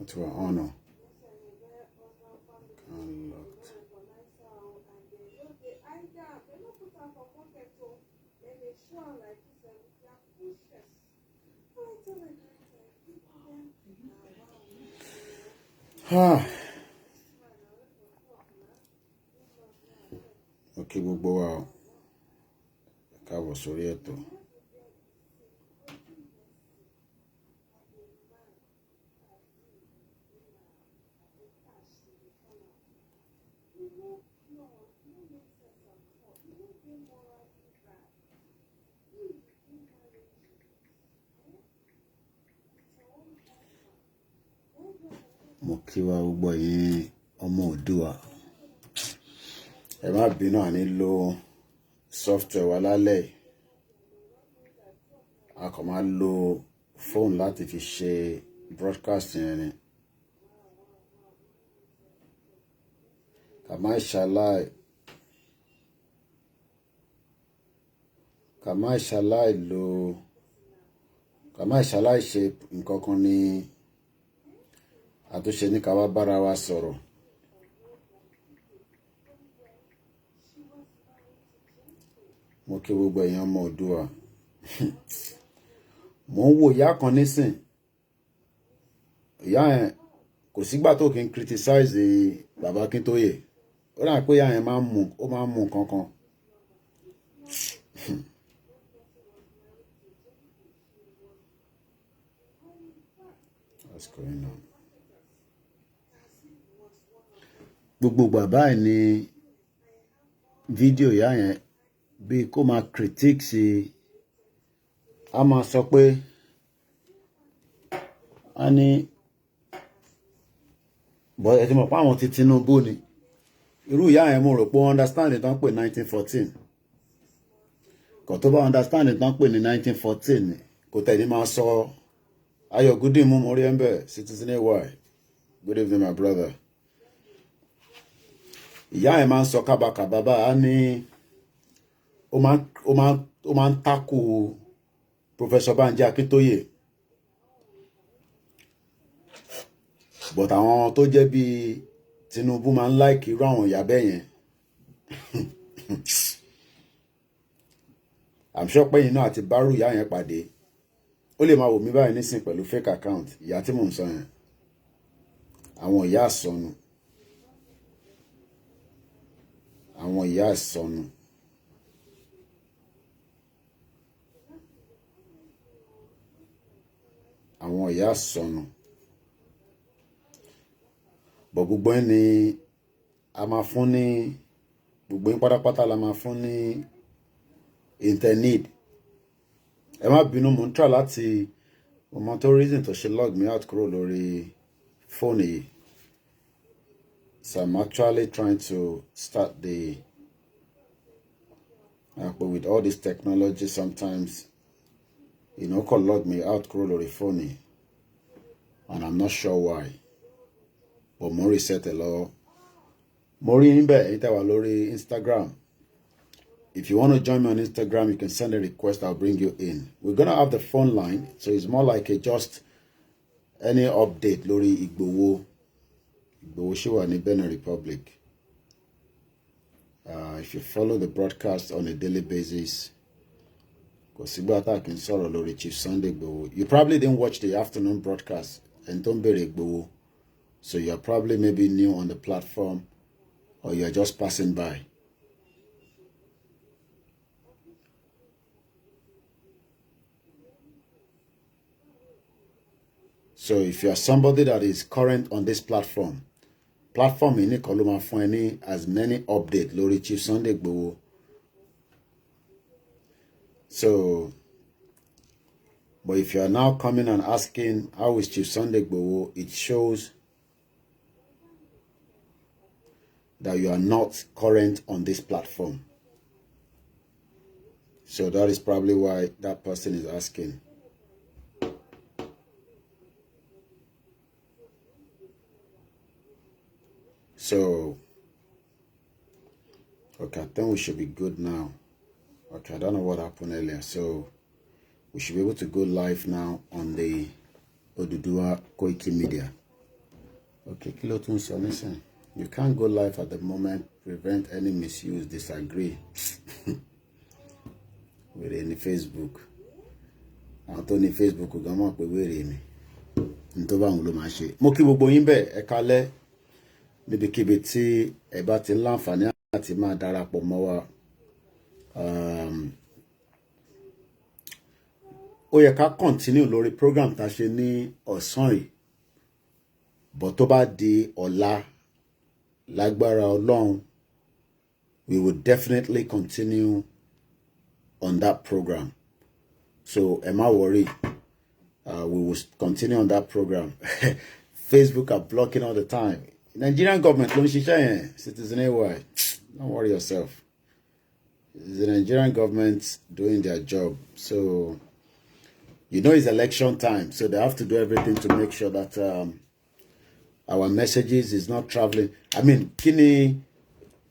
To our honor. Unlocked. Okay, gbogbo wa káàbọ̀ sórí ètò. Mo kí wa gbogbo yín ọmọ Oòduà. Ẹ má bínú àní lo software wa lálẹ́. A kàn máa lo phone láti fi ṣe broadcast yẹn ni. Ká má ṣàlàyé ṣe nǹkan kan ní àtúnṣe ní ká wá bára wa sọ̀rọ̀. Mo kí gbogbo èèyàn ọmọ Oòduà. Mo ń wo ìyá kan nísìn. Ìyá yẹn kò sígbà tó kí n criticize bàbá Akíntóyè. Ó rà pé ìyá yẹn máa ń mú kankan. What's going on? Gbogbo bàbá ẹ̀ ní fídíò ìyá yẹn bí kó máa critique sí a máa sọ pé a ní bọ́ ẹ ti mọ̀ pé àwọn ti Tinubu ni irú ìyá yẹn mo rò pé understand tán pè 1914 kò tó bá understand tán pè ní 1914 kò tẹ̀lé máa sọ Ayọ̀ Gúdìmú mo rí ẹ̀ ń bẹ̀ Citizen AY. Good evening my brother. Ìyá ẹ̀ máa ń sọ kábàkàbà bá a ní ó máa ń takò Professor Banji Akíntóyè. But àwọn tó jẹ́ bí Tinubu máa ń like irú àwọn ìyá bẹ́ẹ̀ yẹn. I'm sure pé yín náà àti bárù ìyá yẹn pàdé. Ó lè máa wò mí báyìí nísìn pẹ̀lú fake account ìyá tí mò ń sọ yẹn. Àwọn ìyá àsọnù. Àwọn ìyá àsọnù. Àwọn ìyá àsọnù. Bọ̀ gbogbo ẹ̀ ni a máa fún ní gbogbo yín pátápátá la máa fún ní internet. Ẹ má bínú mo ń try láti mo tó reason tó ṣe log me out kúrò lórí phone yìí. So I'm actually trying to start the but with all this technology sometimes can log me out kúrò lórí phone yìí. And I'm not sure why. But mo reset ẹ lọ. Mo rí níbẹ̀ èyí tẹ́ wà lórí Instagram. If you want to join me on Instagram, you can send a request. I'll bring you in. We're going to have the phone line. So it's more like just any update lórí Igboho. Igboho ṣì wà ní Benin Republic. If you follow the broadcast on a daily basis, kò sígbà tá kí n sọ̀rọ̀ lórí Chief Sunday Igboho. You probably didn't watch the afternoon broadcast. And don't be Igboho. So you're probably maybe new on the platform or you're just passing by. So if you are somebody that is current on this platform in Koluma Fweni as many updates lórí Chief Sunday Igboho. So, but if you are now coming and asking how is Chief Sunday Igboho, it shows that you are not current on this platform. So that is probably why that person is asking. So, okay, I think we should be good now. Okay, I don't know what happened earlier. So, we should be able to go live now on the Oduduwa Koikimedia. Okay, kilo tun so listen. You can't go live at the moment. Prevent any misuse. Disagree. We're in Facebook. I'm on Facebook. We're going to be in Ntoba ń lo máa ṣe. Mo kí gbogbo yín bẹ́ẹ̀ ẹ kálẹ́ níbikíbi tí ẹ bá ti láǹfààní àti máa darapọ̀ mọ́ wa. Ó yẹ ká continue lórí program tá ṣe ní ọ̀sán yìí. But tó bá di ọ̀la lágbára Ọlọ́run, we will definitely continue on that program. So ẹ má worry. We will continue on that program. Facebook are blocking all the time. Nigerian government, Citizen AY, don't worry yourself. The Nigerian government doing their job. So, you know it's election time. So they have to do everything to make sure that our messages is not traveling. I mean, kini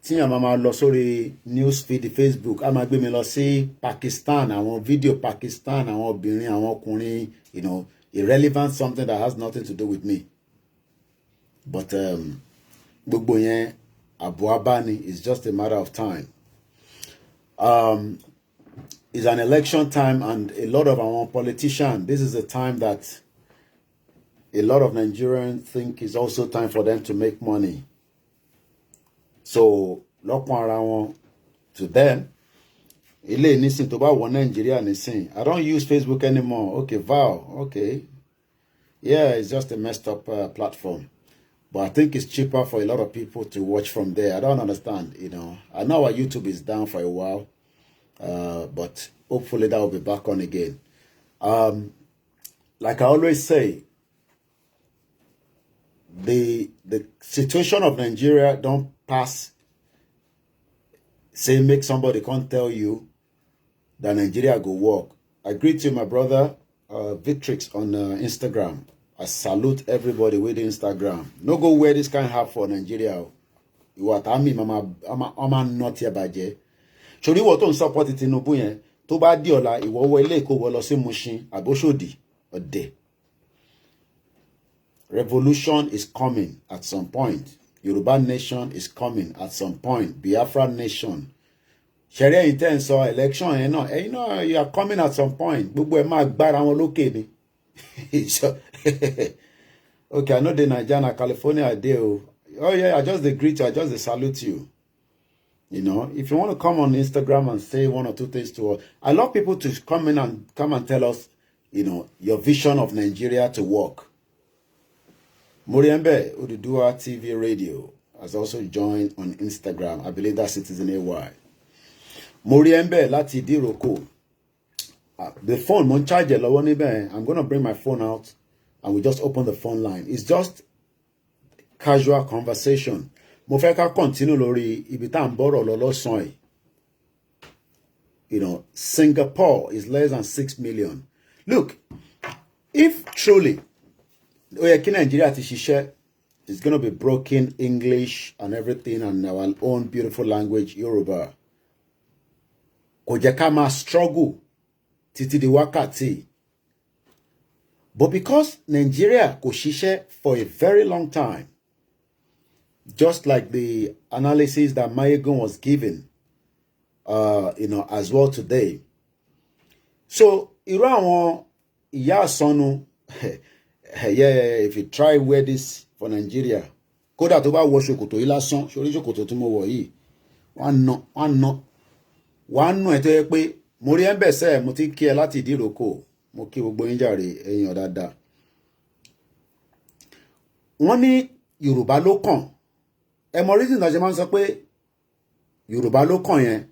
tiyan mama lọ sórí news feed Facebook, a máa gbé mi lọ sí Pakistan, àwọn video Pakistan, àwọn obìnrin, àwọn ọkùnrin, you know, irrelevant, something that has nothing to do with me. But gbogbo yẹn abuabani is just a matter of time. It's an election time, and a lot of our politicians, this is a time that a lot of Nigerians think is also time for them to make money. So, to them, I don't use Facebook anymore. Okay, Val, okay. Yeah, it's just a messed up platform. But I think it's cheaper for a lot of people to watch from there. I don't understand, you know. I know our YouTube is down for a while, but hopefully that will be back on again. Like I always say, the situation of Nigeria don't pass, say make somebody can't tell you that Nigeria go work. I greet you, my brother, Victrix on Instagram. I salute everybody with Instagram. No go wear this kind of hat for Nigeria. You are telling me, Mama, not here by J. Should you want to support it in Obuyen? To ba di ola, iwo wo ile ko wo lo si Mushin, Aboshodi, Ode. Revolution is coming at some point. Yoruba nation is coming at some point. Biafra nation. Sharia intense or election, you know, you are coming at some point. Gbogbo e ma gbara won loke ni. Okay, I know the Nigeria, California idea. Oh yeah, I just greet you, I just salute you. You know, if you want to come on Instagram and say one or two things to us, I love people to come and tell us, you know, your vision of Nigeria to work. Koikimediaoduduwa TV Radio has also joined on Instagram. I believe that's Citizen AY. Koikimediaoduduwa láti Diroko. The phone, mon charge I'm going to bring my phone out and we just open the phone line. It's just casual conversation. Mo fẹ́ ká continue lórí ibi tá ń bọ̀rọ̀ lọ lọ́sàn yìí. You know, Singapore is less than 6 million. Look, if truly Nigeria ti ṣiṣẹ́ is going to be broken English and everything and our own beautiful language Yoruba. Kò jẹ́ ká máa struggle títí di wákàtí. But because Nigeria kò ṣiṣẹ́ for a very long time, just like the analysis that Mayegun was giving, you know, as well today. So, irú àwọn ìyá àsọnù, yeah, if you try wear this for Nigeria, kódà tó bá wọ ṣòkòtò yìí lásán, sórí ṣòkòtò tí mo wọ̀ yìí, wọ́n nù ẹ̀ tó yẹ pé mo rí ẹ̀bẹ̀sẹ̀ mo ti kí ẹ láti Ìdíròkò, mo kí gbogbo yín jàre èèyàn dáadáa. Wọ́n ní Yorùbá ló kàn. Ẹ mọ reason that ṣe máa ń sọ pé Yorùbá ló kàn yẹn.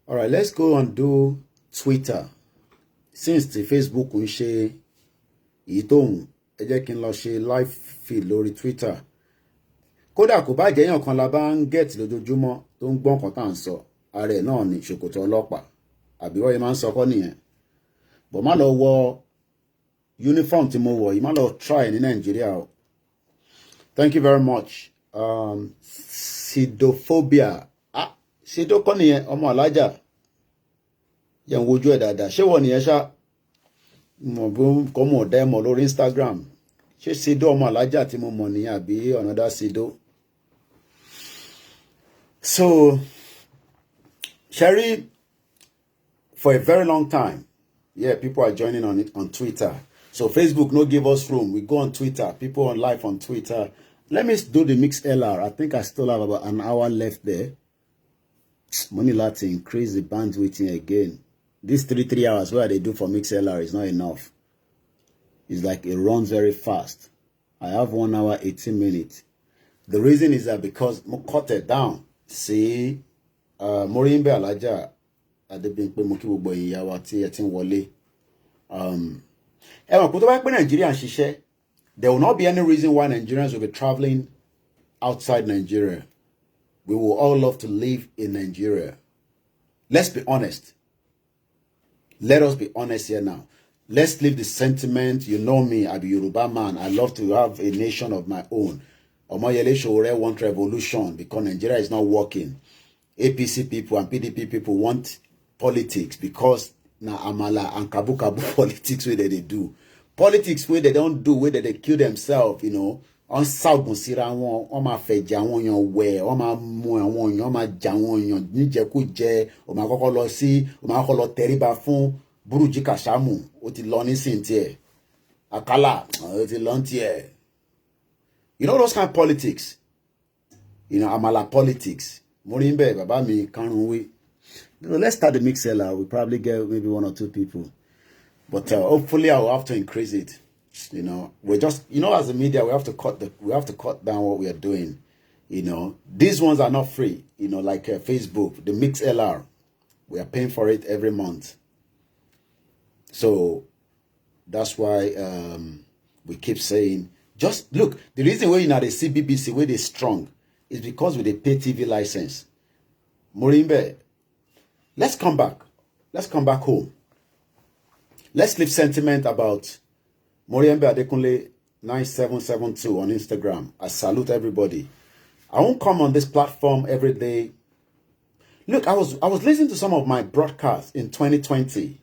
All right, let's go and do Twitter. Since the Facebook ń ṣe èyí tóhùn, ẹ jẹ́ kí n lọ ṣe live feed lórí Twitter. Kódà kò bá jẹ́ èèyàn kan la bá ń get lójoojúmọ́ tó ń gbọ́n kan tá à ń sọ, ààrẹ náà ní ṣòkòtò ọlọ́pàá. àbí wọ́n yẹ máa ń sọ kọ́ nìyẹn but má lọ wọ uniform tí mo wọ̀ yìí má lọ try ní Nàìjíríà o. Thank you very much. Sidophobia sido kọ́ nìyẹn ọmọ alájà yẹn wojú ẹ̀ dáadáa ṣé wọ́n nìyẹn ṣá mo bí kò mọ̀ dá ẹ mọ̀ lórí Instagram ṣé sido ọmọ alájà tí mo mọ̀ nìyẹn àbí another sido. So Sherry, for a very long time, yeah, people are joining on it on Twitter. So Facebook no give us room. We go on Twitter. People on live on Twitter. Let me do the mix LR. I think I still have about an hour left there. Money lot to increase the bandwidth again. These 3 hours where they do for mix LR is not enough. It's like it runs very fast. I have 1 hour 18 minutes. The reason is that because I cut it down. See, Morimbe Alaja Adebimpe mo kí gbogbo ìyàwó tí ẹ tin wọlé. Ẹ mọ̀ pé tó bá pé Nigeria ń ṣiṣẹ́, there will not be any reason why Nigerians will be traveling outside Nigeria. We will all love to live in Nigeria. Let's be honest. Let us be honest here now. Let's leave the sentiment. You know me, I be Yoruba man. I love to have a nation of my own. Omoyele Sowore want revolution because Nigeria is not working. APC people and PDP people want politics because na amala and kabu politics where they do. Politics where they don't do, where they kill themselves, you know. On South Sira won, on ma feja won yon we, on ma mu won yon, on ma ja won yon, ni je ku je, on ma koko lo si, on ma koko lo teriba fún Buruji Kashamu, o ti lo nisin tie. Akala, o ti lo tie. You know those kind of politics. You know, amala politics. Morimbe, baba mi kanunwe. Let's start the mixer. We'll probably get maybe 1 or 2 people. But hopefully I will have to increase it. You know, we're just, you know, as a media, we have to cut down what we are doing. You know, these ones are not free. You know, like Facebook, the Mix LR, we are paying for it every month. So that's why we keep saying, just look, the reason why you know the CBBC where they strong is because with the pay TV license. Morimbe, let's come back. Let's come back home. Let's leave sentiment about Morimbe Adekunle 9772 on Instagram. I salute everybody. I won't come on this platform every day. Look, I was listening to some of my broadcasts in 2020.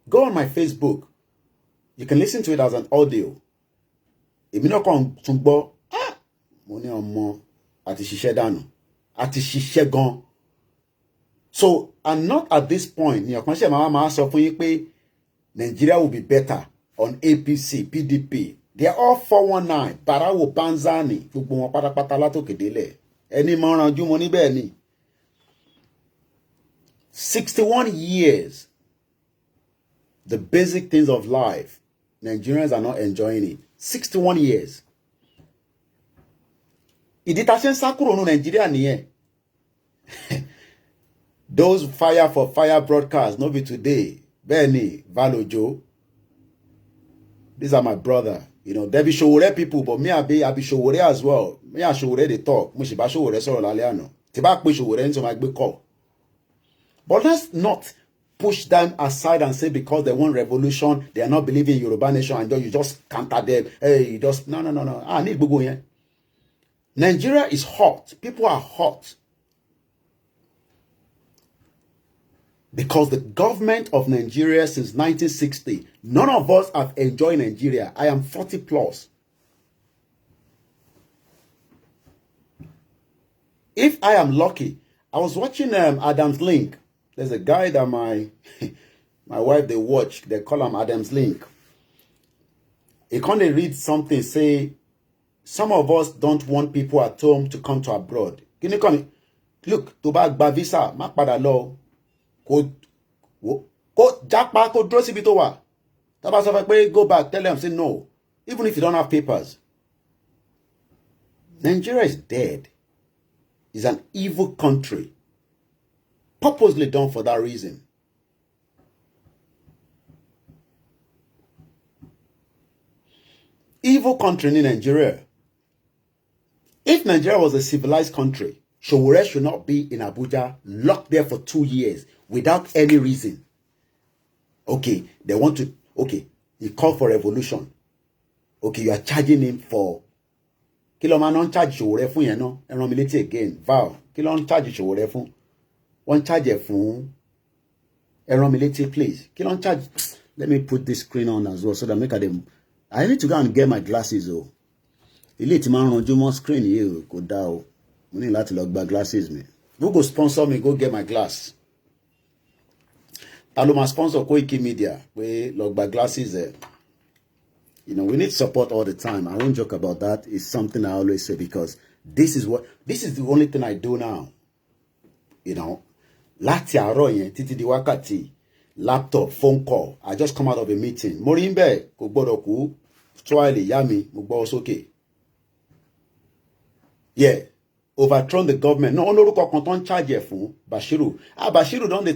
Go on my Facebook. You can listen to it as an audio. If you not come to money on more ati ṣiṣẹ́ dànù ati ṣiṣẹ́ gan. So I'm not at this point. Nigeria will be better on APC, PDP. They are all 419. Barawo Banzani. Gbogbo wọn pátápátá látòkè délẹ̀. Ẹni mọ̀ ránjú mo níbẹ̀ ni. 61 years. The basic things of life. Nigerians are not enjoying it. 61 years. Ìdí tá ṣe ń sá kúrò ní Nigeria nìyẹn. Those fire for fire broadcasts, no be today. Benny, Valojo. These are my brother. You know, they be Sowore people, but me I be Sowore as well. Me I Sowore they talk. Mo ṣì bá Sowore sọ̀rọ̀ lálẹ́ àná. Tí bá pè Sowore nso ma gbé call. But let's not push them aside and say because they want revolution, they are not believing in Yoruba nation and you just counter them. Hey, you just no. I need gbogbo yẹn. Nigeria is hot. People are hot. Because the government of Nigeria since 1960, none of us have enjoyed Nigeria. I am 40 plus. If I am lucky, I was watching Adam's Link. There's a guy that my wife, they watch. They call him Adam's Link. He can't read something, say, some of us don't want people at home to come to abroad. Can you come? Look, to back by visa, mak pada law. Ko japa ko dúró síbi tó wà. Tá bá sọ fẹ́ pé go back, tell them say no. Even if you don't have papers. Nigeria is dead. It's an evil country. Purposely done for that reason. Evil country in Nigeria. If Nigeria was a civilized country, Sowore should not be in Abuja, locked there for 2 years without any reason. Okay, they want to, okay, he called for revolution. Okay, you are charging him for, kí ló máa ń charge ìṣòwò rẹ fún yẹn náà, ẹ rán mi létí again, Val, kí ló ń charge ìṣòwò rẹ fún? Wọ́n charge ẹ̀ fún, ẹ rán mi létí please, kí ló ń charge? Let me put this screen on as well so that make them, I need to go and get my glasses o. Ilé tí máa ń ranjú mọ́ screen yìí o, kò dá o. Mo ní láti lọ gba glasses mi. Who go sponsor me, go get my glass. Ta ló máa sponsor Koiki Media pé lọ gba glasses ẹ̀. You know, we need support all the time. I won't joke about that. It's something I always say because this is the only thing I do now. You know, láti àárọ̀ yẹn títí di wákàtí, laptop, phone call. I just come out of a meeting. Mo rí ń bẹ̀ kò gbọ́dọ̀ kú. Tíwáìlì yá mi, mo gbọ́ sókè. Yeah, overthrown the government. No, olórúkọ kan tó ń charge ẹ̀ fún Bashiru. Bashiru don dey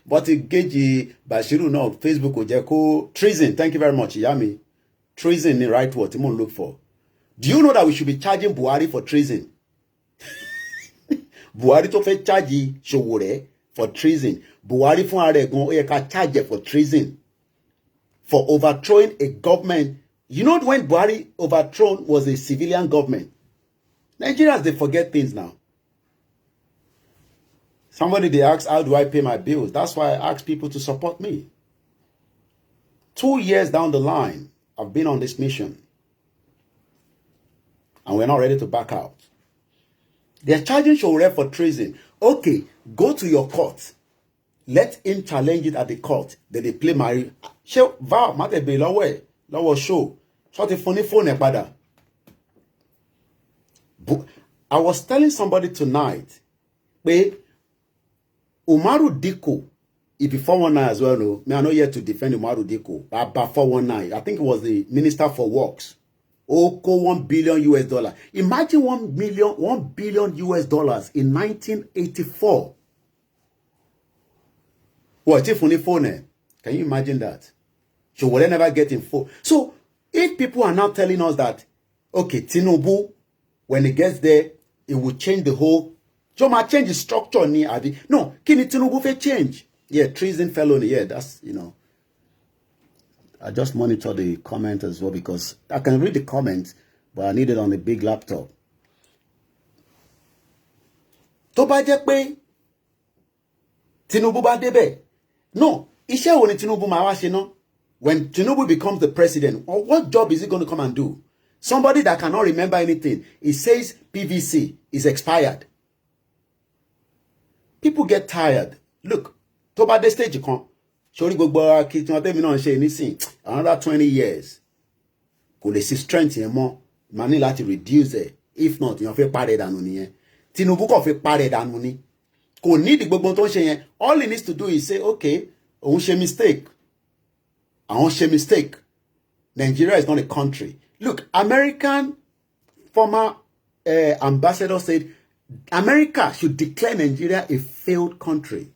but ìgéjì Bashiru náà Facebook kò jẹ́ kó treason. Thank you very much, ìyá mi. Treason the right word tí mò ń look for. Do you know that we should be charging Buhari for treason? Buhari tó fẹ́ charge Sowore for treason. Buhari fún ara ẹ̀ gan ó yẹ ká charge for treason. For overthrowing a government. You know when Buhari overthrown was a civilian government. Nigerians, they forget things now. Somebody, they ask, how do I pay my bills? That's why I ask people to support me. 2 years down the line, I've been on this mission. And we're not ready to back out. They're charging Sowore for treason. Okay, go to your court. Let him challenge it at the court. Then they play my... Show, Val, mate be lower show. Short a funny phone e padà. I was telling somebody tonight, pé Umaru Diko, he be 419 as well, no. Me, I'm not here to defend Umaru Diko. But 419, I think it was the Minister for Works. Oko $1 billion US. Imagine $1 billion US in 1984. What if only phone? Can you imagine that? So will they never get in phone? So if people are now telling us that, okay, Tinubu, when it gets there, it will change the whole. So might change the structure ni abi. No, can it Tinubu fe change? Yeah, treason felony. Yeah, that's, you know. I just monitor the comment as well because I can read the comments, but I need it on a big laptop. Tó bá jẹ́ pé Tinubu bá débẹ̀. No, iṣẹ́ wo ni Tinubu máa wá ṣe ná? When Tinubu becomes the president, or what job is he going to come and do? Somebody that cannot remember anything. It says PVC is expired. People get tired. Look, tó bá dé stage kan, sórí gbogbo akitiyan tèmi náà ṣe nísìn, another 20 years. Kò lè sí strength yẹn mọ́. Ma ní láti reduce it. If not, èèyàn fẹ́ parẹ́ dànù nìyẹn. Tinubu kò fẹ́ parẹ́ dànù ni. Kò ní di gbogbo tó ń ṣe yẹn. All he needs to do is say, okay, òun ṣe mistake. Àwọn ṣe mistake. Nigeria is not a country. Look, American former ambassador said America should declare Nigeria a failed country.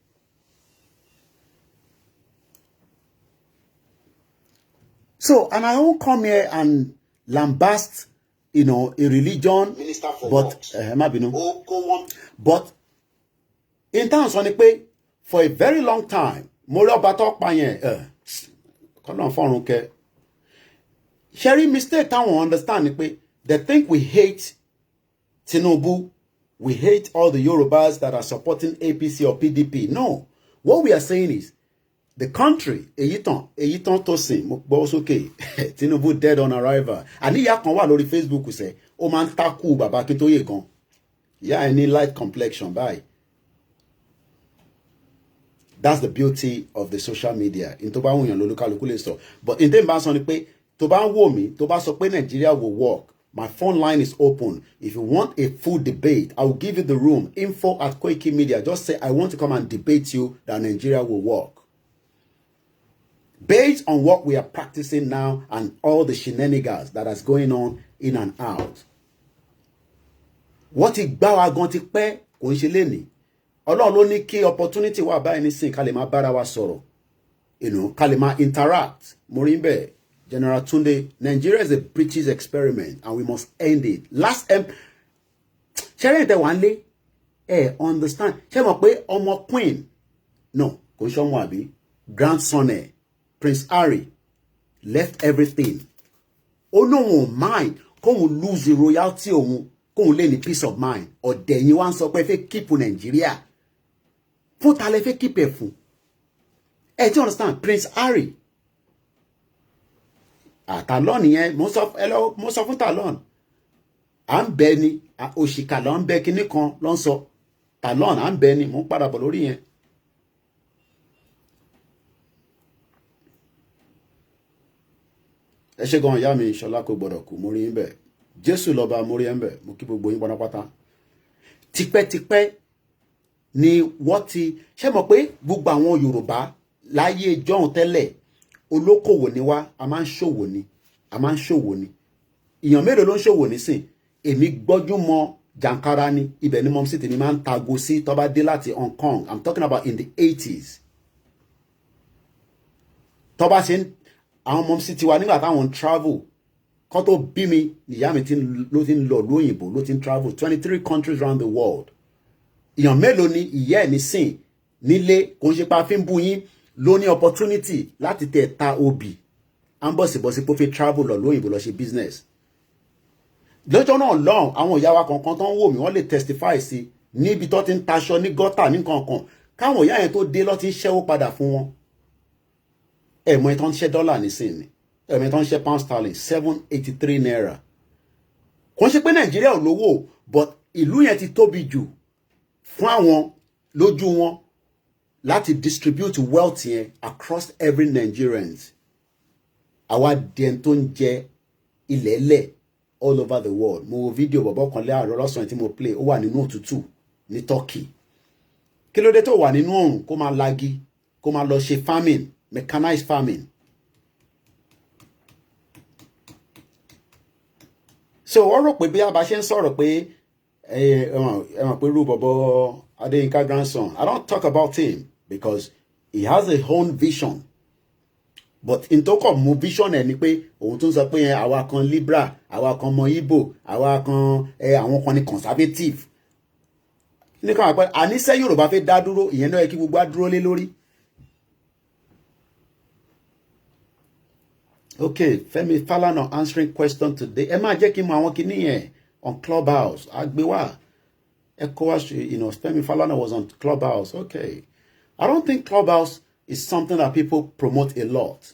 So, and I won't come here and lambast, you know, a religion, but in terms of the for a very long time, Molo Batok Payen, Sherry mistake town understand they think we hate Tinubu, we hate all the Yorubas that are supporting APC or PDP. No. What we are saying is the country, Eyiton Tosin, okay, Tinubu dead on arrival. And he kan wà lórí Facebook say, "O man taku baba Akintoye gan." Yeah, I need light complexion, bye. That's the beauty of the social media. In Toba Union, local store. But in them bas on the Toba wo mi, Toba so pe Nigeria will work. My phone line is open. If you want a full debate, I will give you the room. info@Koikimedia. Just say, I want to come and debate you that Nigeria will work. Based on what we are practicing now and all the shenanigans that is going on in and out. What Igboho gan ti pẹ́ kò ń ṣe lénìí. Ọlọ́run ló ní kí opportunity wà báyìí nísìn ká lè máa bára wa sọ̀rọ̀. You know, ká lè máa interact. Mo rí bẹ́ẹ̀. General Tunde, Nigeria is a British experiment and we must end it. Last Sherry the one day, understand. Ṣé mọ̀ pé ọmọ queen? No, kò ṣe ọmọ àbí. Grandson Prince Harry left everything. Ó lóun ò mind kóun lose the royalty òun kóun lè ní peace of mind. Ọ̀dẹ̀ yín wá ń sọ pé fẹ́ keep Nigeria. Fún ta lẹ fẹ́ keep ẹ̀ fún? Ẹ ti understand? Prince Harry. Talon yẹn mo sọ fún Talon. À ń bẹ ni òṣìkà ló ń bẹ kinní kan ló ń sọ. Talon à ń bẹ ni mo ń padà bọ̀ lórí yẹn. Ẹ ṣé gan ìyá mi Ṣọlá kò gbọdọ̀ kú mo rí yín bẹ̀. Jésù lọ́ba mo rí yín bẹ̀ mo kí gbogbo yín pátápátá. Tipẹ́tipẹ́ ni wọ́n ti ṣe mọ̀ pé gbogbo àwọn Yorùbá láyé jọ́hun tẹ́lẹ̀ olókòwò ni wá a máa ń ṣòwò ni èèyàn mélòó ló ń ṣòwò nísìn èmi gbọ́jú mọ jàǹkárá ni ibẹ̀ ni mọ́mísì tèmi máa ń tago sí tó bá dé láti Hong Kong. I'm talking about in the 80s. tó bá ṣe àwọn mọ́mísì tiwa nígbà táwọn ń travel kó tó bí mi ìyá mi ló ti ń lọ lóyìnbó ló ti ń travel 23 countries around the world. èèyàn mélòó ni ìyá ẹ̀ nísìn nílé kò ń ṣe pa fi ń bú yín ló ní opportunity láti tẹ̀ ta obì à ń bọ̀sibọ̀si pé ó fi travel lọ lóyìnbó lọ ṣe business. lọ́jọ́ náà lọ́hùn àwọn ìyá wa kankan tó ń wò mí wọ́n lè testify sí níbi tó ti ń taṣọ ní gọ́tà ní kankan káwọn ìyá yẹn tó dé lọ́ ti ń ṣẹ́wó padà fún wọn. ẹ̀mọ́ ẹ̀ tó ń ṣẹ́ dọ́là nísìnyí ẹ̀mọ́ ẹ̀ tó ń ṣẹ́ pound sterling 783 naira. kò ń ṣe pé Nàìjíríà ò lówó but ìlú yẹn ti tóbi jù fún àwọn lójú wọn láti distribute wealth yẹn across every Nigerians. Àwa dẹn tó ń jẹ ilẹ̀ẹ́lẹ̀ all over the world. Mo wo fídíò bọ̀bọ̀ kan láàárọ̀ lọ́sàn-án tí mo play ó wà nínú òtútù ní Turkey. Kí ló dé tó wà nínú oòrùn kó máa lagi kó máa lọ ṣe farming mechanized farming. So wọ́n rò pé bí a bá ṣe ń sọ̀rọ̀ pé ẹ̀wọ̀n pé rú bọ̀bọ̀ Adéyínká grandson I don't talk about him because he has a own vision. But in tó kọ̀ mú vision ẹ̀ ni pé òun tún sọ pé àwa kan Libra àwa kan ọmọ Igbo àwa kan àwọn kan ní conservative. ní káwọn àpẹ àníṣe Yorùbá fẹ́ dá dúró ìyẹn náà yẹ kí gbogbo á dúró lé lórí. Okay, Femi Falana answering question today. Ẹ máa jẹ́ kí n mọ àwọn kinní yẹn on Clubhouse. Agbewa. Femi Falana was on Clubhouse. Okay. I don't think Clubhouse is something that people promote a lot.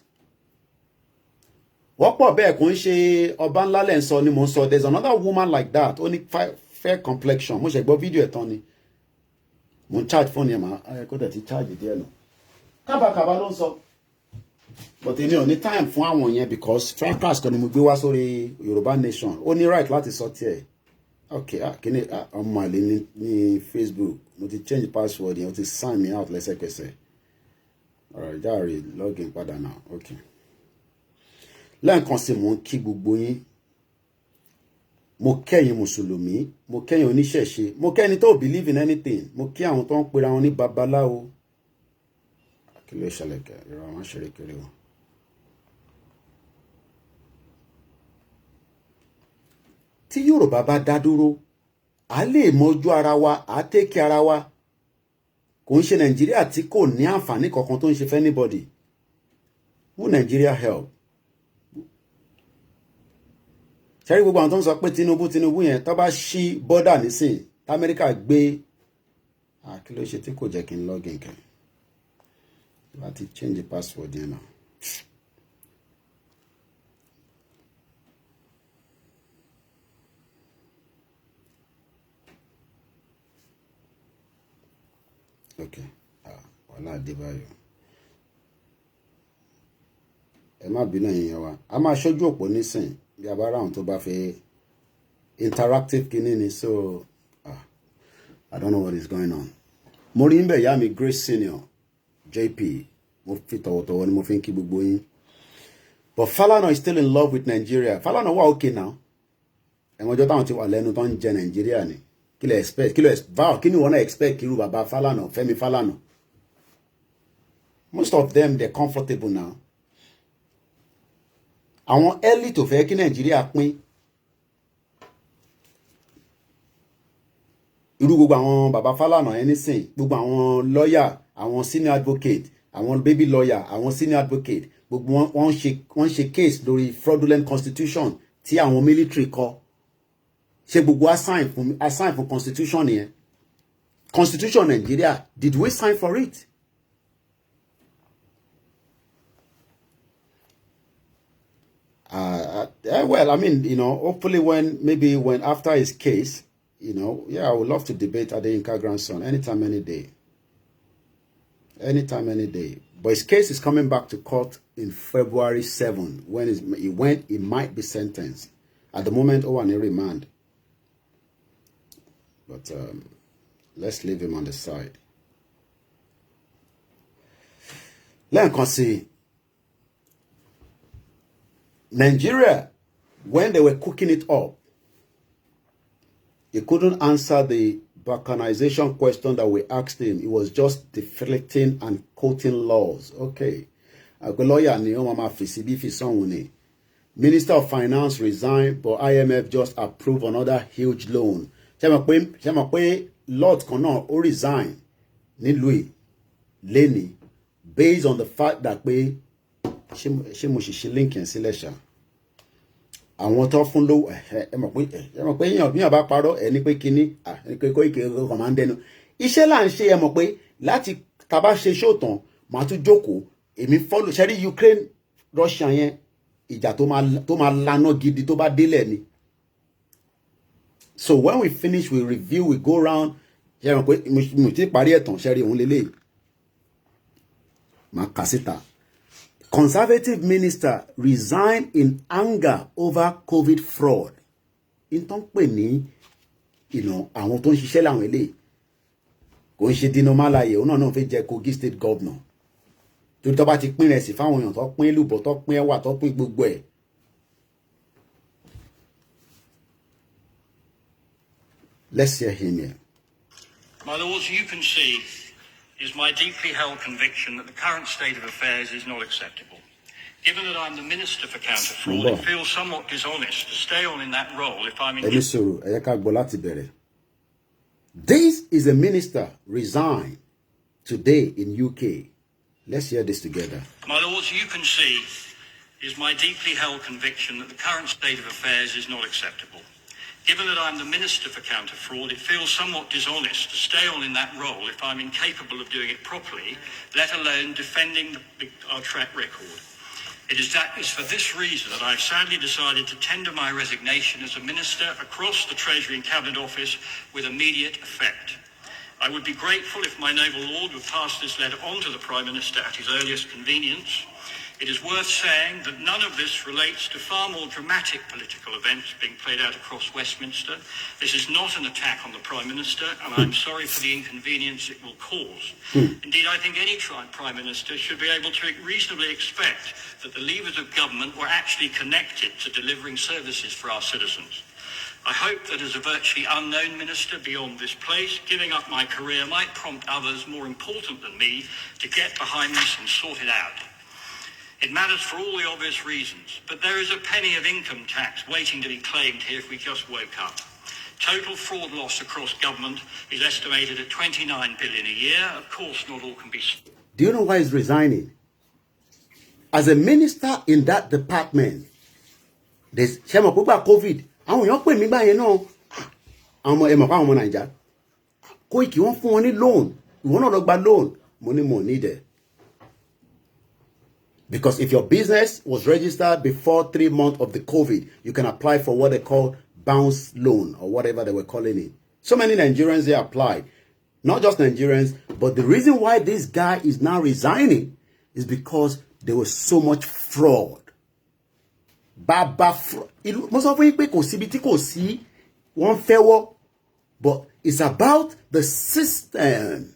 Wọ́pọ̀ bẹ́ẹ̀ kò ń ṣe ọba ńlá lẹ́ ń sọ ni mo ń sọ. There's another woman like that. Only fair complexion. Mo ṣe gbọ́ fídíò ẹ̀ tán ni. Mo ń charge phone yẹn mà. Kó dẹ̀ ti charge díẹ̀ nù. Kábàkàbà ló ń sọ. But èmi ò ní time fún àwọn yẹn because fracas kan ni mo gbé wá sórí Yorùbá Nation. Ó ní right láti sọ tiẹ̀. Okay, kíni ọmọ àlè ní Facebook. Mo ti change password yẹn. Ó ti sign me out lẹ́sẹ̀kẹsẹ̀. Alright, járe login padà now. Okay. Lẹ́ẹ̀kan sí mo ń kí gbogbo yín. Mo kẹ́yin Mùsùlùmí, mo kẹ́yin oníṣẹ̀ṣe, mo kẹ́ni tó believe in anything, mo kí àwọn tó ń pera wọn ní babaláwo. Kí ló ṣẹlẹ̀ kẹ́? Ìrọ̀ àwọn ṣeré kiri wọn. Tí Yorùbá bá dá dúró, a lè mọjú ara wa, a take ara wa. Kò ń ṣe Nàìjíríà tí kò ní àǹfààní kankan tó ń ṣe fẹ́ anybody. Who Nigeria help? Ṣẹ́rí gbogbo àwọn tó ń sọ pé Tinubu yẹn tó bá ṣí bọ́dà nísìn Amẹ́ríkà gbé kí ló ṣe tí kò jẹ́ kí n login kẹ́ láti change the password yẹn náà. Okay. Wàhálà Adébáyọ̀. Ẹ má bínú ẹ̀yin wa. A máa ṣojú òpó nísìn bí a bá ra àwọn tó bá fẹ́ interactive kíní ni so I don't know what is going on. Mo rí ń bẹ̀ yá mi Grace Senior JP. Mo fi tọ̀wọ̀tọ̀wọ̀ ni mo fi ń kí gbogbo yín. But Falana is still in love with Nigeria. Falana wà okay now. Ẹ̀mọ́jọ́ táwọn ti wà lẹ́nu tó ń jẹ Nigeria ni. Kí lẹ expect? Kí ni wọ́n náà expect kí irú bàbá Falana, Fẹ́mi Falana? Most of them they're comfortable now. Àwọn early tó fẹ́ kí Nigeria pín. Irú gbogbo àwọn bàbá Falana anything, gbogbo àwọn lawyer, àwọn senior advocate, àwọn baby lawyer, àwọn senior advocate, gbogbo wọ́n ṣe case lórí fraudulent constitution tí àwọn military kọ. Ṣé gbogbo assign fún constitution yẹn? Constitution Nigeria, did we sign for it? Well, I mean, hopefully when after his case, I would love to debate Adeyinka grandson anytime, any day. Anytime, any day. But his case is coming back to court in February 7 when he might be sentenced. At the moment, on a remand. But let's leave him on the side. Let's see. Nigeria, when they were cooking it up, he couldn't answer the balkanization question that we asked him. He was just deflecting and quoting laws. Okay. Minister of Finance resigned, but IMF just approved another huge loan. Lord cannot resign nílùú Lenny based on the fact that ṣé mo ṣe link yẹn sílẹ̀ ṣá. Àwọn tó fún lówó ẹ mọ̀ pé èèyàn bá parọ́ ẹ ní pé kíní Koiki kan máa ń dẹnu. Iṣẹ́ là ń ṣe ẹ mọ̀ pé láti tá bá ṣe show tán máa tún jókòó èmi follow ṣẹ́rí Ukraine Russia yẹn ìjà tó máa lana gidi tó bá délẹ̀ ni. So when we finish, we review, we go around. Ṣé mọ̀ pé mo ti parí ẹ̀ tán ṣẹ́rí òun lélẹ̀. Máa kà síta. Conservative minister resigned in anger over COVID fraud. In tó ń pè ní àwọn tó ń ṣiṣẹ́ láwọn eléyìí kò ń ṣe Dino Melaye òun náà fẹ́ jẹ́ Kogi state governor. Tó tó bá ti pín rẹ̀ sí fáwọn èèyàn tó pín lùbọ̀ tó pín ẹwà tó pín gbogbo ẹ̀. Let's hear him here. My lords, you can see is my deeply held conviction that the current state of affairs is not acceptable. Given that I'm the Minister for Counter-Fraud, it feels somewhat dishonest to stay on in that role if I'm in... This is a minister resigned today in UK. Let's hear this together. My lords, you can see is my deeply held conviction that the current state of affairs is not acceptable. Given that I'm the Minister for Counter-Fraud, it feels somewhat dishonest to stay on in that role if I'm incapable of doing it properly, let alone defending our track record. It is for this reason that I've sadly decided to tender my resignation as a Minister across the Treasury and Cabinet Office with immediate effect. I would be grateful if my noble Lord would pass this letter on to the Prime Minister at his earliest convenience. It is worth saying that none of this relates to far more dramatic political events being played out across Westminster. This is not an attack on the Prime Minister, and I'm sorry for the inconvenience it will cause. Indeed, I think any Prime Minister should be able to reasonably expect that the levers of government were actually connected to delivering services for our citizens. I hope that as a virtually unknown minister beyond this place, giving up my career might prompt others more important than me to get behind this and sort it out. It matters for all the obvious reasons, but there is a penny of income tax waiting to be claimed here if we just woke up. Total fraud loss across government is estimated at 29 billion a year. Of course, not all can be... Do you know why he's resigning? As a minister in that department, there's COVID. Àwọn èèyàn pè mí báyẹn náà àwọn ọmọ Naija Koiki wọ́n fún wọn ní loan ìwọ náà lọ gba loan mo ní mo need it. Because if your business was registered before 3 months of the COVID, you can apply for what they call bounce loan or whatever they were calling it. So many Nigerians, they applied. Not just Nigerians, but the reason why this guy is now resigning is because there was so much fraud. Most of you kò síbi tí kò sí wọ́n fẹ́wọ́, but it's about the system.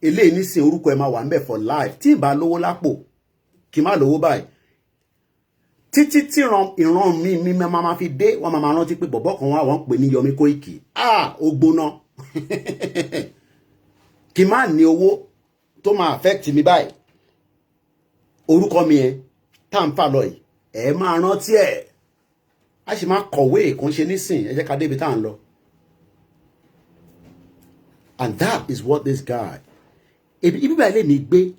Eléyìí nísìn orúkọ ẹ̀ máa wà ńbẹ̀ for life. Tí ìbá lówó lápò kí má lówó báyìí títí tí ìran mi máa fi dé wọ́n máa rántí pé bọ̀bọ́ kan wà wọ́n pè ní Yomi Koiki ó gbóná kí má ní owó tó máa affect mi báyìí orúkọ mi ẹ̀ tá ń fà lọ yìí ẹ máa rántí ẹ̀ a sì máa kọ̀wé kò ń ṣe nísìn ẹ jẹ́ ká débi tá ń lọ. And that is what this guy ibi báyìí lè mi gbé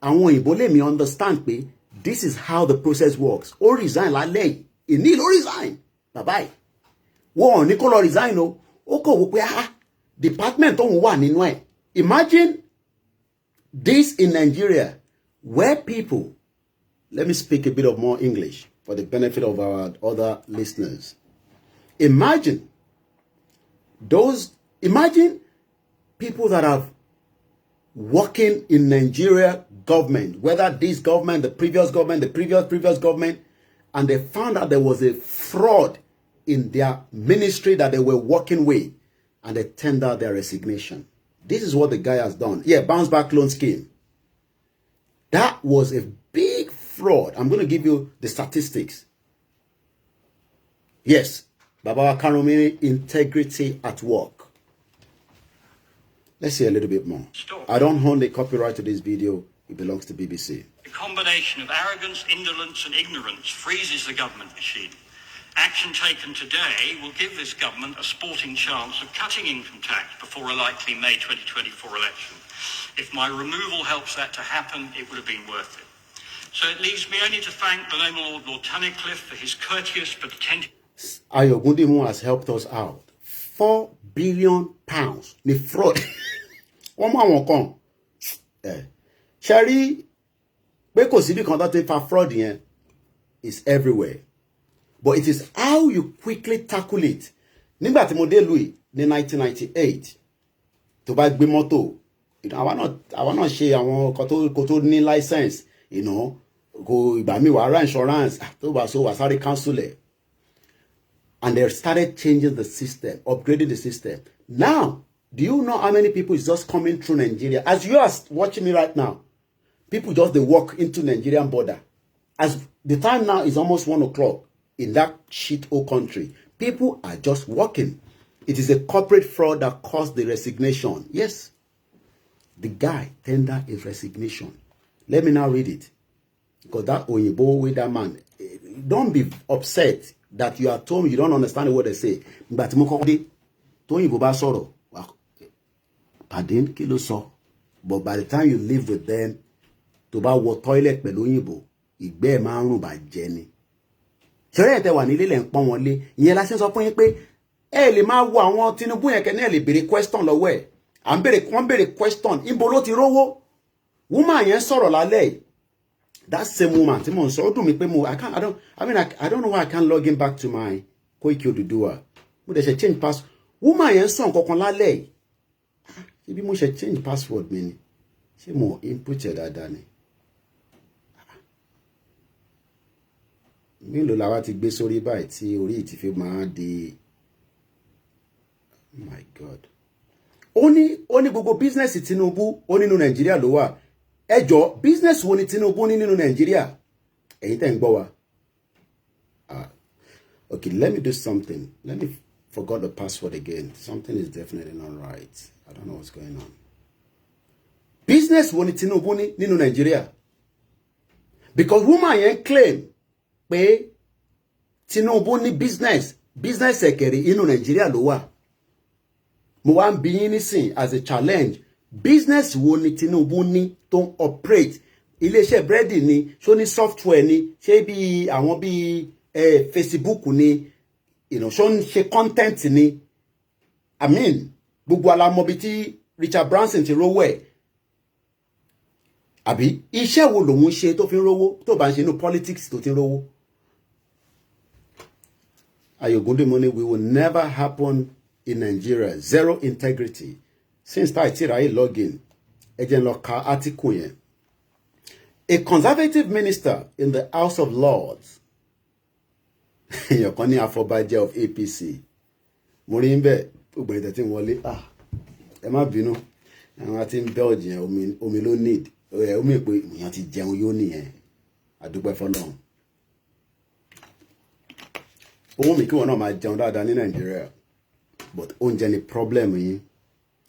àwọn òyìnbó lè mi understand pé this is how the process works. Ó resign lálẹ́ yìí, ìní ló resign bàbá yìí. Wọ́n ò ní kó lọ resign o, ó kò wò pé department tóun wà nínú ẹ̀. Imagine this in Nigeria, where people, let me speak a bit of more English for the benefit of our other listeners. Imagine people that have working in Nigeria government, whether this government, the previous government, the previous government, and they found out there was a fraud in their ministry that they were working with, and they tendered their resignation. This is what the guy has done. Yeah, bounce back loan scheme. That was a big fraud. I'm going to give you the statistics. Yes, Baba Karomini, integrity at work. Let's see a little bit more. Stop. I don't own the copyright to this video. It belongs to BBC. The combination of arrogance, indolence, and ignorance freezes the government machine. Action taken today will give this government a sporting chance of cutting income tax before a likely May 2024 election. If my removal helps that to happen, it would have been worth it. So it leaves me only to thank the noble Lord Tunnicliffe for his courteous but attentive... Ayogundimu has helped us out. £4 billion. The fraud. One more come. Sherry, because if you conduct a fraud here, is everywhere. But it is how you quickly tackle it. Nígbà tí mo dé Louis ní 1998, tó bá gbé mọ́tò, àwa náà ṣe àwọn kó tó ní license, go ìgbà mi wà ra insurance, tó bá so wà sáré cancel it. And they started changing the system, upgrading the system. Now, do you know how many people is just coming through Nigeria? As you are watching me right now, people just they walk into Nigerian border. As the time now is almost 1 o'clock in that shit hole country. People are just walking. It is a corporate fraud that caused the resignation. Yes. The guy tendered his resignation. Let me now read it. Because that Oyibo with that man, don't be upset that you are told you don't understand what they say. But but by the time you live with them, to buy what toilet Oyibo, igbe ma run ba je ni. Ṣẹ̀rẹ́ tẹ́ wà nílé lẹ́ ń pọ́n wọn lé. Ìyẹn la ṣe sọ fún yín pé ẹ lè máa wo àwọn Tinubu yẹn kẹ́ ní ẹ lè béèrè question lọ́wọ́ ẹ̀. Wọ́n béèrè question. Ibo ló ti rówó? Woman yẹn sọ̀rọ̀ lálẹ́. That same woman tí mo ń sọ ó dùn mí pé I don't know why I can't log in back to my Koikimediaoduduwa. Mo dẹ̀ ṣe change password. Woman yẹn sọ nǹkan kan lálẹ́. Ṣé bí mo ṣe change password mi ni? Ṣé mo input ẹ̀ dáadáa ni? Mélòó la wá ti gbé sórí báyìí tí orí ti fi máa di my God. Ó ní gbogbo business Tinubu ó nínú Nàìjíríà ló wà. Ẹ jọ̀ọ́ business wo ni Tinubu ní nínú Nàìjíríà? Ẹ̀yin tẹ́ ń gbọ́ wa. Okay, let me do something. Let me forget the password again. Something is definitely not right. I don't know what's going on. Business wo ni Tinubu ní nínú Nàìjíríà? Because woman yẹn claim pé Tinubu ní business ẹ̀kẹ̀rẹ̀ inú Nàìjíríà ló wà. Mo wá ń bi yín nísìn as a challenge. Business wo ni Tinubu ní tó ń operate? Iléeṣẹ́ búrẹ́dì ni, ṣó ní software ni, ṣé bí àwọn bí Facebook ni, ṣó ń ṣe content ni. I mean, gbogbo alamọ bí tí Richard Branson ti rówó ẹ̀. Àbí iṣẹ́ wo lòun ṣe tó fi ń rówó tó bá ń ṣe inú politics tó ti ń rówó? Ayogundimoni, we will never happen in Nigeria. Zero integrity. Since that I log in, article yẹn. A conservative minister in the House of Lords, Yokoni Afobaje of APC, Morimbe, Ubede tí wọlé, ẹ má bínú, àwọn tí ń Belgium omi ló need, omi pé èèyàn ti jẹun yó nìyẹn, àdúpẹ́ fọ́lọ́run. Ohun mi kí wọn náà máa jẹun dáadáa ní Nàìjíríà, but oúnjẹ ni problem yín,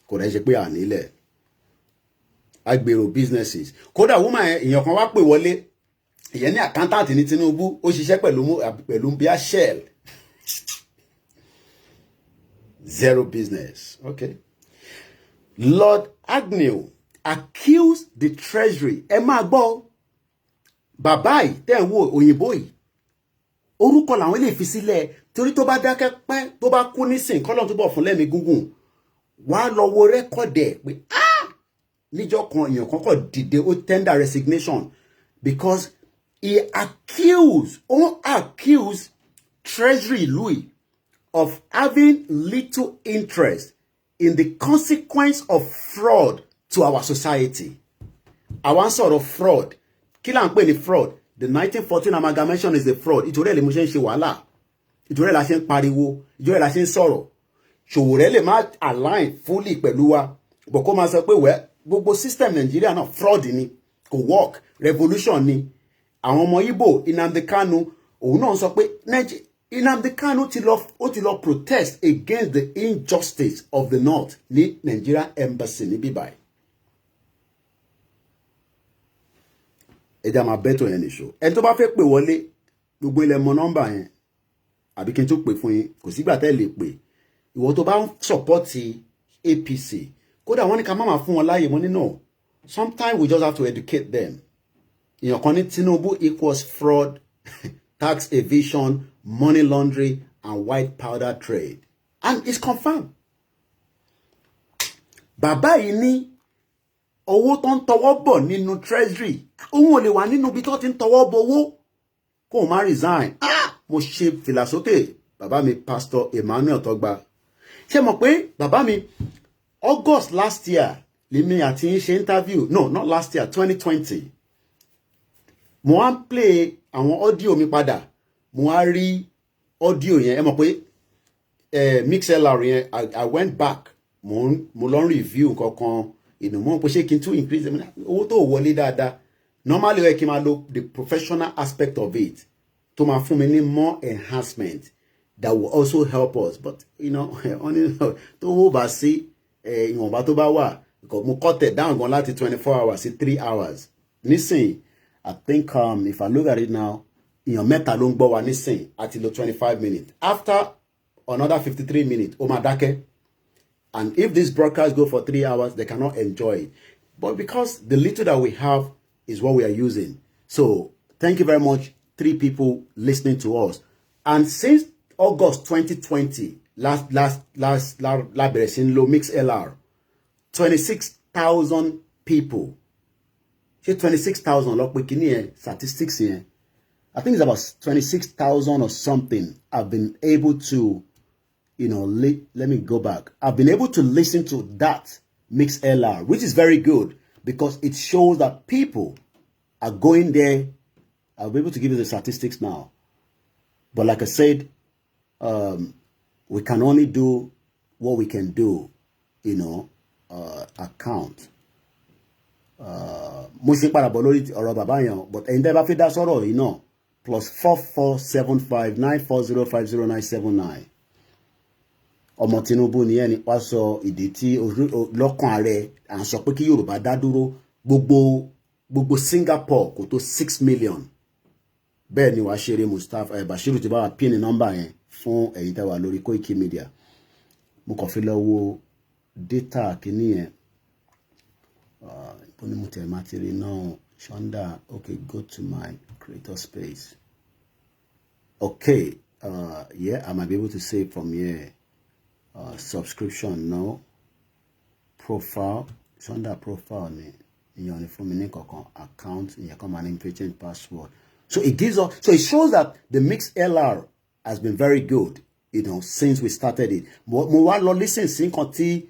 kò rẹ̀ ṣe pé ànílẹ̀. Agbèrò businesses. Kódà woman èèyàn kan wá pè wọlé, ìyẹn ní accountant ní Tinubu, ó ṣiṣẹ́ pẹ̀lú bíi Shell. Zero business. Okay. Lord Agnew accused the treasury. Ẹ máa gbọ́ bàbá yìí tẹ́ ń wo òyìnbó yìí orúkọ làwọn lè fi sílẹ̀ torí tó bá dákẹ́ pẹ́ tó bá kú nísìn kọ́lọ́n tó bọ̀ fún lẹ́mí gúngùn wá lọ wo rẹ́kọ̀dì ẹ̀ pé níjọ́ kan èèyàn kan kọ̀ dìde ó tender resignation because he accused treasury Louis of having little interest in the consequence of fraud to our society. Àwọn sọ̀rọ̀ fraud. Kí là ń pè ní fraud? The 1914 amalgamation is a fraud. Ìtòrẹ́ lè mú ṣe ń ṣe wàhálà. Ìtòrẹ́ la ṣe ń pariwo. Ìtòrẹ́ la ṣe ń sọ̀rọ̀. Ṣòwòrẹ́ lè má align fully pẹ̀lú wa. But kó máa sọ pé gbogbo system Nigeria náà fraud ni. Kò work. Revolution ni. Àwọn ọmọ Igbo Nnamdi Kanu òun náà sọ pé Nnamdi Kanu ti lọ protest against the injustice of the North ní Nigeria embassy ní bíbáyìí. Ẹja máa bẹ́tọ̀ yẹn nìṣó. Ẹni tó bá fẹ́ pè wọlé gbogbo ilẹ̀ mọ nọ́mbà yẹn àbí kí n tó pè fún yín kò sígbà tẹ́ lè pè. Ìwọ tó bá ń sọ̀pọ́tì APC kódà wọ́n ní ká má máa fún wọn láàyè mọ́ nínú. Sometimes we just have to educate them. Èèyàn kan ní Tinubu equals fraud, tax evasion, money laundering, and white powder trade. And it's confirmed. Bàbá yìí ní owó tó ń tọwọ́ bọ̀ nínú treasury. Òun ò lè wà nínú ibi tó ti ń tọwọ́ bọ̀ owó. Kó má resign. Mo ṣe fìlàsókè. Bàbá mi Pastor Emmanuel Togba. Ṣé mọ̀ pé bàbá mi August last year lèmi àti yín ṣe interview. No, not last year, 2020. Mo wá ń play àwọn audio mi padà. Mo wá rí audio yẹn. Ẹ mọ̀ pé MixLR yẹn I went back. Mo lọ review nǹkankan. Mo pé ṣé kí n tún increase owó tó wọlé dáadáa. Normally where kí n máa lo the professional aspect of it tó máa fún mi ní more enhancement that will also help us. But only tó wó bá sí ìwọ̀nba tó bá wà mo cut it down gan láti 24 hours sí 3 hours. Nísìnyí I think if I look at it now, èèyàn mẹ́ta ló ń gbọ́ wa nísìn àti lo 25 minutes. After another 53 minutes, ó máa dákẹ́. And if this broadcast go for 3 hours, they cannot enjoy it. But because the little that we have is what we are using. So thank you very much, 3 people listening to us. And since August 2020, last bẹ̀rẹ̀ sí ń lo MixLR, 26,000 people. 26,000 lọ pé kíní yẹn statistics yẹn. I think it's about 26,000 or something. I've been able to, let me go back. I've been able to listen to that MixLR, which is very good because it shows that people are going there. I'll be able to give you the statistics now. But like I said, we can only do what we can do, account. Mo ṣe padà bọ̀ lórí ọ̀rọ̀ bàbá yẹn, but ẹ̀yin tẹ́ bá fẹ́ dá sọ̀rọ̀ yìí náà +447594050979. Ọmọ Tinubu ni ẹni wá sọ ìdí tí lọ́kàn ààrẹ à ń sọ pé kí Yorùbá dá dúró gbogbo Singapore kò tó 6 million. Bẹ́ẹ̀ ni wàá ṣeré Mustapha Bashiru ti bá wa pín ní nọ́mbà yẹn fún ẹ̀yin tẹ́ wà lórí Koiki Media. Mo kàn fi lọ wo data kìíní yẹn. Now, Shonda, okay, go to my creator space. Okay, yeah, I might be able to say from here. Subscription, no. Profile, Shonda profile, account, name, change password. So it gives us, so it shows that the MixLR has been very good, since we started it. Mo wá lọ listen sí nǹkan tí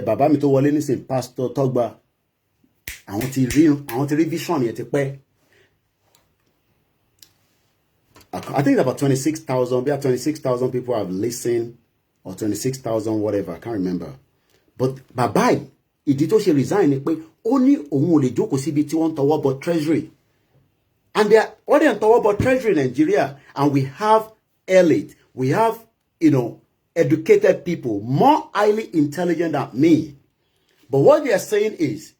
bàbá mi tó wọlé nísìn Pastor Togba. I want to read vision yet. I think about 26,000. There are 26,000 people have listened, or 26,000 whatever. I can't remember. But bye. Ìdí tó ṣe resign ni pé ó ní òun ò lè jókòó síbi tí wọ́n tọwọ́ bọ treasury. And they are already on tọwọ́ bọ treasury in Nigeria, and we have elite, we have educated people, more highly intelligent than me. But what they are saying is,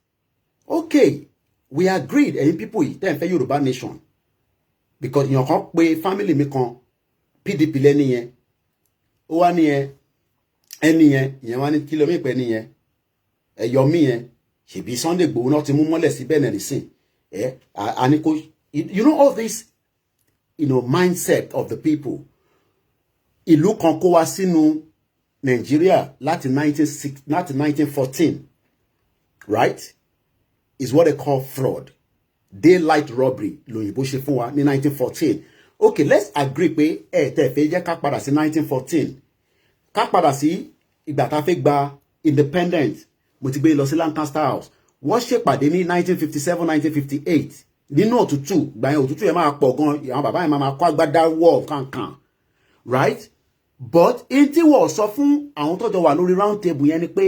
okay, we agreed, and people then for Yoruba nation. Because you know, family me kan PDP lẹ́ni yẹn. Ó wá ní ẹni yẹn wá ní kí ló mi pè ní yẹn. Yomi yẹn. ṣebí Sunday Igboho náà ti mú mọ́lẹ̀ sí Benin nísìn àní kò you know all this mindset of the people ìlú kan kó wá sínú Nigeria láti 1914 right is what they call fraud daylight robbery lóyìnbó ṣe fún wa ní 1914 okay let's agree pé tẹ́ fẹ́ jẹ́ ká padà sí 1914 ká padà sí ìgbà tá fẹ́ gba independent mo ti gbé lọ sí Lancaster House wọ́n ṣèpàdé ní 1957 1958 nínú òtútù ìgbà yẹn òtútù yẹn máa pọ̀ gan àwọn bàbá yẹn máa kó agbádá wọ̀ kankan right but in tí wọ́n sọ fún àwọn tọ́jọ́ wà lórí round table yẹn ni pé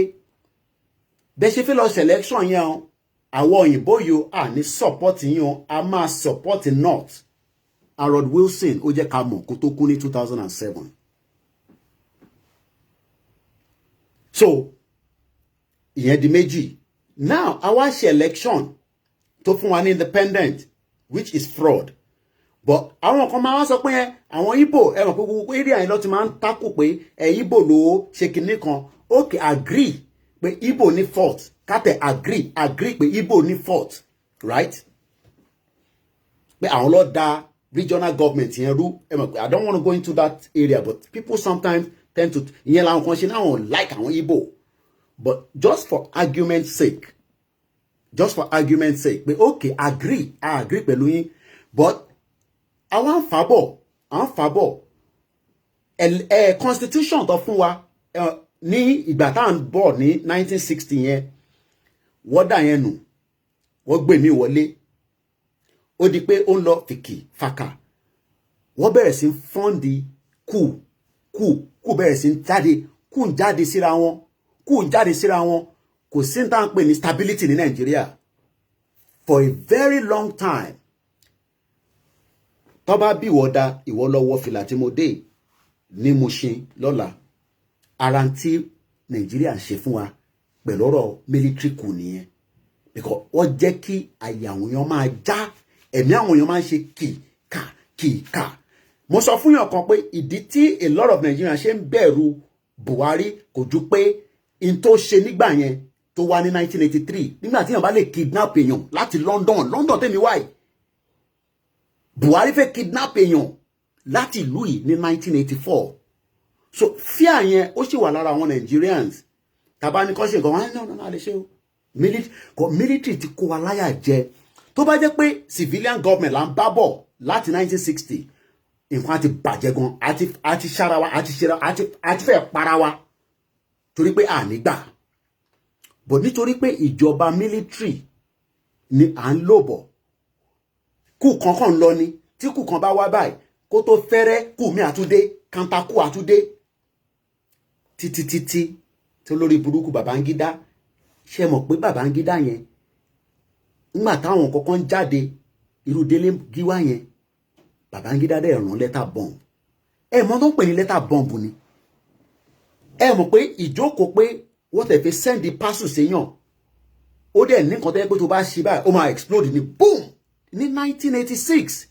bẹ́ẹ̀ ṣe fẹ́ lọ selection yẹn o àwọn òyìnbó yìí à ní support yín o a máa support north Harold Wilson ó jẹ́ ká mọ̀ kó tó kú ní 2007 so ìyẹn di méjì now àwa ṣe election tó fún wa ní independent which is fraud but àwọn kan máa wá sọ pé àwọn Igbo ẹ mọ̀ pé gbogbo area yẹn ló ti máa ń takò pé Igbo ló ṣe kinní kan okay agree pé Igbo ní fault kátẹ agree pé Igbo ní fault right pé àwọn ló dá regional government yẹn rú ẹ mọ̀ pé I don't want to go into that area but people sometimes tend to ìyẹn làwọn kan ṣe náà wọn like àwọn Igbo but just for argument's sake pé okay I agree pẹ̀lú yín but àwọn àǹfààbọ̀ constitution tó fún wa ní ìgbà tá à ń bọ̀ ní 1960 yẹn wọ́n dà yẹn nù wọ́n gbé mi wọlé ó di pé ó ń lọ fìkì fàkà wọ́n bẹ̀rẹ̀ sí fọ́ǹdì kù bẹ̀rẹ̀ sí jáde kù ń jáde síra wọn kò sí tá à ń pè ní stability ní Nàìjíríà for a very long time tó bá bí ìwọ da ìwọ lọ́wọ́ fìlà tí mo dé ní Mushin lọ́la ara tí Nàìjíríà ṣe fún wa pẹ̀lú ọ̀rọ̀ military coup nìyẹn because wọ́n jẹ́ kí àyà àwọn èèyàn máa já ẹ̀mí àwọn èèyàn máa ń ṣe kìkà mo sọ fún yàn kan pé ìdí tí a lot of Nigerians ṣe ń bẹ̀rù Buhari kò ju pé in tó ṣe nígbà yẹn tó wá ní 1983 nígbà tí yàn bá lè kidnap èèyàn láti London tèmi wáyé Buhari fẹ́ kidnap èèyàn láti ìlú yìí ní 1984 so fear yẹn ó sì wà lára àwọn Nigerians tàbá ní kọ́ ṣe nǹkan wọn náà lè ṣe o military ti kó wa láyà jẹ tó bá jẹ́ pé civilian government là ń bá bọ̀ láti 1960 nǹkan àti bàjẹ́ gan àti ṣára wa àti fẹ́ para wa torí pé ànígbà but nítorí pé ìjọba military ni à ń lò bọ̀ kù kankan lọ ni tí kù kan bá wá báyìí kó tó fẹ́rẹ́ kù mí àtúndé kantakú àtúndé títí tí olórí burúkú Babangida ṣe mọ̀ pé Babangida yẹn nígbà táwọn kọ̀ọ̀kan jáde irú Délé Gíwá yẹn Babangida dẹ̀ rán lẹ́tà bomb ẹ mọ̀ tó ń pè ní lẹ́tà bomb ni ẹ mọ̀ pé ìjókòó pé wọ́n tẹ̀ fi send the parcel séyàn ó dẹ̀ ní nǹkan tó yẹ pé tó bá ṣe báyìí ó máa explode ní boom ní 1986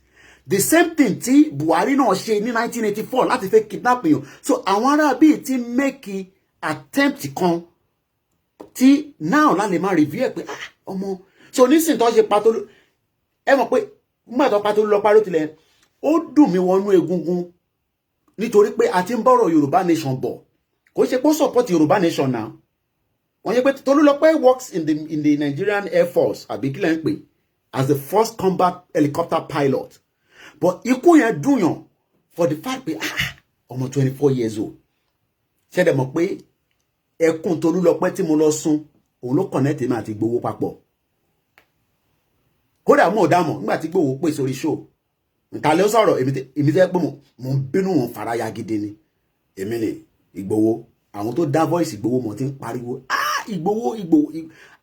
the same thing tí Buhari náà ṣe ní 1984 láti fẹ́ kidnap èèyàn so àwọn ará bíi ti make attempt kan tí now la lè máa review ẹ̀ pé ọmọ so nísìn tó ṣe pàtó ẹ mọ̀ pé nígbà tó pàtó lọ parí tilẹ̀ ó dùn mí wọnú egungun nítorí pé a ti ń bọ̀rọ̀ Yorùbá nation bọ̀ kò ṣe pé ó support Yorùbá nation now wọ́n yẹ pé Tolúlọpẹ́ works in the Nigerian Air Force àbí kílẹ̀ ń pè as the first combat helicopter pilot but ikú yẹn dùn yàn for the fact pé ọmọ 24 years old ṣẹ́dẹ̀ mọ̀ pé ẹkún Tolúlọpẹ́ tí mo lọ sùn òun ló connect mi àti Igboho papọ̀ kódà mo dámọ̀ nígbà tí Igboho pè sórí show ìtàlẹ́ ó sọ̀rọ̀ èmi tẹ́ pé mo ń bínú wọn faraya gidi ni èmi ni Igboho àwọn tó dá voice Igboho mọ̀ tí ń pariwo Igboho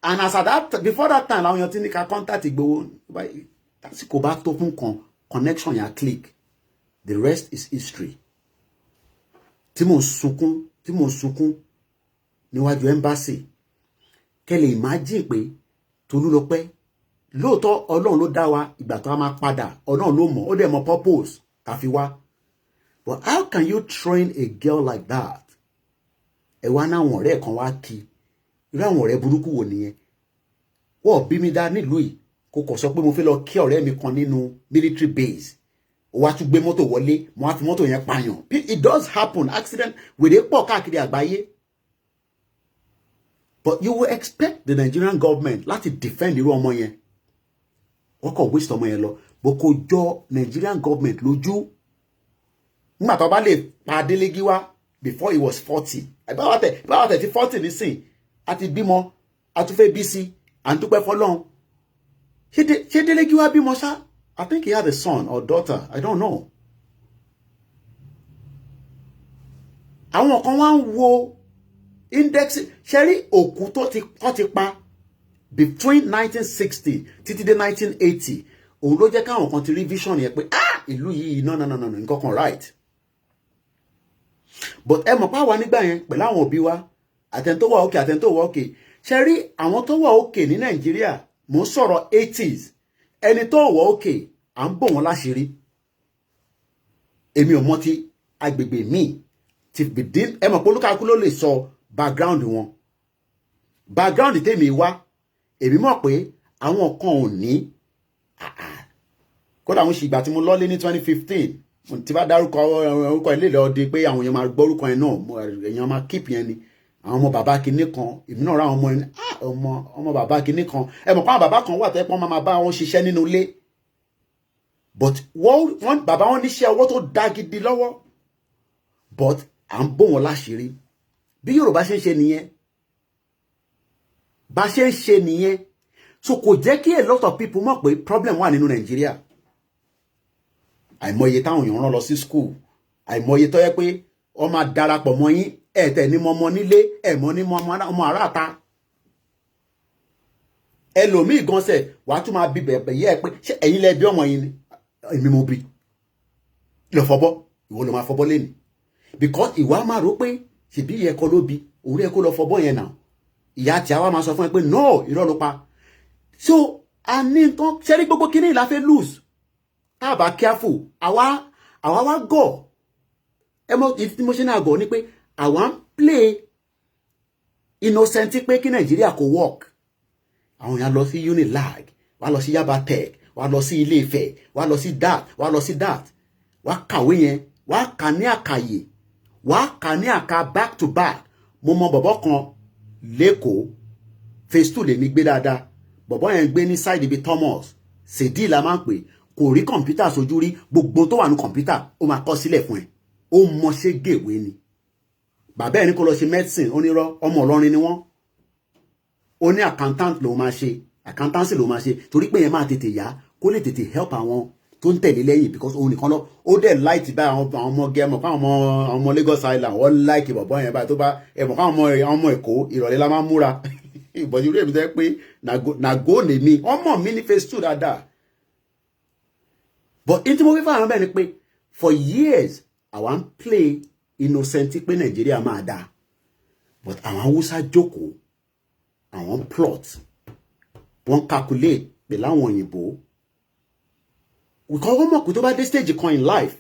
and as at that before that time làwọn èèyàn ti ní ká contact Igboho tásìkò bá tó fún connection yẹn click the rest is history tí mo sunkún níwájú embassy kẹ́lẹ̀ imagine pé Tolúlọpẹ́ lóòótọ́ Ọlọ́run ló dá wa ìgbà tó a máa padà Ọlọ́run ló mọ̀ ó dẹ̀ mọ̀ purpose tàfi wá but how can you train a girl like that ẹ wá náà àwọn ọ̀rẹ́ kan wá kí irú àwọn ọ̀rẹ́ burúkú wo nìyẹn wọ́n bí mi dá nílùú yìí kò kọ̀ sọ pé mo fẹ́ lọ kí ọ̀rẹ́ mi kan nínú military base ó wá tún gbé mọ́tò wọlé mo wá fi mọ́tò yẹn pààyàn. It does happen, accident wèrè pọ̀ káàkiri àgbáyé. But you will expect the Nigerian government láti defend irú ọmọ yẹn. Wọ́n kọ̀ waste ọmọ yẹn lọ bó kò jọ Nigerian government lójú. Nígbà tó bá lè pa Adelegi wá before he was 40. Ìbáwá tẹ̀ ti 40 nísìn àti bímọ àtúfẹ́ bí sí à ń dúpẹ́ fọlọ́run. Ṣé Adelegi wá bímọ ṣá? I think he had a son or daughter. I don't know. Àwọn kan wá ń wo index ṣẹ́rí òkú tó ti pa between 1960 títí dé 1980 òun ló jẹ́ káwọn kan ti rí vision yẹn pé ìlú yìí no nǹkan kan right. But ẹ mọ̀ pé àwa nígbà yẹn pẹ̀lú àwọn òbí wa àtẹ̀ntó wà òkè àtẹ̀ntó wà òkè ṣẹ́rí àwọn tó wà òkè ní Nàìjíríà mò ń sọ̀rọ̀ 80s ẹni tó wà òkè à ń bò wọ́n láṣìírí. Èmi ò mọ̀ ti agbègbè míì ti bìdín ẹ mọ̀ pé olúkàkú ló lè sọ background wọn. Background tèmi wá èmi mọ̀ pé àwọn kan ò ní kódà àwọn ṣìgbà tí mo lọ́lé ní 2015 tí bá dárúkọ orúkọ ilé ìlẹ̀ ọdẹ pé àwọn èèyàn máa gbọ́ orúkọ yẹn náà èèyàn máa keep yẹn ni àwọn ọmọ bàbá kinní kan èmi náà ra àwọn ọmọ bàbá kinní kan ẹ mọ̀ pé àwọn bàbá kan wà tẹ́ pọ́n máa bá wọn ṣiṣẹ́ nínú ilé but wọ́n bàbá wọn níṣẹ́ ọwọ́ tó dá gidi lọ́wọ́ but à ń bò wọ́n láṣìírí bí Yorùbá ṣe ń ṣe nìyẹn bá ṣe ń ṣe nìyẹn so kò jẹ́ kí a lot of people mọ̀ pé problem wà nínú Nàìjíríà. Àìmọye táwọn èèyàn rán lọ sí school àìmọye tó yẹ pé wọ́n máa darapọ̀ mọ́ yín ẹ̀tẹ̀ ní mọ́mọ́ nílé ẹ̀mọ́ ní ọmọ aráàta. Ẹlòmíì gan sẹ̀ wàá tún máa bí bẹ̀bẹ̀ yẹ pé ṣé ẹ̀yin lẹ bí ọmọ yín ni èmi mo bí lọ fọbọ́ ìwọ ló máa fọbọ́ lẹ́nu because ìwà máa rò pé ṣèbí yẹ kọ́ ló bí òun yẹ kó lọ fọbọ́ yẹn náà ìyá tí a wá máa sọ fún ẹ pé no irọ́ ló pa. So a ní nǹkan ṣẹ́rí gbogbo kíní ìlà fẹ́ lose tá a bá careful àwa wá gọ̀ ẹ mọ ìdí tí mo ṣe náà gọ̀ ni pé àwa ń play innocent pé kí Nàìjíríà kò work. Àwọn èèyàn lọ sí Unilag wá lọ sí Yaba Tech wá lọ sí Ilé Ifẹ̀ wá lọ sí that wá lọ sí that wá kàwé yẹn wá kà ní àkàyè wá kà ní àkà back to back. Mo mọ bọ̀bọ̀ kan lẹ́kọ̀ọ́ phase 2 lèmi gbé dáadáa bọ̀bọ̀ yẹn gbé ní side ibi Thomas Sèdí la máa ń pè kò rí kọ̀ǹpútà sójú rí gbogbo tó wà ní kọ̀ǹpútà ó máa kọ́ sílẹ̀ fún ẹ ó mọṣẹ́ gèwé ni. Bàbá ẹ̀ ní kó lọ ṣe medicine onírọ́ ọmọ Ìlọrin ni wọ́n ó ní accountant ló máa ṣe accountancy ló máa ṣe torí pé yẹn máa tètè yá kó lè tètè help àwọn tó ń tẹ̀lé lẹ́yìn because òun nìkan lọ ó dẹ̀ láìtì bá àwọn ọmọ gẹ́mọ̀ káwọn ọmọ Lagos Island wọ́n láìkì bọ̀bọ̀ yẹn báyìí tó bá ẹ̀mọ̀ káwọn ọmọ Èkó ìrọ̀lẹ́ la máa ń múra ìbọ̀jú rí èmi tẹ́ pé nàgó lèmi ọmọ mi ní phase 2 dáadáa. But in tí mo fi fáwọn bẹ́ẹ̀ ni pé for years àwa ń play innocent pé Nàìjíríà máa dáa but àwọn Haúsá jókòó àwọn plot wọ́n calculate pẹ̀lú àwọn òyìnbó because wọ́n mọ̀ pé tó bá dé stage kan in life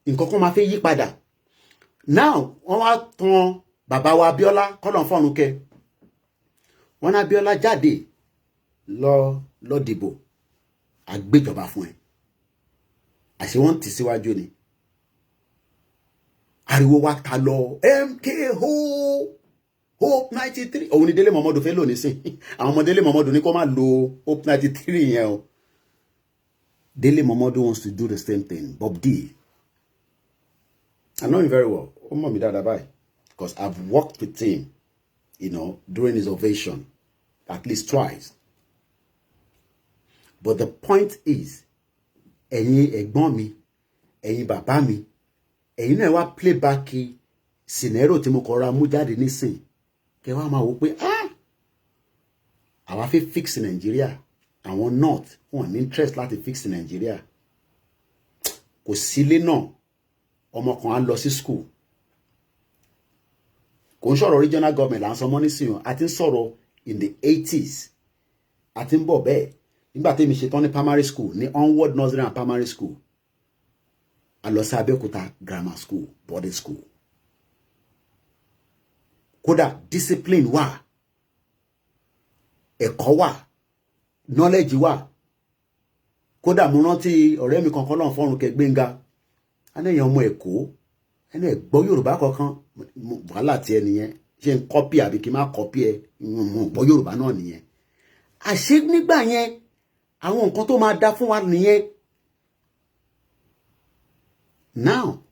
nǹkan kan máa fẹ́ yí padà. Now wọ́n wá tan bàbá wa Abíọ́lá kọ́lọ̀ fọ́run kẹ́ wọ́n ní Abíọ́lá jáde lọ dìbò àgbéjọba fún ẹ àṣẹ wọ́n ti síwájú ni ariwo wa ta lọ MKO Hope 93 òun ni Délé Mọ̀mọ́dù fẹ́ lò nísìn àwọn ọmọ Délé Mọ̀mọ́dù ní kó má lo Hope 93 yẹn o. Délé Mọ̀mọ́dù wants to do the same thing. Bob D. I know him very well. Ó mọ̀ mí dáadáa báyìí because I've worked with him, you know, during his ovation at least twice. But the point is, ẹ̀yin ẹ̀gbọ́n mi, ẹ̀yin bàbá mi, ẹ̀yin náà wá play back scenario tí mo kọ́ra mú jáde nísìn. Kẹ́ wá máa wò pé àwa fẹ́ fix Nigeria. Àwọn north wọn ní interest láti fix Nigeria. Kò sílé náà ọmọ kan á lọ sí school. Kò ń sọ̀rọ̀ regional government là ń sọ mọ́ nísìnyí àti ń sọ̀rọ̀ in the 80s àti ń bọ̀ bẹ́ẹ̀ nígbà tí mi ṣe tán ní primary school ní Onward Nursery and Primary School a lọ sí Abẹ́òkúta Grammar School boarding school. Kódà discipline wà ẹ̀kọ́ wà knowledge wà. Kódà mo rántí ọ̀rẹ́ mi kankan lọ́n fọ́run kẹ Gbénga. Anẹ́yàn ọmọ Èkó. Ẹni gbọ́ Yorùbá kankan. Wàhálà tí ẹni yẹn. Ṣé ń copy àbí kí n má copy ẹ. Mo gbọ́ Yorùbá náà nìyẹn. Àṣé nígbà yẹn àwọn nǹkan tó máa dá fún wa nìyẹn. Now,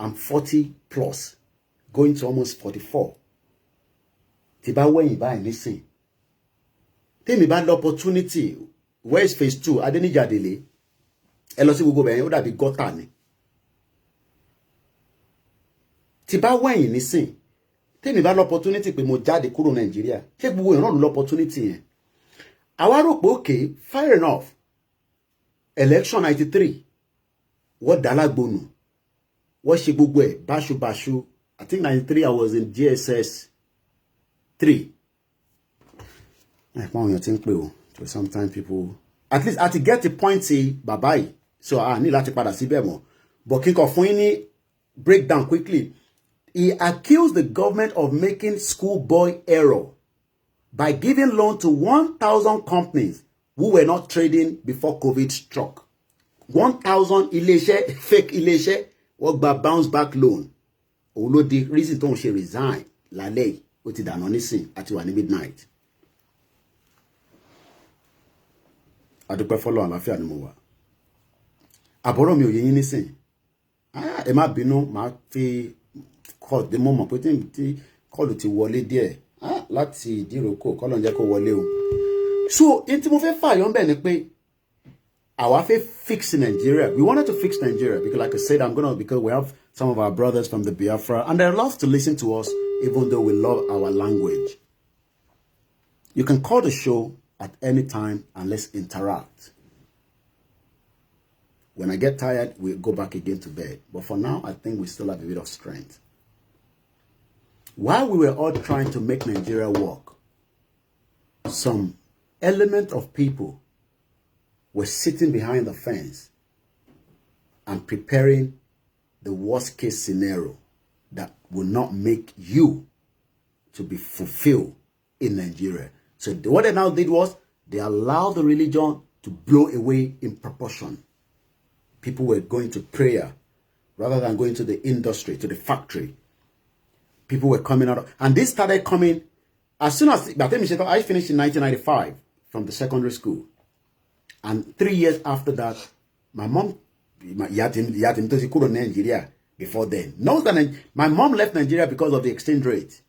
I'm 40 plus, going to almost 44. Tí bá wẹ̀yìn báyìí nísìn. Tèmi bá lọ opportunity, where is phase 2? Adenijadele. Ẹ lọ sí gbogbo bẹ̀yẹn, ó dàbí gọ́tà ni. Tí bá wẹ̀yìn nísìn. Tèmi bá lọ opportunity pé mo jáde kúrò Nàìjíríà. Ṣé gbogbo èèyàn náà lọ opportunity yẹn? Àwa rò pé okay, fair enough. Election 93. What dalagbonu? What ṣe gbogbo ẹ̀ báṣubàṣu? I think 93 I was in GSS 3. So sometimes people, at least I to get the point say bye bye. So I need láti padà síbẹ̀ mọ́. But kíkọ fún yín ní breakdown quickly. He accused the government of making schoolboy error by giving loan to 1,000 companies who were not trading before COVID struck. 1,000 iléeṣẹ́, fake iléeṣẹ́, wọ́n gba bounce back loan. Òun ló di reason tó ń ṣe resign lálẹ́ yìí, ó ti dànù nísìn àti wà ní midnight. Adúpẹ́ fọ́lọ́ àlàáfíà ni mo wà. Àbọ̀rọ̀ mi ò yé yín nísìn. Ẹ má bínú, máa fi call dé mọ́ mọ̀ pé tí call ti wọlé díẹ̀. Láti ìdíròkò kọ́lọ̀ ń jẹ́ kó wọlé o. So, in tí mo fẹ́ fàyọ́ ń bẹ̀ ni pé àwa fẹ́ fix Nigeria. We wanted to fix Nigeria because, like I said, because we have some of our brothers from the Biafra and they love to listen to us even though we love our language. You can call the show at any time and let's interact. When I get tired, we go back again to bed. But for now, I think we still have a bit of strength. While we were all trying to make Nigeria work, some element of people were sitting behind the fence and preparing the worst case scenario that will not make you to be fulfilled in Nigeria. So what they now did was they allowed the religion to blow away in proportion. People were going to prayer rather than going to the industry, to the factory. People were coming out. And this started coming as soon as I finished in 1995 from the secondary school. And 3 years after that, my mom, Nigeria before then. Knows that my mom left Nigeria because of the exchange rate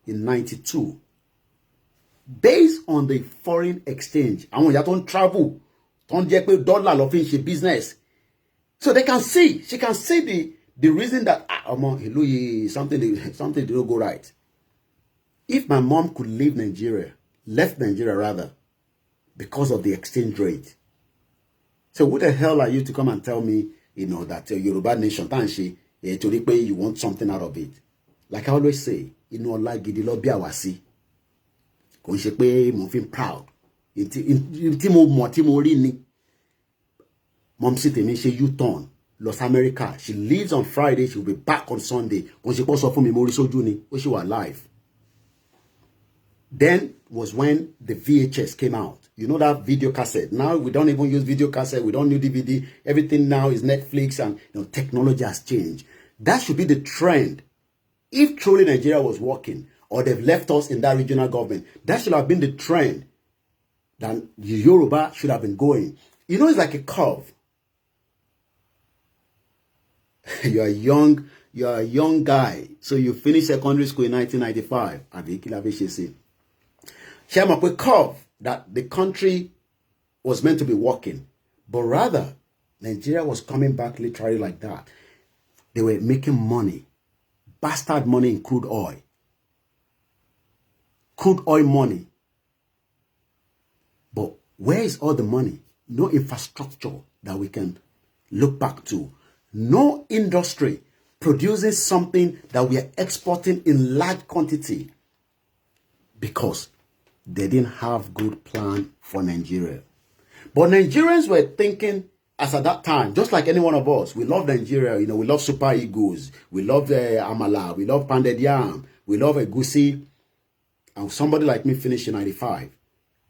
in 92. Based on the foreign exchange. And when you don't travel, don't get dollar of business. So they can see, she can see the reason that something did not go right. If my mom could leave Nigeria, left Nigeria rather, because of the exchange rate. So what the hell are you to come and tell me, that Yoruba nation, you want something out of it? Like I always say, like gidi lo bi awasi. Kò ń ṣe pé mo feel proud. Tí mo rí ni. Mom sit tèmi ṣe U-turn Los America. She leaves on Friday, she will be back on Sunday. Kò ń ṣe pé sọ fún mi mo rí sójú ni, ó ṣì wà live. Then was when the VHS came out. You know that video cassette. Now we don't even use video cassette. We don't use DVD. Everything now is Netflix and technology has changed. That should be the trend. If truly Nigeria was working or they've left us in that regional government, that should have been the trend that Yoruba should have been going. It's like a curve. You're a young guy. So you finished secondary school in 1995. Share a curve that the country was meant to be working, but rather Nigeria was coming back literally like that. They were making money, bastard money in crude oil money. But where is all the money? No infrastructure that we can look back to. No industry producing something that we are exporting in large quantity because they didn't have good plan for Nigeria. But Nigerians were thinking, as at that time, just like any one of us, we love Nigeria, we love Super Eagles, we love Amala, we love Pounded Yam, we love Egusi. And somebody like me finished in 95.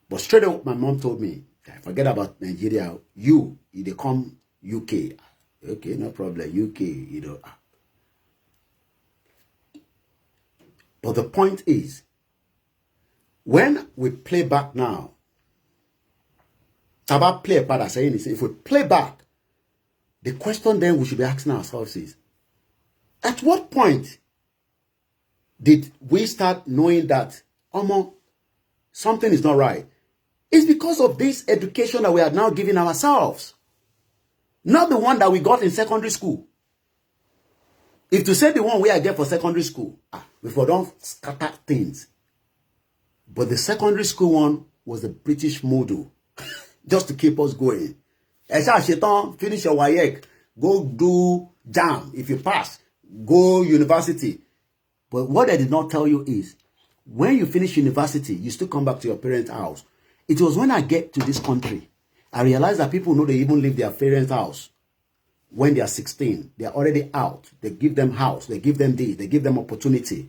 But straight up, my mom told me, forget about Nigeria. They come UK. Okay, no problem. UK, you know. But the point is, when we play back now, about play back, saying is, if we play back, the question then we should be asking ourselves is, at what point did we start knowing that something is not right? It's because of this education that we are now giving ourselves. Not the one that we got in secondary school. If to say the one we get for secondary school, before don't scatter things. But the secondary school one was the British model. Just to keep us going. Finish your WAEC. Go do JAM. If you pass, go university. But what I did not tell you is, when you finish university, you still come back to your parents' house. It was when I get to this country, I realized that people know they even leave their parents' house. When they are 16, they are already out. They give them house. They give them this. They give them opportunity.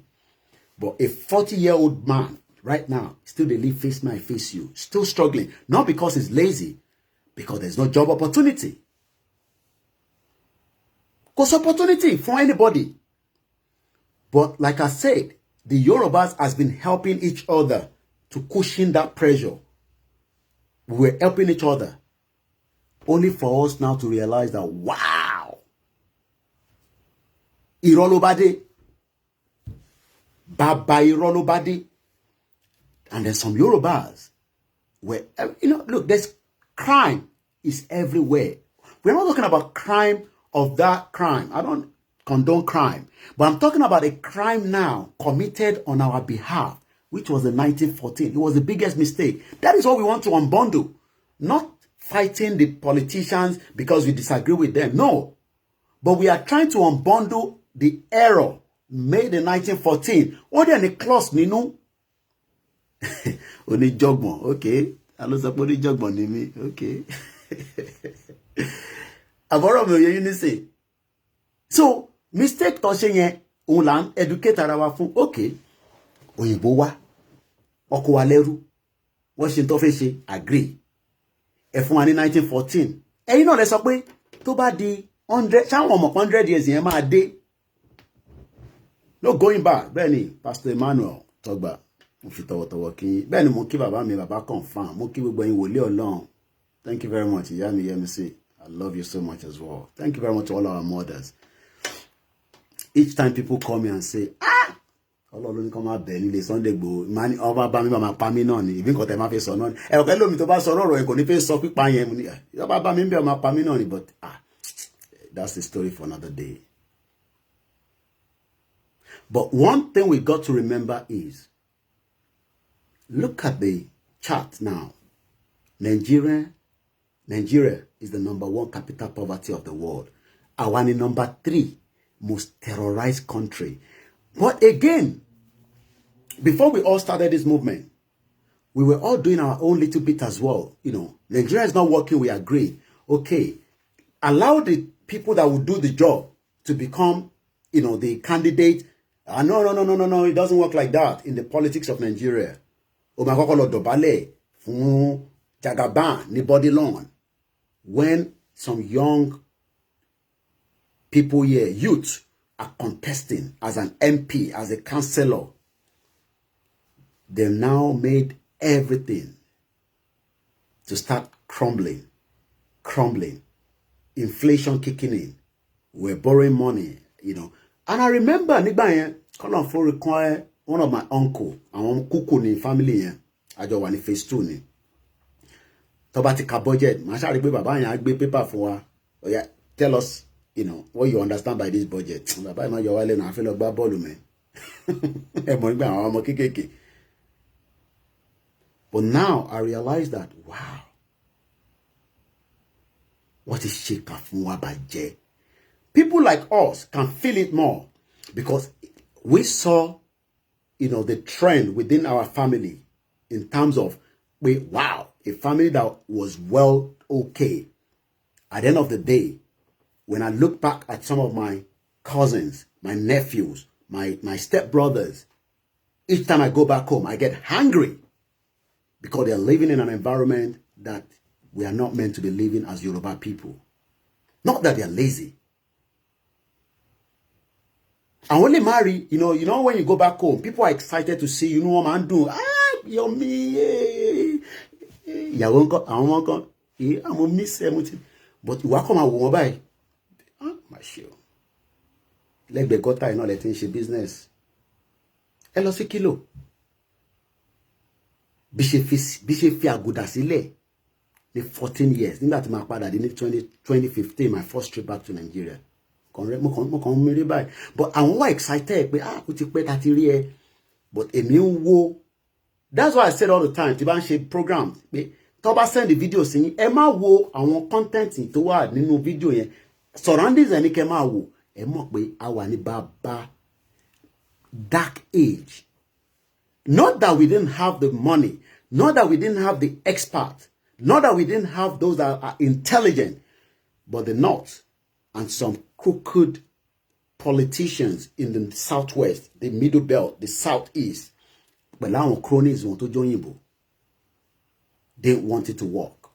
But a 40-year-old man, right now, still they live face me, face you. Still struggling. Not because he's lazy. Because there's no job opportunity. Because opportunity for anybody. But like I said, the Yorubas has been helping each other to cushion that pressure. We're helping each other. Only for us now to realize that, wow, Irolobade, Baba Irolobade, and there's some Yorubas where, look, there's crime is everywhere. We're not talking about crime of that crime. I don't condone crime, but I'm talking about a crime now committed on our behalf, which was in 1914. It was the biggest mistake. That is what we want to unbundle, not fighting the politicians because we disagree with them. No. But we are trying to unbundle the error made in 1914. What are the clause, Nino? Only jogbon, okay. I know somebody jogbon in me, okay. So, mistake touching on educate our fun, okay. Oyinbo wa, oko wa leru, Washington fe agree. Fún wa ní 1914. Ẹ̀yin náà lẹ sọ pé tó bá di 100, ṣáwọn ọmọ 100 years yẹn máa dé. No going back. Bẹ́ẹ̀ ni Pastor Emmanuel Tọ́gbà mo fi tọ̀wọ̀tọ̀wọ̀ kí. Bẹ́ẹ̀ ni mo kí bàbá mi, bàbá confirm. Mo kí gbogbo yín wòlíì Ọlọ́run. Thank you very much. Ìyá mi Yẹ́misí. I love you so much as well. Thank you very much to all our mothers. Each time people call me and say, Ọlọ́run ní kó máa bẹ̀ nílé Sunday Igboho máa ní ọba bá mi bá máa pa mí náà ni ìbí nǹkan tẹ́ máa fi sọ náà ni ẹ̀rọ̀kẹ́ lómi tó bá sọ ọ̀rọ̀ ẹ̀ kò ní fẹ́ sọ pípa yẹn mu ni ọba bá mi ń bẹ̀ máa pa mí náà ni but that's the story for another day. But one thing we got to remember is, look at the chart now. Nigeria is the #1 capital poverty of the world. Our #3 most terrorized country. But again, before we all started this movement, we were all doing our own little bit as well. Nigeria is not working, we agree. Okay, allow the people that will do the job to become, the candidate. No, it doesn't work like that in the politics of Nigeria. When some young people here, youth, are contesting as an MP, as a councillor, they've now made everything to start crumbling. Inflation kicking in. We're borrowing money, And I remember, one of my uncle, and kuku ni family here, ajo wa ni phase 2 ni. Tó bá ti ka budget, ma sha rí pé bàbá yẹn á gbé paper fún wa. Oh yeah, tell us, what you understand by this budget. Bàbá ma yo wale na fẹ́ lọ gbá bọ́ọ̀lù me. Ẹ mọ̀ nígbà àwọn ọmọ kékèké. But now I realize that, wow, what is shaker fún wa bàjẹ́? People like us can feel it more because we saw, the trend within our family in terms of, wow, a family that was well okay. At the end of the day, when I look back at some of my cousins, my nephews, my stepbrothers, each time I go back home, I get hungry because they're living in an environment that we are not meant to be living as Yoruba people. Not that they're lazy. And when they marry, you know, when you go back home, people are excited to see, what man do. You're me. Yeah, I'm a miss. But you come out with my my show. Like the gutter, letting she business. Hello, sí kilo. Bí ṣe fi àgùdà sílẹ̀ ní 14 years. Nígbà tí ma padà dé ní 2015, my first trip back to Nigeria. But I'm more excited. But that's why I said all the time, tí bá ń ṣe program, tó bá send the video sí yín, ẹ má wo àwọn content tó wà nínú video yẹn. Surroundings ẹni kẹ́ máa wò, ẹ mọ̀ pé a wà ní bàbá dark age. Not that we didn't have the money, not that we didn't have the experts, not that we didn't have those that are intelligent, but the North and some crooked politicians in the Southwest, the Middle Belt, the Southeast, but now cronies want to join you. They want it to work.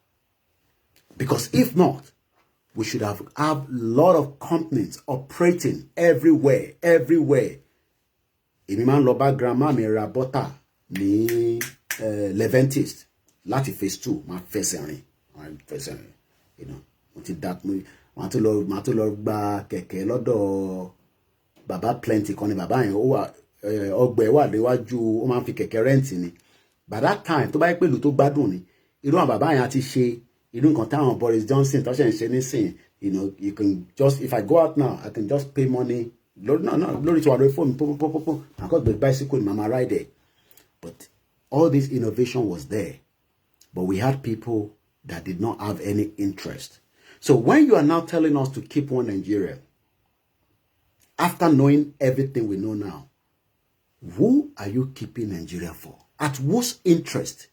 Because if not, we should have a lot of companies operating everywhere. Èmi máa ń lọ bá grandma mi ra butter ní Leventis láti phase 2 máa fẹsẹ̀ rìn, mo ti dá máa tó lọ gba kẹ̀kẹ́ lọ́dọ̀ bàbá plenty kan ni bàbá yẹn ó wà ọgbẹ́ wà léwájú ó máa ń fi kẹ̀kẹ́ rẹ́ǹtì ni. By that time tó bá yẹ pé ìlú tó gbádùn ni irú àwọn bàbá yẹn á ti ṣe irú nǹkan táwọn Boris Johnson tó ṣe ń ṣe nísìn, you can just, if I go out now I can just pay money. No, lórí tí wà lórí phone I got the bicycle in mama ride there. But all this innovation was there, but we had people that did not have any interest. So when you are now telling us to keep one Nigeria, after knowing everything we know now, who are you keeping Nigeria for? At whose interest?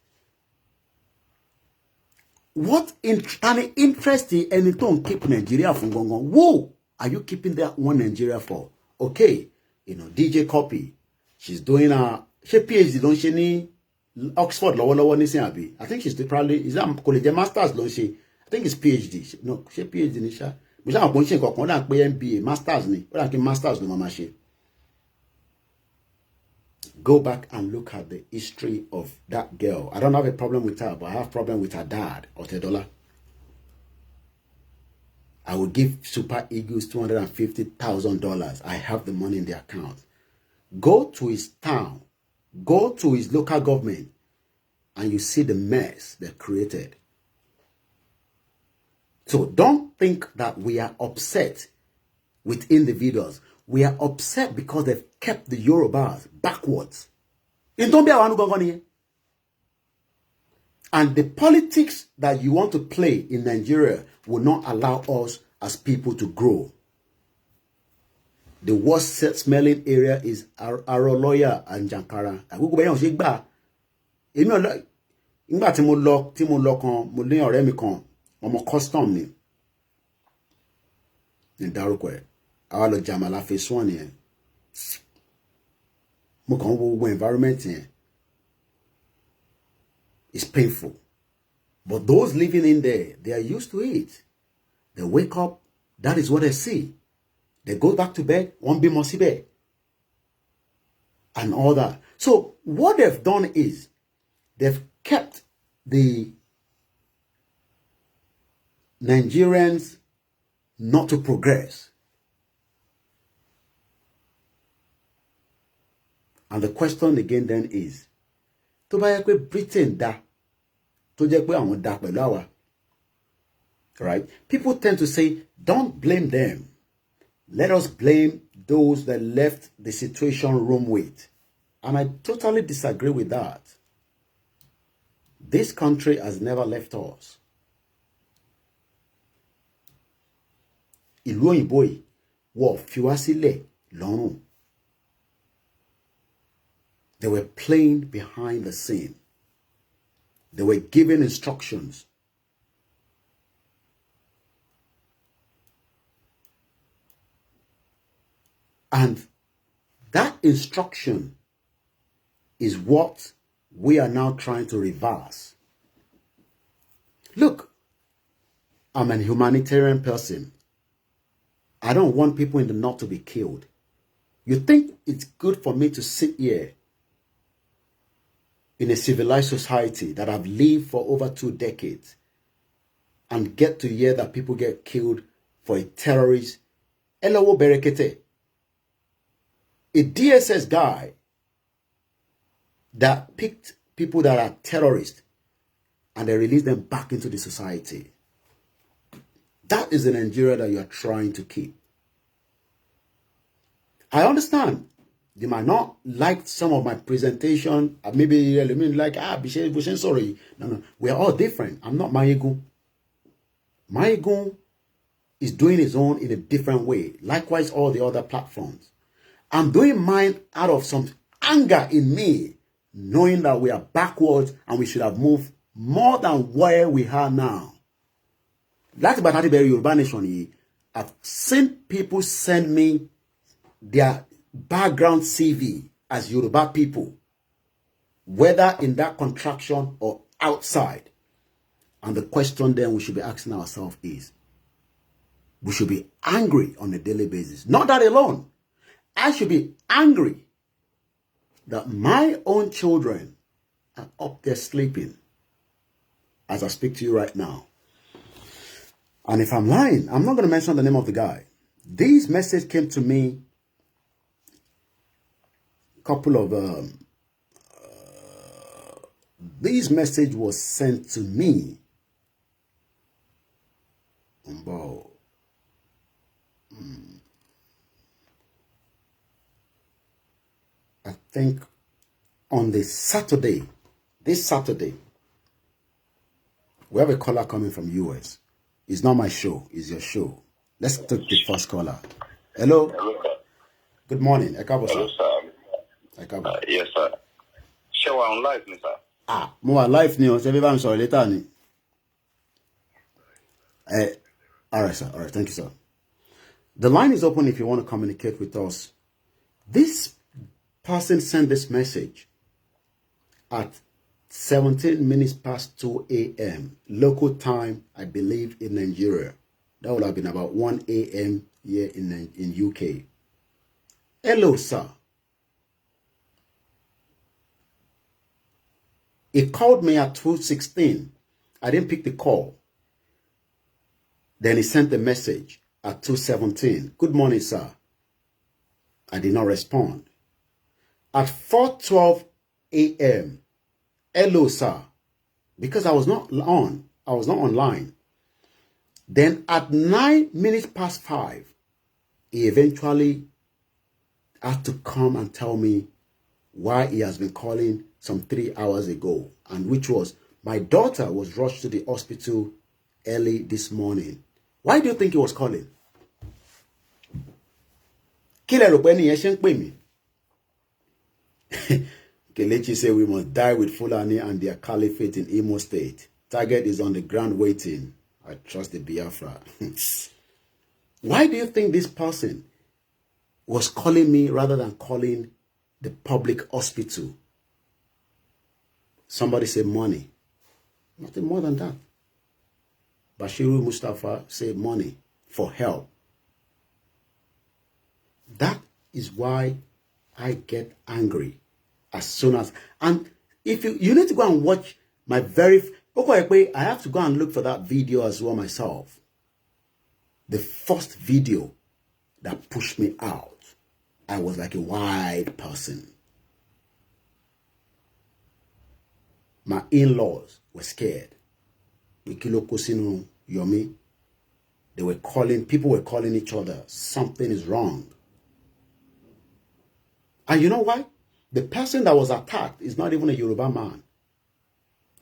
What interest in any to keep Nigeria from going on? Who are you keeping that one Nigeria for? Okay, DJ Copy, she's doing she PhD, don't she need Oxford, I think she's probably, is that college masters, don't she? I think it's PhD. No, she PhD, Nisha. We don't want to MBA, masters, ni. What I can masters, no, mama, she. Go back and look at the history of that girl. I don't have a problem with her, but I have a problem with her dad, Otedola. I will give Super Eagles $250,000. I have the money in the account. Go to his town, go to his local government, and you see the mess they created. So don't think that we are upset with individuals. We are upset because they've kept the Yorubas backwards. And the politics that you want to play in Nigeria will not allow us as people to grow. The worst smelling area is Aroloya and Jankara. Nígbà tí mo lọ kan, mo ní ọ̀rẹ́ mi kan, ọmọ custom ni. Ní dárúkọ ẹ̀. Àwa lọ Jamala phase 1 yẹn. Mo kàn wo environment yẹn. It's painful. But those living in there, they are used to it. They wake up, that is what they see. They go back to bed, one be mosibe. And all that. So what they've done is, they've kept the Nigerians not to progress. And the question again then is, tó bá yẹ pé Britain dá, tó jẹ́ pé àwọn dá pẹ̀lú àwa, right? People tend to say, don't blame them. Let us blame those that left the situation room with. And I totally disagree with that. This country has never left us. Ìlú òyìnbó yìí wọ́n fi wá sílẹ̀ lọ́rùn. They were playing behind the scene. They were giving instructions. And that instruction is what we are now trying to reverse. Look, I'm a humanitarian person. I don't want people in the north to be killed. You think it's good for me to sit here in a civilized society that I've lived for over 2 decades and get to hear that people get killed for a terrorist? Elowo Berekete, a DSS guy that picked people that are terrorists and they release them back into the society. That is the Nigeria that you are trying to keep. I understand you might not like some of my presentation. Maybe you mean like, Bishen, sorry. No, we are all different. I'm not Mayegun. Mayegun is doing his own in a different way. Likewise, all the other platforms. I'm doing mine out of some anger in me, knowing that we are backwards and we should have moved more than where we are now. Like Batati Berry Yoruba Nation, I've seen people send me their background CV as Yoruba people, whether in that contraction or outside. And the question then we should be asking ourselves is, we should be angry on a daily basis. Not that alone. I should be angry that my own children are up there sleeping as I speak to you right now. And if I'm lying, I'm not going to mention the name of the guy. This message came to me a couple of... this message was sent to me. I think on the Saturday, this Saturday, we have a caller coming from US. It's not my show, it's your show. Let's take the first caller. Hello. Hello, sir. Good morning. Hello, sir. Yes, sir. Show on live, sir. More live news. Everyone sorry later. All right, sir. All right, thank you, sir. The line is open if you want to communicate with us. This person sent this message at 17 minutes past 2 a.m. local time, I believe, in Nigeria. That would have been about 1 a.m. here in UK. Hello, sir. He called me at 2:16. I didn't pick the call. Then he sent the message at 2:17. Good morning, sir. I did not respond. At 4:12 a.m. Hello, sir. Because I was not on. I was not online. Then at 9 minutes past 5, he eventually had to come and tell me why he has been calling some 3 hours ago, and which was my daughter was rushed to the hospital early this morning. Why do you think he was calling? Kelechi said we must die with Fulani and their caliphate in Imo State. Target is on the ground waiting. I trust the Biafra. Why do you think this person was calling me rather than calling the public hospital? Somebody said money. Nothing more than that. Bashiru Mustafa said money for help. That is why I get angry as soon as... And if you need to go and watch my very... Okay, I have to go and look for that video as well myself. The first video that pushed me out. I was like a wild person. My in-laws were scared. Yomi. They were calling, people were calling each other. Something is wrong. And you know why? The person that was attacked is not even a Yoruba man.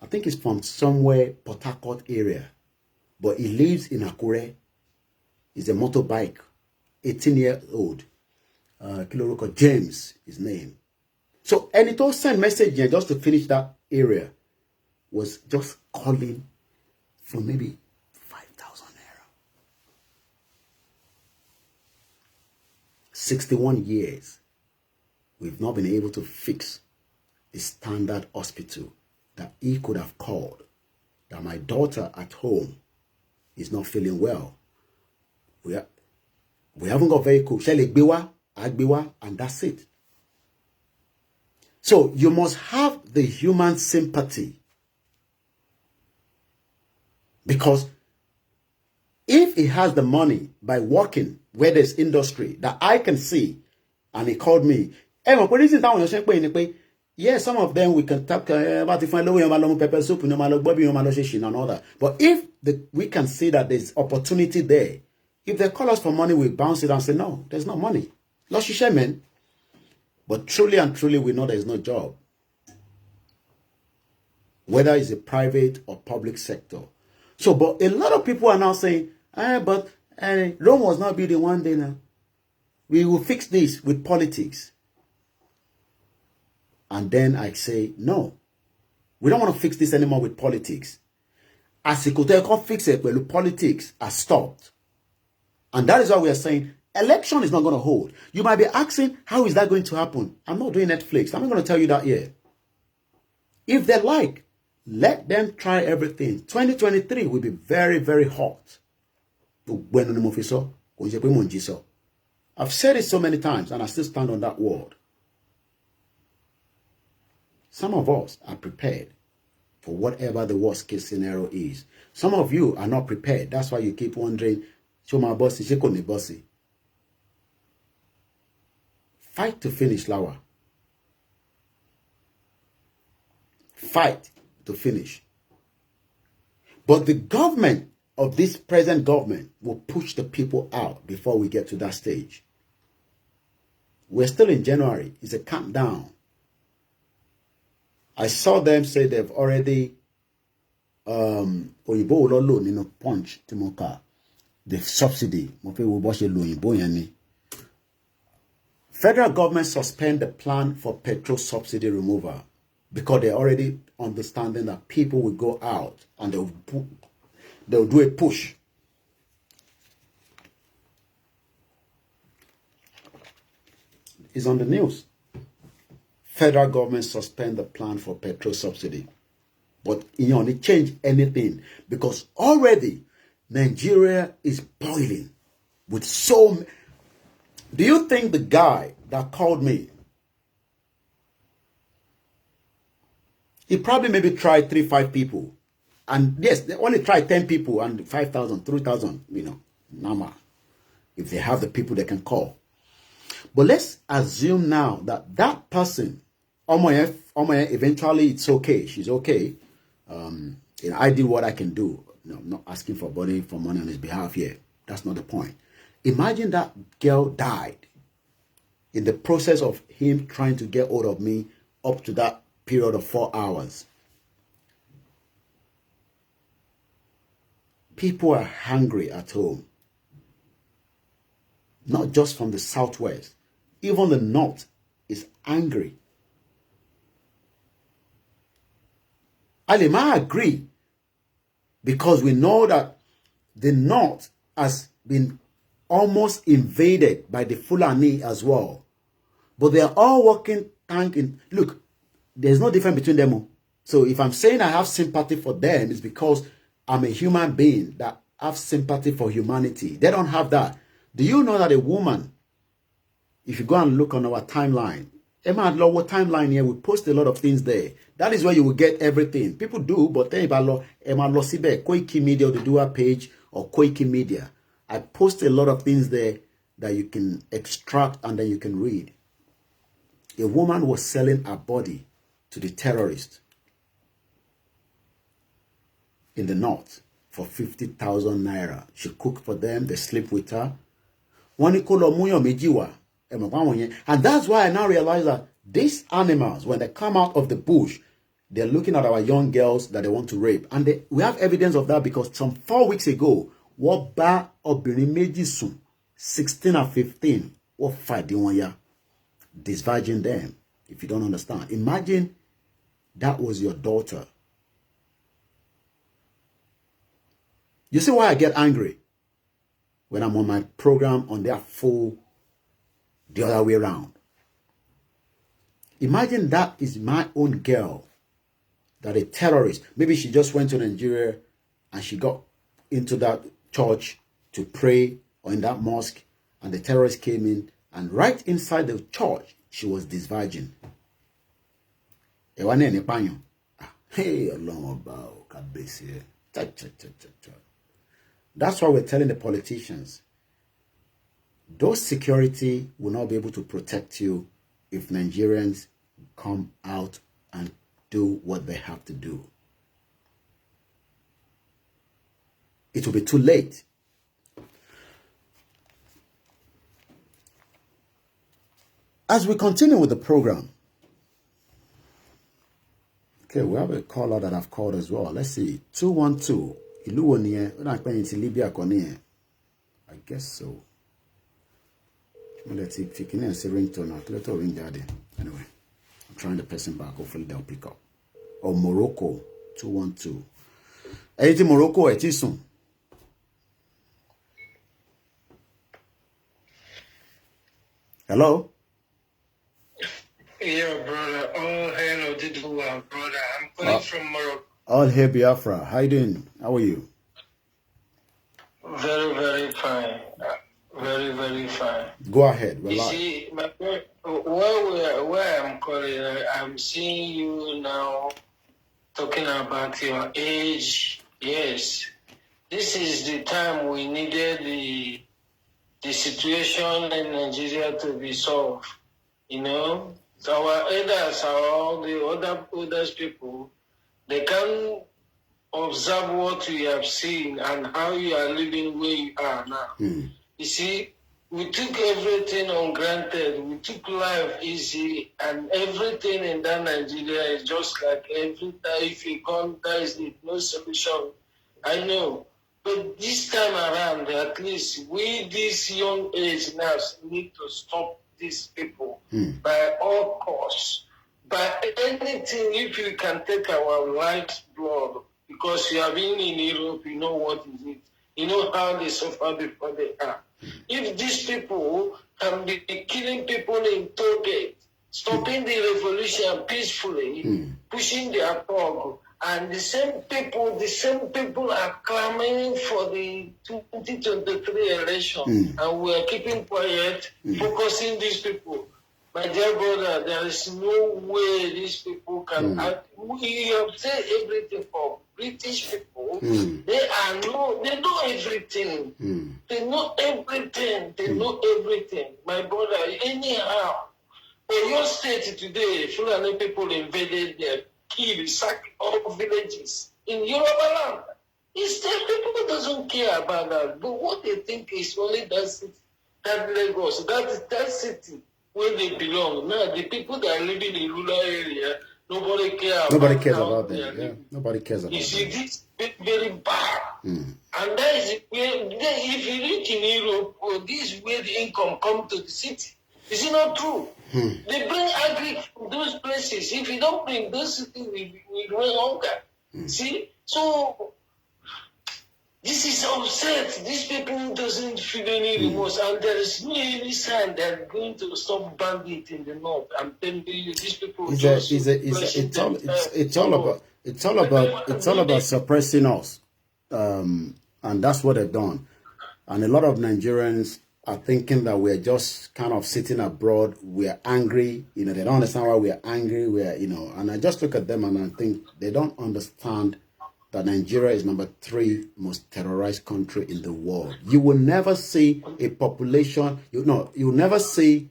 I think he's from somewhere, Port Harcourt area. But he lives in Akure. He's a motorbike, 18-year-old. Kiloroko James, his name. So, and it all sent message here just to finish that area. Was just calling for maybe 5,000 naira. 61 years. We've not been able to fix a standard hospital that he could have called, that my daughter at home is not feeling well. We haven't got vehicle. And that's it. So you must have the human sympathy. Because if he has the money by working where there's industry that I can see, and he called me, yes, some of them we can talk about if I know pepper soup and all that. But if we can see that there's opportunity there, if they call us for money, we bounce it and say, no, there's no money. Man. But truly and truly, we know there's no job. Whether it's a private or public sector. So, but a lot of people are now saying, Rome was not built in one day now. We will fix this with politics. And then I say, no. We don't want to fix this anymore with politics. As you could fix it, but politics has stopped. And that is why we are saying, election is not going to hold. You might be asking, how is that going to happen? I'm not doing Netflix. I'm not going to tell you that here. If they like, let them try everything. 2023 will be very, very hot. I've said it so many times, and I still stand on that word. Some of us are prepared for whatever the worst case scenario is. Some of you are not prepared. That's why you keep wondering, show my bossy, she couldn't bossy. Fight to finish, Lawa. Fight to finish. But the government of this present government will push the people out before we get to that stage. We're still in January. It's a countdown. I saw them say they've already punch Timoka the subsidy. Federal government suspend the plan for petrol subsidy removal because they're already understanding that people will go out and they'll do a push. It's on the news. Federal government suspend the plan for petrol subsidy. But it only change anything because already Nigeria is boiling with so. Do you think the guy that called me, he probably maybe tried 3-5 people, and yes, they only tried 10 people and 5,000, 3,000, normal. If they have the people they can call. But let's assume now that that person, eventually it's okay. She's okay. I did what I can do. I'm not asking for money on his behalf here. That's not the point. Imagine that girl died in the process of him trying to get hold of me up to that period of 4 hours. People are hungry at home. Not just from the southwest. Even the north is angry. I agree. Because we know that the north has been almost invaded by the Fulani as well. But they are all working in. Look, there's no difference between them. So if I'm saying I have sympathy for them, it's because I'm a human being that have sympathy for humanity. They don't have that. Do you know that a woman, if you go and look on our timeline, Emma Lower timeline here, we post a lot of things there. That is where you will get everything. People do, but then Emma Losibe, Koikimediaoduduwa page or Koikimedia. I post a lot of things there that you can extract and then you can read. A woman was selling her body to the terrorists in the north for 50,000 naira. She cooked for them, they sleep with her. And that's why I now realize that these animals, when they come out of the bush, they're looking at our young girls that they want to rape. And we have evidence of that because some 4 weeks ago, what ba obìnrin méjì sùn 16 and 15 what fight disvirgin them. If you don't understand, imagine that was your daughter. You see why I get angry when I'm on my program on their full the other way around. Imagine that is my own girl, that a terrorist, maybe she just went to Nigeria and she got into that church to pray or in that mosque, and the terrorist came in, and right inside the church, she was this virgin. Hey, that's why we're telling the politicians, those security will not be able to protect you if Nigerians come out and do what they have to do. It will be too late. As we continue with the program, okay, we have a caller that I've called as well. Let's see, 212. I guess so. Let's see if you can answer ringtone or let ring daddy. Anyway, I'm trying the person back. Hopefully they'll pick up. Or Morocco 212. Anything Morocco, it is soon. Hello? Yeah, brother. Oh, hello, Oduduwa, brother. I'm calling from Morocco. All hail Biafra. How you doing? How are you? Very, very fine. Very, very fine. Go ahead. You see, where I'm calling, I'm seeing you now talking about your age. Yes. This is the time we needed the situation in Nigeria to be solved. You know? So our elders, all the other people, they can observe what we have seen and how you are living where you are now. You see, we took everything on granted. We took life easy, and everything in that Nigeria is just like every time if you come, there is no solution. I know. But this time around, at least we, this young age now, need to stop these people by all costs. By anything, if you can take our life's blood, because you have been in Europe, you know what is it. You know how they suffer before they are. If these people can be killing people in toll gate, stopping the revolution peacefully, pushing their talk, and the same people are clamoring for the 2023 election, and we are keeping quiet, focusing these people. My dear brother, there is no way these people can we have said everything for British people. They know everything. They know everything. They know everything. My brother, anyhow, in your state today, Fulani people invaded there, killed, sacked all villages in Yoruba land. Instead, people doesn't care about that. But what they think is only that city, that Lagos, that city where they belong. Now, the people that are living in rural area, nobody cares about them. Yeah. Nobody cares about them. You see, this is very bad. And that is where, if you live in Europe, this is where the income comes to the city. Is it not true? They bring agri from those places. If you don't bring those cities, we run longer. See? So, this is upset. These people doesn't feel any remorse, and there is no any sign they're going to stop bandits in the north. I'm telling you, these people it's all about suppressing us, and that's what they've done. And a lot of Nigerians are thinking that we're just kind of sitting abroad. We're angry, they don't understand why we're angry. And I just look at them and I think they don't understand that Nigeria is number 3 most terrorized country in the world. You will never see a population, you will never see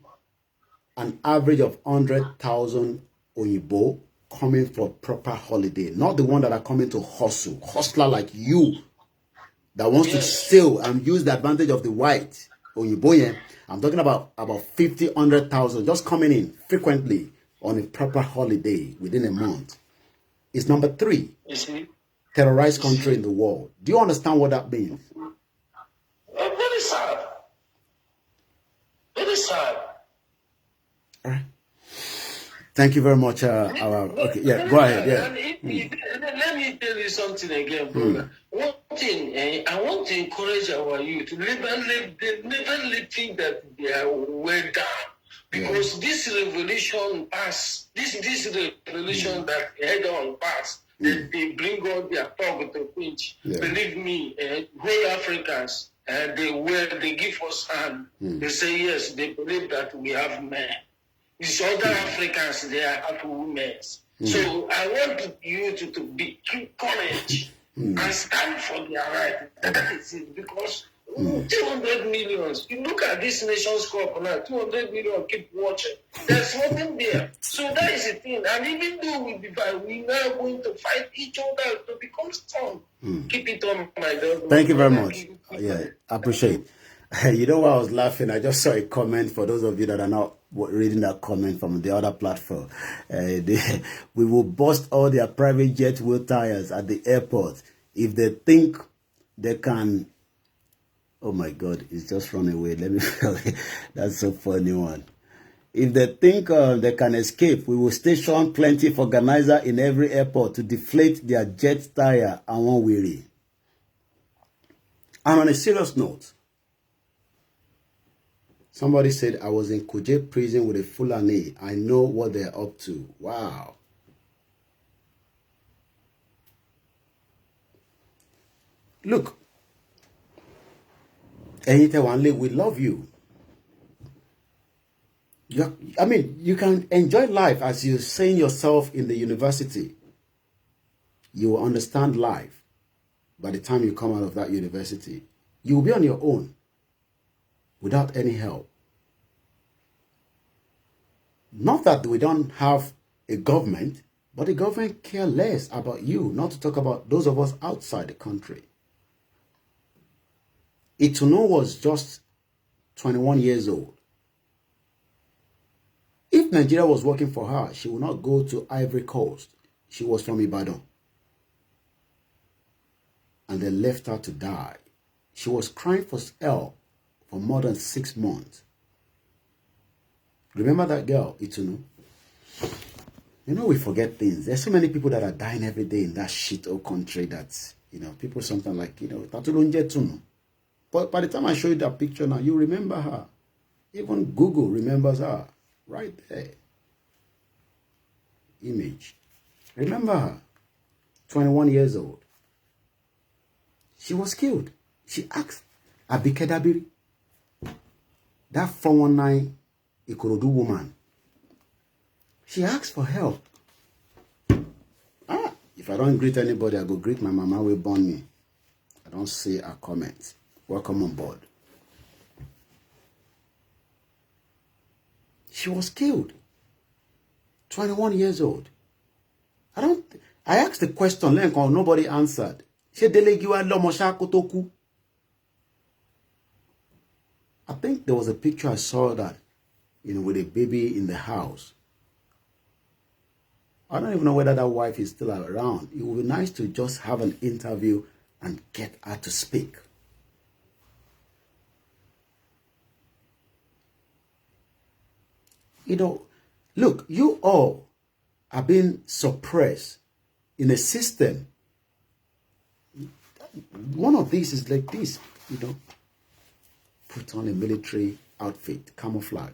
an average of 100,000 Oyibo coming for proper holiday. Not the one that are coming to hustler like you, that wants to steal and use the advantage of the white Oyibo. I'm talking about 50, 100,000 just coming in frequently on a proper holiday within a month. It's number 3. Terrorized country in the world. Do you understand what that means? Very sad. Very sad. All right. Thank you very much. Okay, yeah, go ahead. Yeah. Let me tell you something again, brother. One thing, I want to encourage our youth to never think that they are well down. Because this revolution pass, this revolution that head on pass, that they bring all their talk to quench. Believe me, whole Africans, they give us hand. They say yes, they believe that we have men. These other Africans, they have women. So I want you to be courage and stand for their right. That is it, because 200 millions. You look at this nation's cup now, 200 million keep watching. There's nothing there. So that is the thing. And even though we now going to fight each other to become strong. Keep it on, my dog. Thank you very much. Yeah, I appreciate. You know why I was laughing? I just saw a comment for those of you that are not reading that comment from the other platform. We will bust all their private jet wheel tires at the airport if they think they can. Oh my God, it's just run away. Let me tell you. That's a funny one. If they think they can escape, we will station plenty of organizers in every airport to deflate their jet tire and one weary. And on a serious note, somebody said, I was in Kuje prison with a Fulani. I know what they're up to. Wow. Look, we love you. I mean, you can enjoy life as you're saying yourself in the university. You will understand life by the time you come out of that university. You will be on your own without any help. Not that we don't have a government, but the government care less about you, not to talk about those of us outside the country. Itunu was just 21 years old. If Nigeria was working for her, she would not go to Ivory Coast. She was from Ibadan. And they left her to die. She was crying for help for more than 6 months. Remember that girl, Itunu? You know, we forget things. There's so many people that are dying every day in that shit old country that, you know, people something like, Tatulunje. But by the time I show you that picture now, you remember her. Even Google remembers her. Right there. Image. Remember her. 21 years old. She was killed. She asked Abike Dabiri, that 419 Ikorodu woman. She asked for help. If I don't greet anybody, I go greet my mama will born me. I don't see a comment. Welcome on board. She was killed. 21 years old. I asked the question, nobody answered. I think there was a picture I saw that, you know, with a baby in the house. I don't even know whether that wife is still around. It would be nice to just have an interview and get her to speak. You know, look, you all are being suppressed in a system. One of these is like this, you know. Put on a military outfit, camouflage.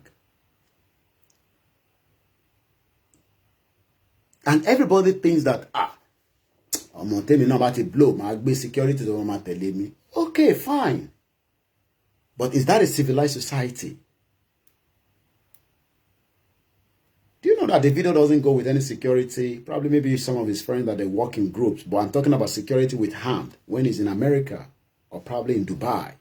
And everybody thinks that, I'm going to tell me not about it blow, my security don't want to tell me. Okay, fine. But is that a civilized society? Do you know that Davido doesn't go with any security? Probably maybe some of his friends that they work in groups. But I'm talking about security with hand when he's in America or probably in Dubai.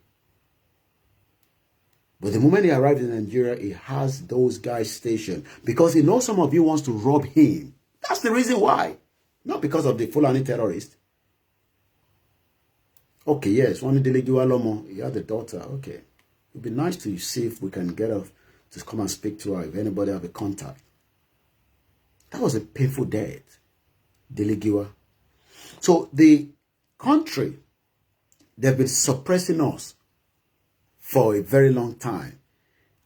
But the moment he arrived in Nigeria, he has those guys stationed because he knows some of you wants to rob him. That's the reason why. Not because of the Fulani terrorist. Okay, yes, one Dele Lomo, you have the daughter. Okay. It would be nice to see if we can get her to come and speak to her if anybody have a contact. That was a painful death, Delegiwa. So the country, they've been suppressing us for a very long time.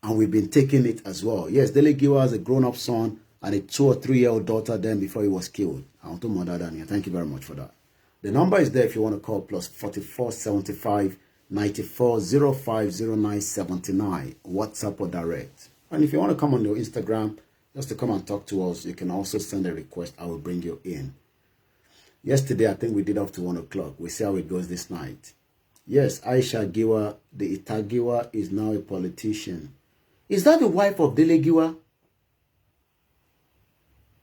And we've been taking it as well. Yes, Delegiwa has a grown-up son and a 2 or 3 year old daughter then before he was killed. I want to murder Daniel. Thank you very much for that. The number is there if you want to call, plus 44 75 94 05 09 79. WhatsApp or direct. And if you want to come on your Instagram, just to come and talk to us, you can also send a request. I will bring you in. Yesterday, I think we did up to 1 o'clock. We'll see how it goes this night. Yes, Aisha Giwa, the Itagiwa, is now a politician. Is that the wife of Dele Giwa?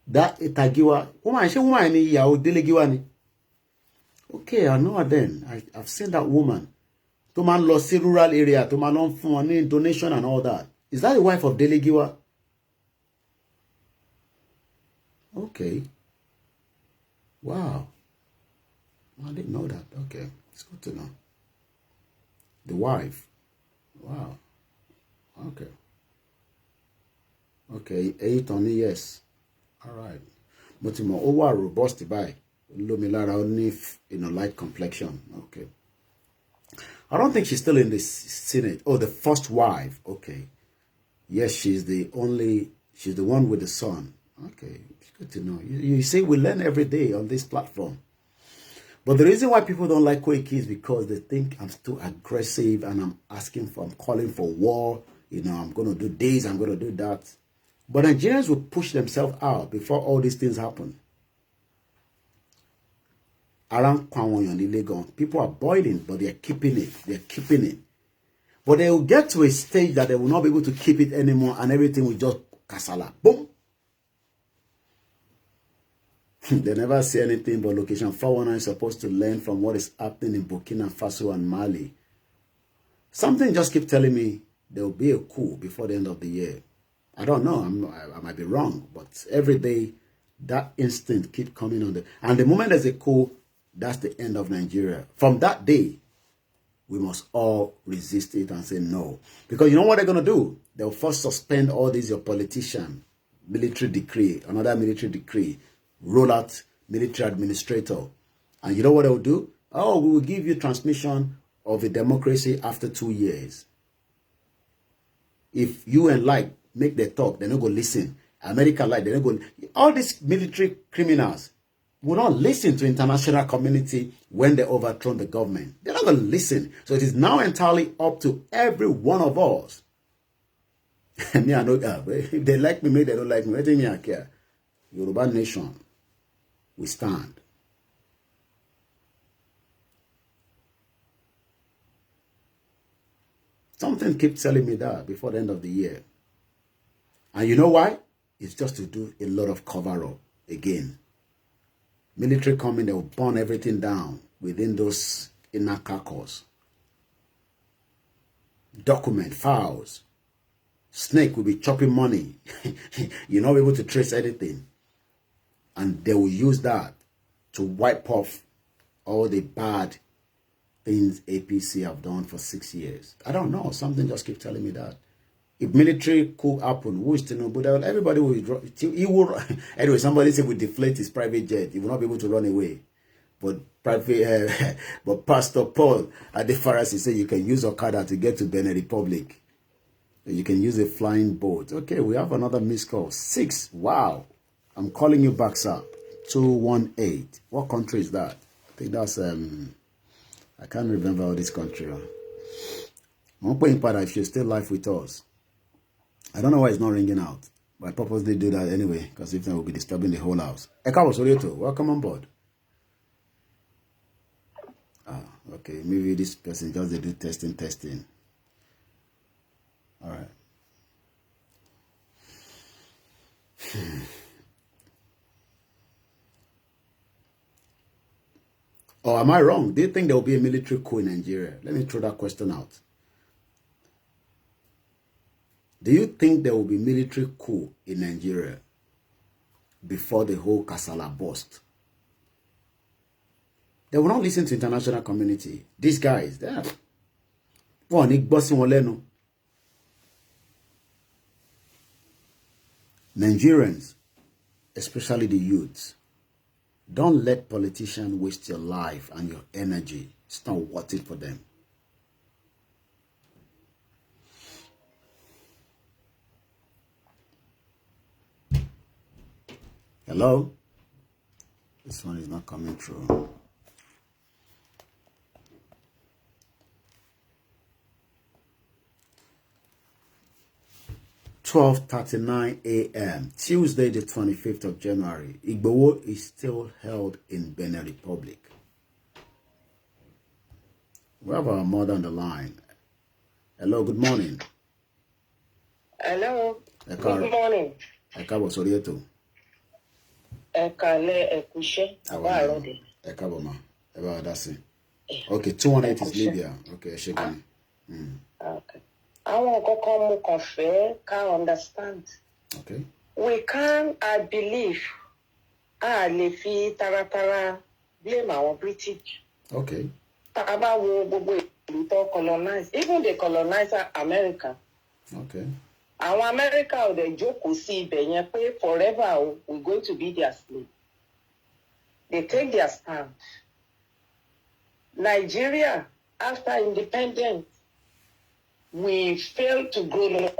That Itagiwa, woman ni ìyàwó Dele Giwa ni. Okay, I know her then. I've seen that woman. To man lost rural area, to man on money, donation and all that. Is that the wife of Dele Giwa? Okay. Wow. I didn't know that. Okay. It's good to know. The wife. Wow. Okay. Okay. 8 on yes. All right. But you more robust by Lumilara only light complexion. Okay. I don't think she's still in the Senate. Oh, the first wife. Okay. Yes, she's the one with the son. Okay. It's good to know. You see, we learn every day on this platform. But the reason why people don't like Koiki is because they think I'm too aggressive and I'm calling for war. I'm going to do this, I'm going to do that. But Nigerians will push themselves out before all these things happen. Around Kwangwon, people are boiling, but they're keeping it. They're keeping it. But they will get to a stage that they will not be able to keep it anymore and everything will just kasala. Boom. They never say anything but location 419 is supposed to learn from what is happening in Burkina Faso and Mali. Something just keep telling me there will be a coup before the end of the year. I don't know. I might be wrong, but every day that instinct keep coming on and the moment there's a coup, that's the end of Nigeria. From that day, we must all resist it and say no. Because you know what they're going to do? They'll first suspend all these your politician, military decree, another military decree, roll out military administrator. And you know what they'll do? Oh, we will give you transmission of a democracy after 2 years. If you and make the talk, they're not going to listen. America they're not going to... All these military criminals will not listen to international community when they overthrow the government. They're not going to listen. So it is now entirely up to every one of us. Me, I know, if they like me, maybe they don't like me. Let me care. Yoruba nation, we stand. Something keeps telling me that before the end of the year. And you know why? It's just to do a lot of cover-up again. Military coming, they will burn everything down within those inner carcass. Document, files. Snake will be chopping money. You're not able to trace anything. And they will use that to wipe off all the bad things APC have done for 6 years. I don't know. Something just keeps telling me that. If military coup happen, who is to know? But everybody will draw. He will. Anyway, somebody said we deflate his private jet. He will not be able to run away. But but Pastor Paul at the Pharisee said you can use Okada to get to Benin Republic. You can use a flying boat. Okay, we have another missed call. 6. Wow. I'm calling you back, sir. 218. What country is that? I think that's I can't remember all this country. I'm playing part if you're still live with us. I don't know why it's not ringing out. But I purposely do that anyway, because if not, we'll be disturbing the whole house. Ekawo Soreto, welcome on board. Okay, maybe this person just they do testing. All right. Or am I wrong? Do you think there will be a military coup in Nigeria? Let me throw that question out. Do you think there will be military coup in Nigeria before the whole Kasala burst? They will not listen to international community. These guys, they are. Nigerians, especially the youths, don't let politicians waste your life and your energy. It's not worth it for them. Hello? This one is not coming through. 12:39 a.m. Tuesday, the 25th of January. Igboho is still held in Benin Republic. We have our mother on the line. Hello, good morning. Hello, good morning. Ekabo Sorieto. Ekale Ekushe. Ekabo ma. Eba Adasi. Okay, 218 is Libya. Okay, Shekani. Okay. I want to come confess, can understand. Okay. We can, I believe, lefi taratara blame our British. Okay. About we colonize, even the colonizer America. Okay. Our America, the joke will see Benin forever. We're going to be their slave. They take their stand. Nigeria, after independence, we failed to grow up.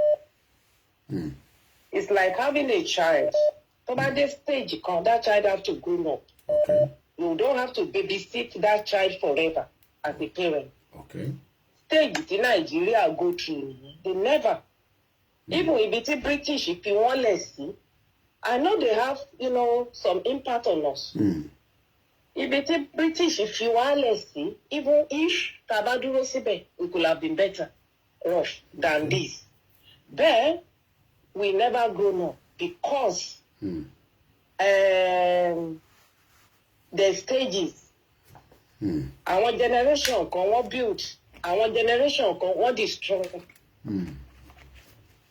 It's like having a child. So by this stage, that child have to grow up. Okay. You don't have to babysit that child forever as a parent. Okay. Stage in Nigeria go through. They never. Even if it's British, if you want less, I know they have, some impact on us. If it's British, if you want less, even if Tabaduro Sibe, we could have been better off than this. But we never grown up because the stages. Our generation can what build. Our generation can what destroy.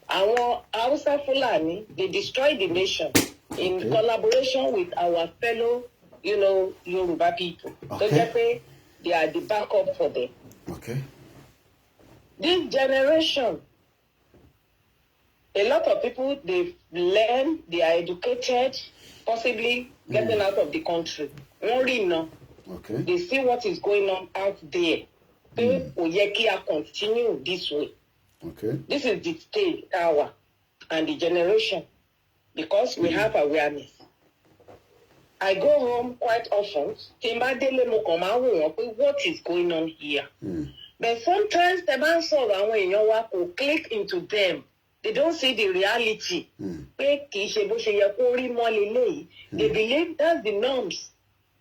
Our Hausa Fulani, they destroy the nation in collaboration with our fellow, Yoruba people. So they are the backup for them. Okay. This generation, a lot of people, they've learned, they are educated, possibly getting out of the country. Only no. Okay. They see what is going on out there. People continue this way. Okay. This is the stage, our, and the generation, because we have awareness. I go home quite often. What is going on here? But sometimes the man will click into them. They don't see the reality. They believe that's the norms.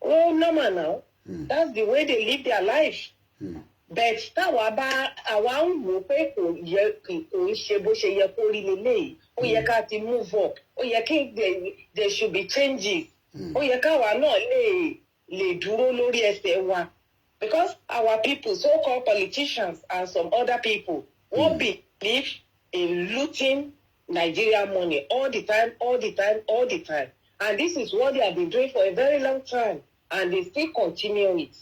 Oh, normal now. That's the way they live their life. But move up. There should be changes. Because our people, so-called politicians and some other people, won't believe in looting Nigeria money all the time. And this is what they have been doing for a very long time. And they still continue it.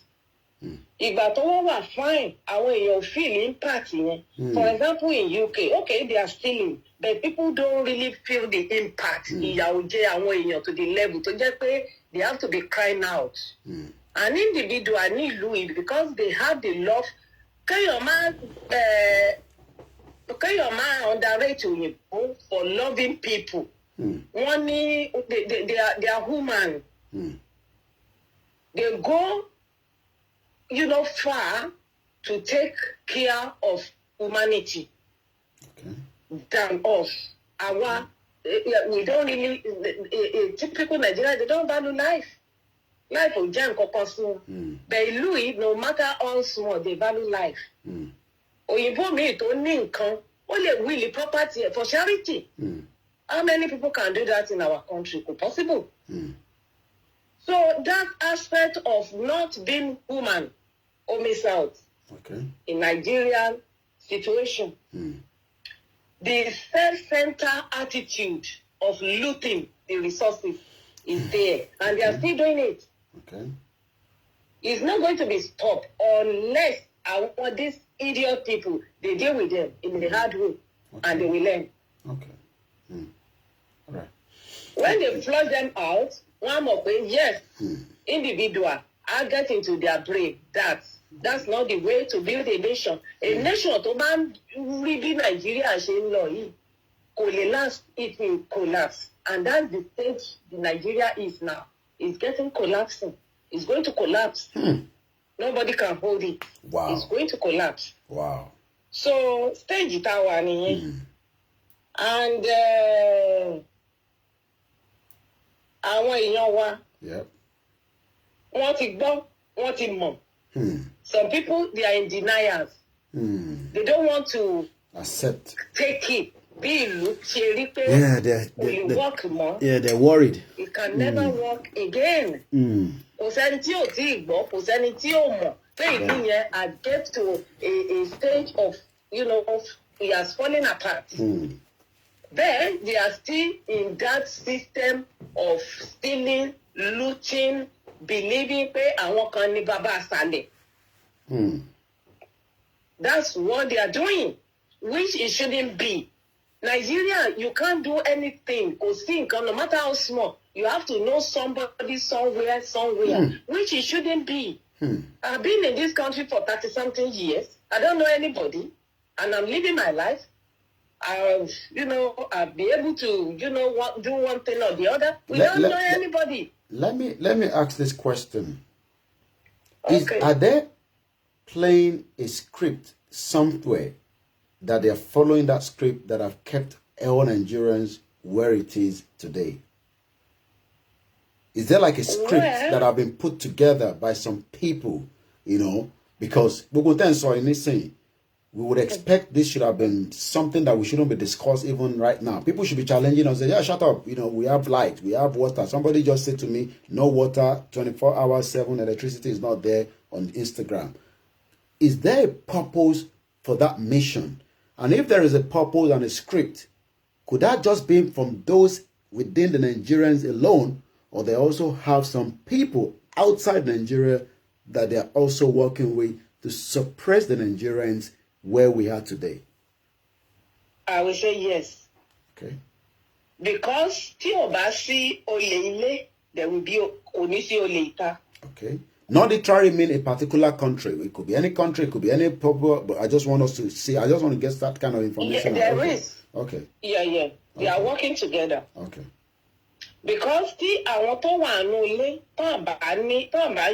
If that all were fine, our feel impact. For example, in UK, okay, they are stealing, but people don't really feel the impact to the level to just say they have to be crying out. An individual need Louis because they have the love. Can your man underrate you for loving people? One, they are human. They go, far to take care of humanity than us. We don't really, typical Nigeria, they don't value life. Life will jam kokosu. But Louis, no matter how small, they value life. Oyinbo me to ninkan, only will property for charity. How many people can do that in our country? Possible. So that aspect of not being human miss out in Nigerian situation. The self-centered attitude of looting the resources is there, and they are still doing it. It's not going to be stopped unless these idiot people, they deal with them in the hard way, and they will learn. All right. When they flush them out, one more thing, yes, individual, I get into their brain that's not the way to build a nation. A nation to man really Nigeria collapse, it will collapse. And that's the stage the Nigeria is now. It's getting collapsing. It's going to collapse. Nobody can hold it. Wow. It's going to collapse. Wow. So stage it out. And àwọn èèyàn wa. Yep. Wọ́n ti gbọ́, wọ́n ti mọ̀. Some people, they are in denials. They don't want to accept. Take it. Yeah, they're worried. It can never work again. I get to a stage of, he has fallen apart. Then they are still in that system of stealing, looting, believing pé àwọn kan ní baba sale. That's what they are doing, which it shouldn't be. Nigeria, you can't do anything. No matter how small, you have to know somebody somewhere, which it shouldn't be. I've been in this country for 30-something years. I don't know anybody, and I'm living my life. I'll be able to, do one thing or the other. We don't know anybody. Let me ask this question. Okay. Are they playing a script somewhere that they are following that script that have kept all Nigerians where it is today? Is there like a script that have been put together by some people, because we would expect this should have been something that we shouldn't be discussed even right now. People should be challenging us, say, yeah, shut up. We have light, we have water. Somebody just said to me, no water, 24 hours, 7, electricity is not there on Instagram. Is there a purpose for that mission? And if there is a purpose and a script, could that just be from those within the Nigerians alone, or they also have some people outside Nigeria that they are also working with to suppress the Nigerians where we are today? I will say yes. Okay. Because tí o bá sí olè ilé, there will be oníṣẹ́ olè ìta. Okay. Not literally mean a particular country. It could be any country, it could be any public, but I just want us to see, I just want to get that kind of information. Yeah, there is. Okay. Yeah. They are working together. Okay. Because tí àwọn tó wà nínú ilé tó bá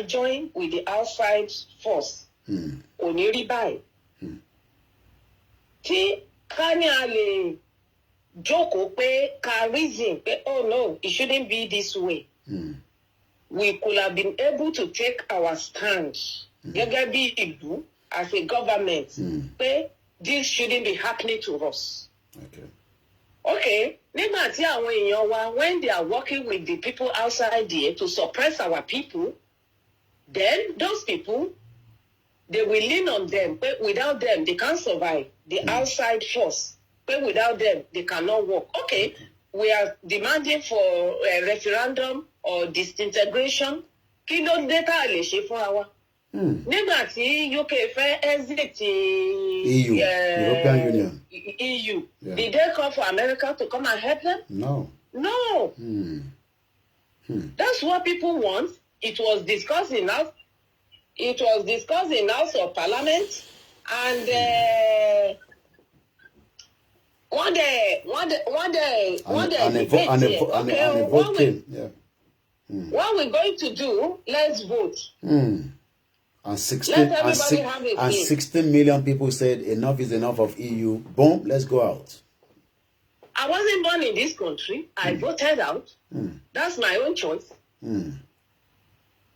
join with the outside force, kò ní rí báyìí. Tí ká ní a lè jókòó pé ká reason pé oh no, it shouldn't be this way. We could have been able to take our stand gẹ́gẹ́ bí ìlú as a government pé this shouldn't be happening to us. Okay, nígbà tí àwọn èèyàn wa, when they are working with the people outside there to suppress our people, then those people, they will lean on them. But without them, they can't survive. The outside force. But without them, they cannot work. Okay, we are demanding for a referendum or disintegration. Kí ló dé tá a lè ṣe fún wa? Nígbà tí UK fẹ́ exit EU, European Union. EU. Yeah. Did they call for America to come and help them? No. That's what people want. It was discussed in House of Parliament, and one day, and a vote came. Yeah. What we're going to do? Let's vote. And 16 million people said enough is enough of EU. Boom, let's go out. I wasn't born in this country. I voted out. That's my own choice.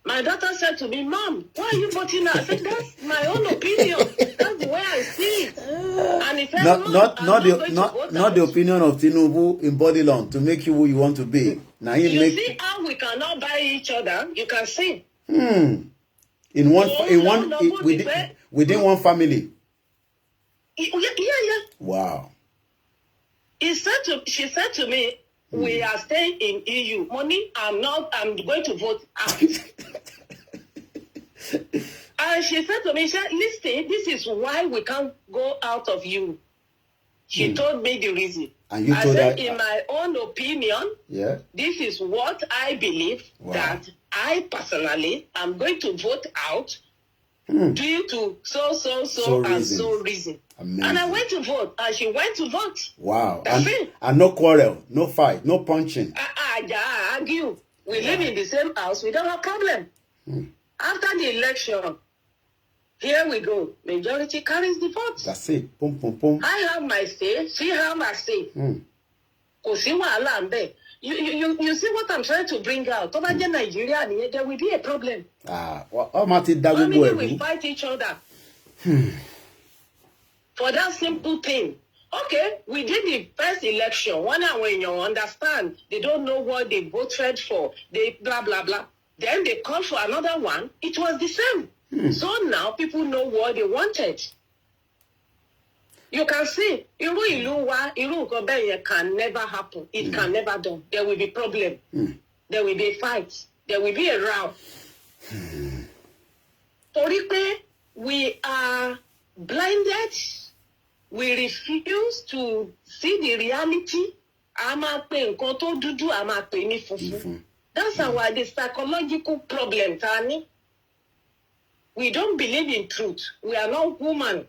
My daughter said to me, Mom, why are you voting out? I said, that's my own opinion. That's the way I see it. And it said, not the opinion of Tinubu in body long to make you who you want to be. Now see how we cannot buy each other? You can see. Within one family. Yeah. Wow. She said to me, we are staying in EU. Money, I'm going to vote out. And she said to me, listen, this is why we can't go out of EU. She told me the reason. And you I told said, her, in my own opinion, this is what I believe that I personally am going to vote out due to so reason. Amazing. And I went to vote, and she went to vote. Wow. That's it. And no quarrel, no fight, no punching. I argue. We live in the same house. We don't have problem. After the election, here we go. Majority carries the vote. That's it. Boom, boom, boom. I have my say. She have my say. You see what I'm trying to bring out. Nigeria, there will be a problem. Family will fight each other. For that simple thing. Okay, we did the first election. One hour when you understand, they don't know what they voted for. They blah, blah, blah. Then they called for another one. It was the same. So now people know what they wanted. You can see, can never happen. It can never done. There will be problem. There will be a fight. There will be a row. We are blinded. We refuse to see the reality. That's the psychological problem, Tani. We don't believe in truth. We are not woman.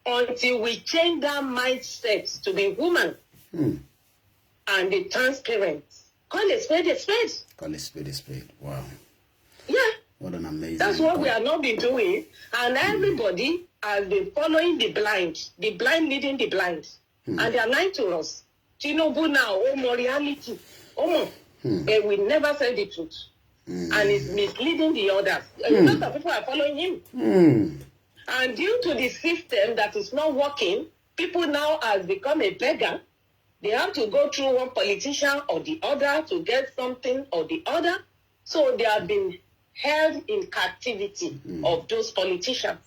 Until we change that mindset to be woman and be transparent. Call a spade a spade. Call a spade a spade. Wow. Yeah. What an amazing. That's what we have not been doing. And everybody has been following the blind leading the blind. And they are lying to us. Tinubu now, more reality. They will never say the truth. And it's misleading the others. A lot of people are following him. And due to the system that is not working, people now have become a beggar. They have to go through one politician or the other to get something or the other. So they have been held in captivity of those politicians.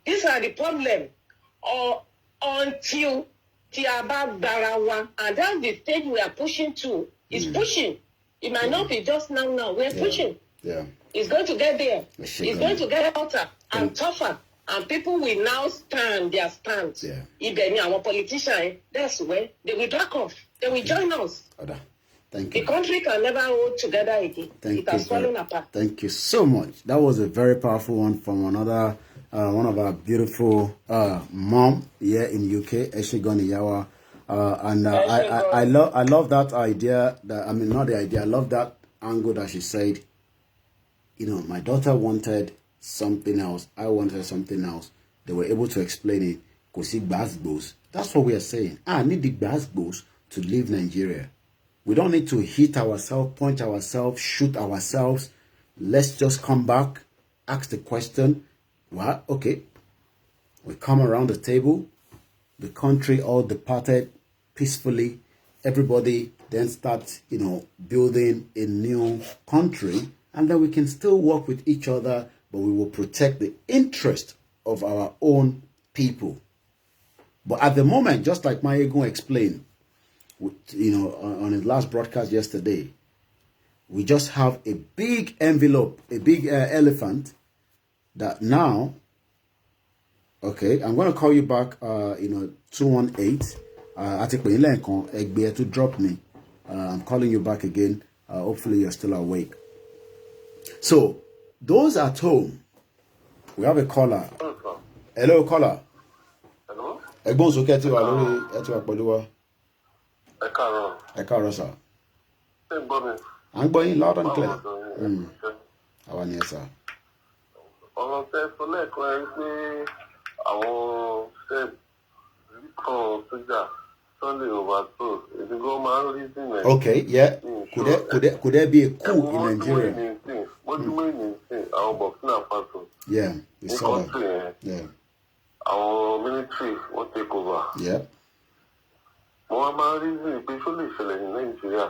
These are the problem. Until Tiaba Barawa, and that's the stage we are pushing to. It's pushing. It might not be just now. We're pushing. Yeah. It's going to get there. It's going to get hotter and tougher. And people will now stand their stance. Yeah. If they are politicians, that's where they will back off. They will join us. Thank you. The country can never hold together again. It has fallen apart. Thank you so much. That was a very powerful one from another, one of our beautiful mom here in UK, Koikimediaoduduwa. And I love that idea. I love that angle that she said, my daughter wanted something else. I wanted something else. They were able to explain it. That's what we are saying. I need the gbasgbos to leave Nigeria. We don't need to hit ourselves, point ourselves, shoot ourselves. Let's just come back, ask the question. Well, okay. We come around the table. The country all departed peacefully. Everybody then starts, building a new country. And then we can still work with each other, but we will protect the interest of our own people. But at the moment, just like Mayegun explained, on his last broadcast yesterday, we just have a big envelope, a big elephant that now, okay, I'm going to call you back, 218. I think to drop me. I'm calling you back again. Hopefully you're still awake. So, those at home, we have a caller. Hello, caller. Hello? Ẹ̀gbọ́n sókè tí wà lórí ẹ̀tí wà pẹ̀lú wa. Ẹ káàárọ̀. Ẹ káàárọ̀ sà. Ṣé ń gbọ́ mi? À ń gbọ́ yín loud and clear. Àwa ni ẹ sà. Ọ̀rọ̀ tẹ́ sọ lẹ́ẹ̀kan ẹ pé àwọn ṣẹ́ẹ̀bù kan sójà Sunday overthrow. Èdè gan máa ń rí sí Nàìjíríà. Okay, yeah. Could there be a coup in Nigeria? What do you mean àwọn Burkina Faso? Yeah, we saw that. Yeah. Our military will take over. Yeah. Mo máa ń rí sí pé ṣó lè ṣẹlẹ̀ ní Nàìjíríà.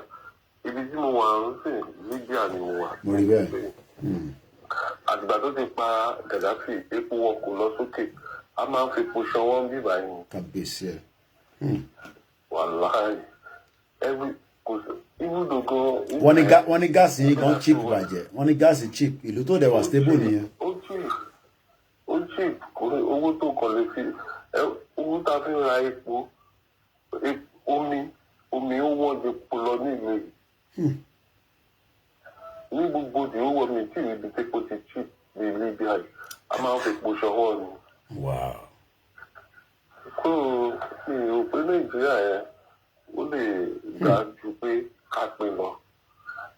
Ibi tí mo wà ń sìn Libya ni mo wà. Mo rí bẹ́ẹ̀. Àgbà tó ti pa Gaddafi, epo wọn kò lọ sókè. A máa ń fi epo ṣanwó bí báyìí. Kàbíyèsí ẹ̀. Wàláhì. Wọ́n ní gáàsì yìí gan cheap bàjẹ́. Wọ́n ní gáàsì cheap. Ìlú tó dẹ̀ wà stable nìyẹn. Ó cheap. Owó tó kàn lè fi. Owó tá a fi ra epo. Omi ó wọ́n ju epo lọ nílùú yìí. Ní gbogbo ìdí ó wọ mi tí ibi tí epo ti cheap ní Libya yìí. A máa ń fi epo ṣọwọ́ ni. Wow. Kó mi ò pé Nàìjíríà yẹn ó lè ga ju pé ká pín lọ.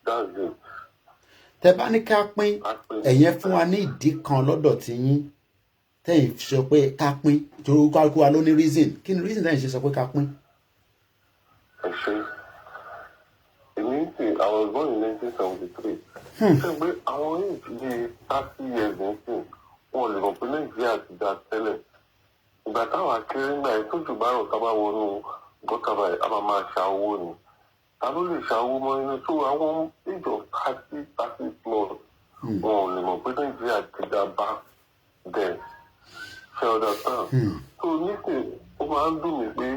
That's it. tẹ́ bá ní ká pín ẹ̀yẹn fún wa ní ìdí kan lọ́dọ̀ tí yín tẹ́yìn sọ pé ká pín torí kálukú wa ló ní reason kí ni reason tẹ́yìn ṣe sọ pé ká pín. I was born in 1973. Ṣé pé àwọn yìí ti di 30 years nísìn wọn lè mọ̀ pé Nàìjíríà ti dá tẹ́lẹ̀. Ìgbà táwọn akéré ńgbà yẹn tójú bá rọ̀ tábà wọnú gọ́tà báyìí a máa ṣa owó ni. Ta ló lè ṣa owó mọ́ inú tó àwọn age of 30 plus wọn ò lè mọ̀ pé Nàìjíríà ti dá bá bẹ́ẹ̀. Ṣé ọ̀dà tán? So nísìn ó máa ń dùn mí pé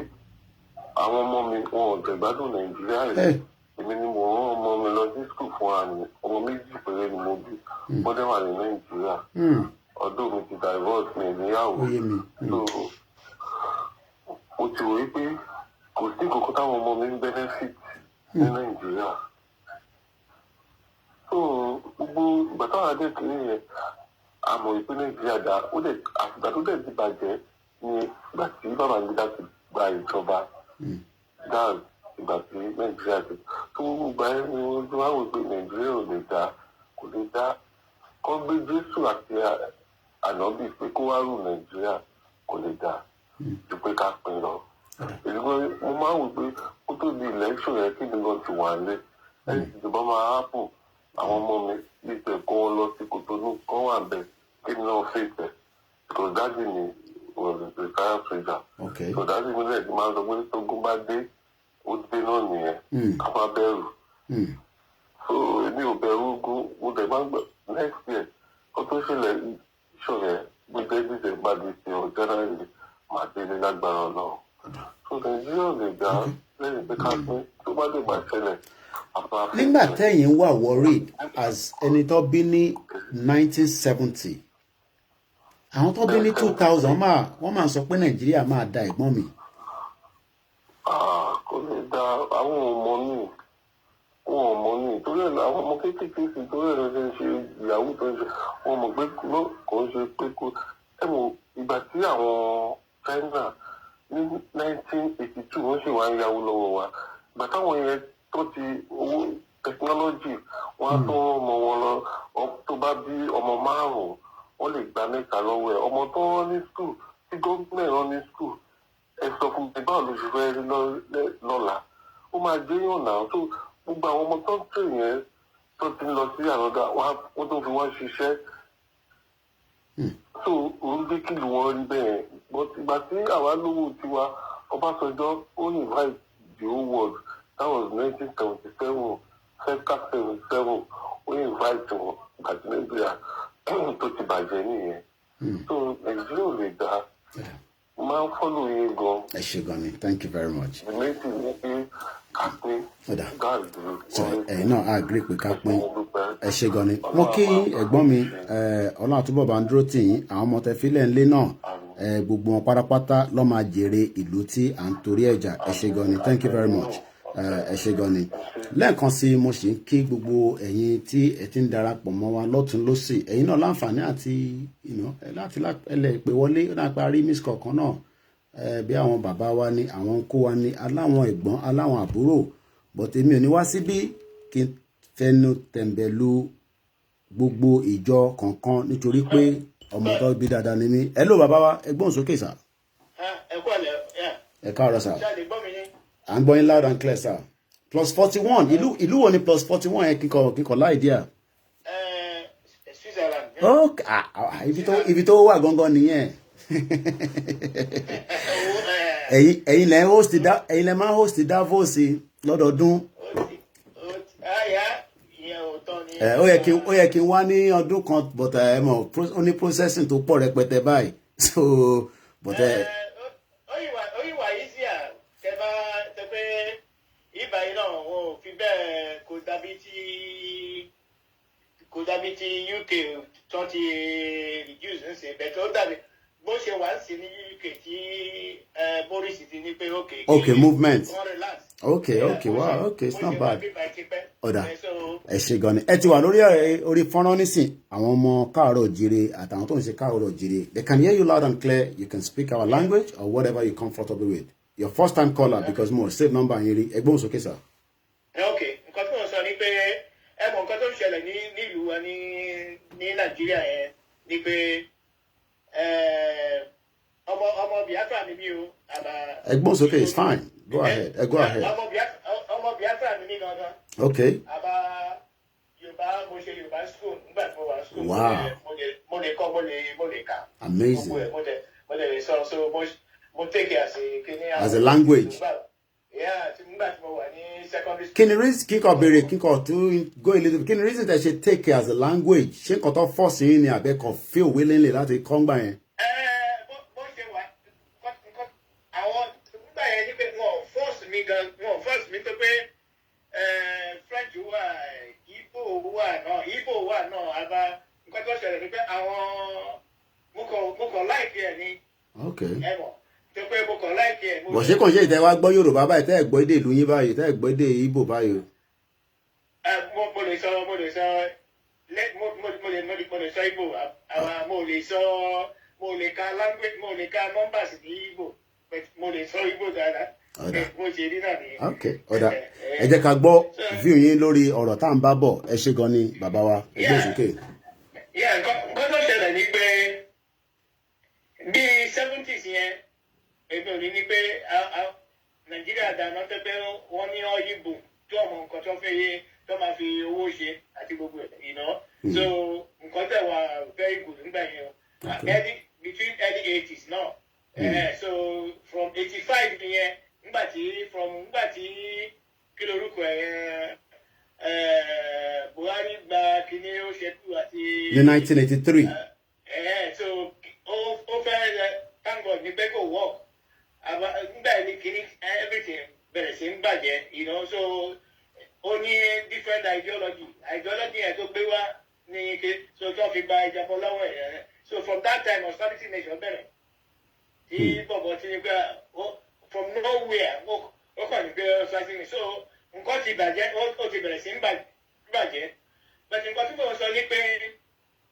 àwọn ọmọ mi wọn ò jẹ̀gbádùn Nàìjíríà rẹ̀. Èmi ni mo rán ọmọ mi lọ sí skul fún wa ni ọmọ méjì péré ni mo bí wọ́n dẹ̀ wà ní Nàìjíríà ọdún mi ti divorce mi ìníyàwó so mo ti wòye pé kò sí nǹkan táwọn ọmọ mi ń benefit ní Nàìjíríà so gbogbo ìgbà táwọn adé kiri yẹn àmọ́ ìpè Nàìjíríà dá ó dẹ̀ àtìgbà tó dẹ̀ ti bàjẹ́ ni ìgbà tí Babangida ti gba ìjọba dáàbò ìgbà tí Nàìjíríà ti tó gba ẹni ojú àwọn ìpè Nàìjíríà ò lè dá kò lè dá kọ́ gbé Jésù àti ànábì pé kó wá rù Nàìjíríà kò lè dá ju pé ká pín lọ. èyí mo máa ń wò pé kó tó di election yẹn kí ni gan ti wà lé ẹni tí ìjọba máa hápù àwọn ọmọ mi bí ìpè kó wọn lọ sí Kòtónú kọ́ wà bẹ́ẹ̀ kí ni wọ́n fẹ́ ìpẹ́ because dájú ni was a retired soldier so dájú mi lẹ́ẹ̀dí máa ń sọ pé tógun bá dé ó dé náà nìyẹn ká má bẹ̀rù so èmi ò bẹ̀rù ogun mo dẹ̀ máa ń gbà next year kó tó ṣẹlẹ̀ ìṣọ̀rẹ́ gbẹgbẹ́ dídẹ̀ bá di ti ọ̀ jẹ́nẹ́rì máa délé lágbára náà so Nàìjíríà lè dá lẹ́yìn pé ká pín tó bá lè máa ṣẹlẹ̀. nígbà tẹ́yìn wà worried as ẹni tó bí ní 1970 àwọn tó bí ní 2000 wọ́n máa sọ pé Nàìjíríà máa da ẹ̀gbọ́n mi. Kò lè da àwọn ọmọ ní torí ẹ̀ àwọn ọmọ kéékèèké sí torí ẹ̀ ló ṣe ń ṣe ìyàwó tó ń ṣe wọn mọ̀ pé kò ń ṣe pé kó ẹ̀mọ̀ ìgbà tí àwọn China ní 1982 wọ́n ṣì wá ń yáwó lọ́wọ́ wa ìgbà táwọn yẹn tó ti owó technology wọ́n á tó ọmọ wọn lọ tó bá bí ọmọ 5 wọ́n lè gba 3 lọ́wọ́ ẹ̀ ọmọ tó rán ní school tí gómìnà rán ní school ẹ sọ fún mi báwo ló ṣe fẹ́ rí lọ́la ó máa gbé yàn náà tó gbogbo àwọn ọmọ tó ń tè yẹn tó ti ń lọ sí àrọ́dá wọ́n tó fi wọ́n ṣiṣẹ́ so òun gbé kìlù wọn rí bẹ́ẹ̀ but ìgbà tí àwa lówó tiwa Ọbásanjọ́ ó invite the whole world that was 1977 festa 77 ó invite wọn àti Nàìjíríà tó ti bàjẹ́ nìyẹn so Nàìjíríà ò lè dá máa ń fọ́lù yín gan. ẹ ṣé gan ni thank you very much. ìmẹ́tì ní pé ká pín gáàdì. ẹ̀yin náà agree pé ká pín ẹ ṣé gan ni. mo kí ẹ̀gbọ́n mi Ọlọ́run àtúbọ̀ bá ń dúró tì yín àwọn ọmọ tẹ́fílẹ̀ ńlé náà gbogbo wọn pátápátá ló máa jèrè ìlú tí à ń torí ẹ̀jà ẹ ṣé gan ni thank you very much ẹ ṣé gan ni. lẹ́ẹ̀kan sí mo sì ń kí gbogbo ẹ̀yin tí ẹ ti ń darapọ̀ mọ́ wa lọ́tún lọ́sì ẹ̀yin náà láǹfààní àti láti ẹlẹ́ ìpè wọlé náà parí miss kọ̀ọ̀kan náà bí àwọn bàbá wa ní àwọn kó wa ní aláwọn ẹ̀gbọ́n aláwọn àbúrò but èmi ò ní wá síbí kí n fẹnu tẹ̀m̀bẹ̀lú gbogbo ìjọ kọ̀ọ̀kan nítorí pé ọmọ tó bí dáadáa ni mí ẹ ló bàbá wa ẹgbọ́n sókè sà. ẹ kú àlẹ́ ẹ káàárọ̀ sà à ń gbọ́ yín loud and clear sà. +41 ìlú wo ni +41 yẹn kíkọ láì díà. Switzerland. ibi tó wà gangan nìyẹn. ẹ̀yin lẹ máa host Davos lọ́dọọdún. ó yẹ kí n wá ní ọdún kan but ẹ mọ̀ ó ní processing tó pọ̀ rẹpẹtẹ báyìí so but oyiwa yìí sí à tẹ́bá tẹ́pẹ́ ibà yìí náà wọn ò fi bẹ́ẹ̀ kò dàbí ti UK tó ti reduce ń sìn bẹ́ẹ̀ tó dàbí bó ṣe wà ń sìn ní UK tí Boris ti ní pé okay movement relax. okay wow okay it's not bad ọ̀dà ẹ ṣé gan ni ẹ ti wà orí fọ́nrán nísìn àwọn ọmọ káàárọ̀ òjíire àtàwọn tó ń ṣe káàárọ̀ òjíire they can hear you loud and clear you can speak our language or whatever you're comfortable with your first time caller because mo save number yín rí ẹgbọ́n sókè sà. Okay nǹkan tí mo sọ ni pé ẹ mọ nǹkan tó ṣẹlẹ̀ nílùú wa ní Nàìjíríà yẹn ni pé ọmọ Biafra ni mí o. Ẹ̀gbọ́n sókè, it's fine. Go ahead. Go ahead. Ọmọ Biafra ni mí gangan. Okay. Àbá Yorùbá mo ṣe Yorùbá school nígbà tí mo wà school. Wow. Mo lè kọ́ mo lè kà. Amazing. Mo lè sọ so mo take it as a language. Yeah, nígbà tí mo wà ní secondary school. Can you reason kíkọ béèrè kíkọ to go a little bit? Can you reason that she take it as a language? Ṣé nǹkan tó force yín ni àbẹ́ kan feel willingly láti kọ́ ńgbà yẹn? Bó ṣe wà àwọn nígbà yẹn ni pé wọ́n force mi tó pé French wà Igbo wà náà àbá nǹkan tó ṣẹlẹ̀ ni pé àwọn mo kàn like ẹ̀ ni. Okay. Bọ̀ ṣé kàn ṣe ìtẹ́ wá gbọ́ Yorùbá báyìí tẹ́ ẹ̀ gbọ́ èdè ìlú yín báyìí tẹ́ ẹ̀ gbọ́ èdè Ìgbò báyìí. Mo lè sọ Igbo mo lè ka language mo lè ka numbers ní Igbo mo lè sọ Igbo dáadáa. Mo ṣe rí náà nìyẹn. Okay, ọ̀dà ẹ jẹ́ ká gbọ́ view yín lórí ọ̀rọ̀ tá à ń bá bọ̀ ẹ ṣé gan ni bàbá wa ẹgbẹ́ òsókè. Nǹkan tó ṣẹlẹ̀ ni pé bíi 70s yẹn èmi ò ní pé Nàìjíríà dáná tó pé wọ́n ní Ìgbò tó ọmọ nǹkan tó fẹ́ yé tó máa fi owó ṣe àti gbogbo ẹ̀ so nǹkan tẹ̀ wá very good nígbà yẹn between early 80s náà so from 85 yẹn nígbà tí kí lorúkọ ẹ̀ Buhari gba kíní ó ṣẹ́kù àti. ní 1983. So ó fẹ́ thank God ní pé kò work nígbà ní kíní everything bẹ̀rẹ̀ sí ń bàjẹ́ so ó ní different ideology yẹn tó gbé wá ní ike so tó fi gba ìjàpọ̀ lọ́wọ́ ẹ̀ so from that time austerity nation bẹ̀rẹ̀ tí bọ̀bọ̀ ti ní pé from nowhere ó kàn ní pé austerity nation so nǹkan ti bàjẹ́ ó ti bẹ̀rẹ̀ sí ń bàjẹ́ but nǹkan tí mo sọ ní pé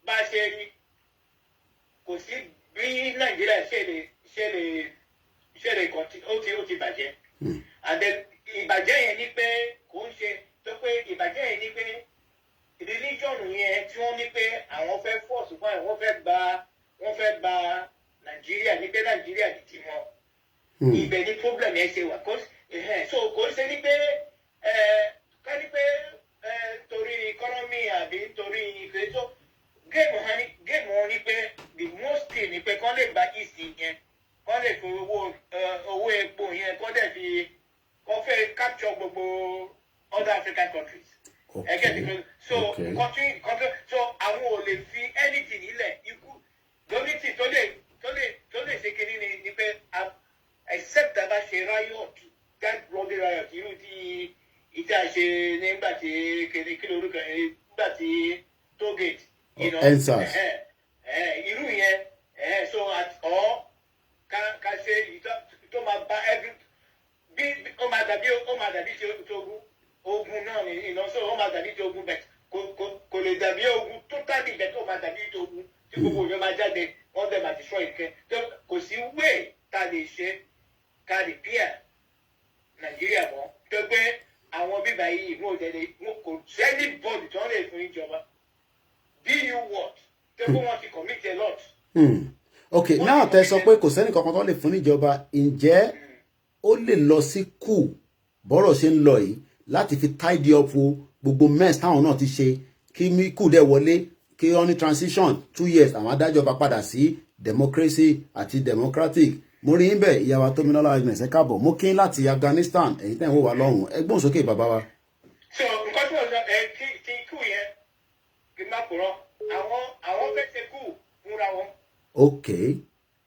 bá a ṣe rí kò sí bí Nàìjíríà ṣe lè ó ti bàjẹ́ and then ìbàjẹ́ yẹn ni pé kò ń ṣe tó pé ìbàjẹ́ yẹn ni pé religion yẹn tí wọ́n ní pé àwọn fẹ́ force fún àwọn wọ́n fẹ́ gba Nàìjíríà ní pé Nàìjíríà di tiwọn ibẹ̀ ni problem yẹn ṣe wà so kò ṣe ní pé ká ní pé torí economy àbí torí ìgbésọ géèmù wọn ni pé the most thing ni pé kán lè gba east yẹn kán lè fi owó epo yẹn kán dẹ̀ fi kán fẹ́ capture gbogbo other African countries. So àwọn ò lè fi anything nílẹ̀ ikú lórí tí tó lè ṣe kiri ni pé except that bá ṣe riot that bloody riot irú tí ìta ṣe nígbà tí kí lórúkọ nígbà tí tollgate irú yẹn so ká ṣe tó máa bá bí ó máa dàbí tí ogun náà ni so ó máa dàbí tí ogun bẹ̀ kò lè dàbí ogun tó tàbí bẹ̀ tó máa dàbí tí ogun tí gbogbo ìjọba máa jáde wọ́n bẹ̀ máa destroy ìkẹ́ kò sí way tá lè ṣe ká lè píà Nàìjíríà mọ́ tó gbé àwọn bíbá yìí kò sẹ́ni bọ́ọ̀lù tó ń lè fún ìjọba do you what tó gbé wọn ti commit a lot. Okay, now tẹ́ sọ pé kò sẹ́ni kankan tó lè fún ìjọba ǹjẹ́ ó lè lọ sí kù bọ́rọ̀ ṣe ń lọ yìí láti fi tidy up gbogbo mess táwọn náà ti ṣe kí kù dẹ̀ wọlé kí wọ́n ní transition 2 years àwọn adájọba padà sí democracy àti democratic mo rí bẹ́ẹ̀ ìyàwó Tómilọ́lá Agnes ẹ káàbọ̀ mo kí láti Afghanistan èyí tẹ́ ń wò wá lọ́hùn ẹgbọ́n sókè bàbá wa. so nǹkan tí mo sọ ti kú yẹn kì í má kúrọ àwọn fẹ́ ṣe kú fúnra wọn. Okay.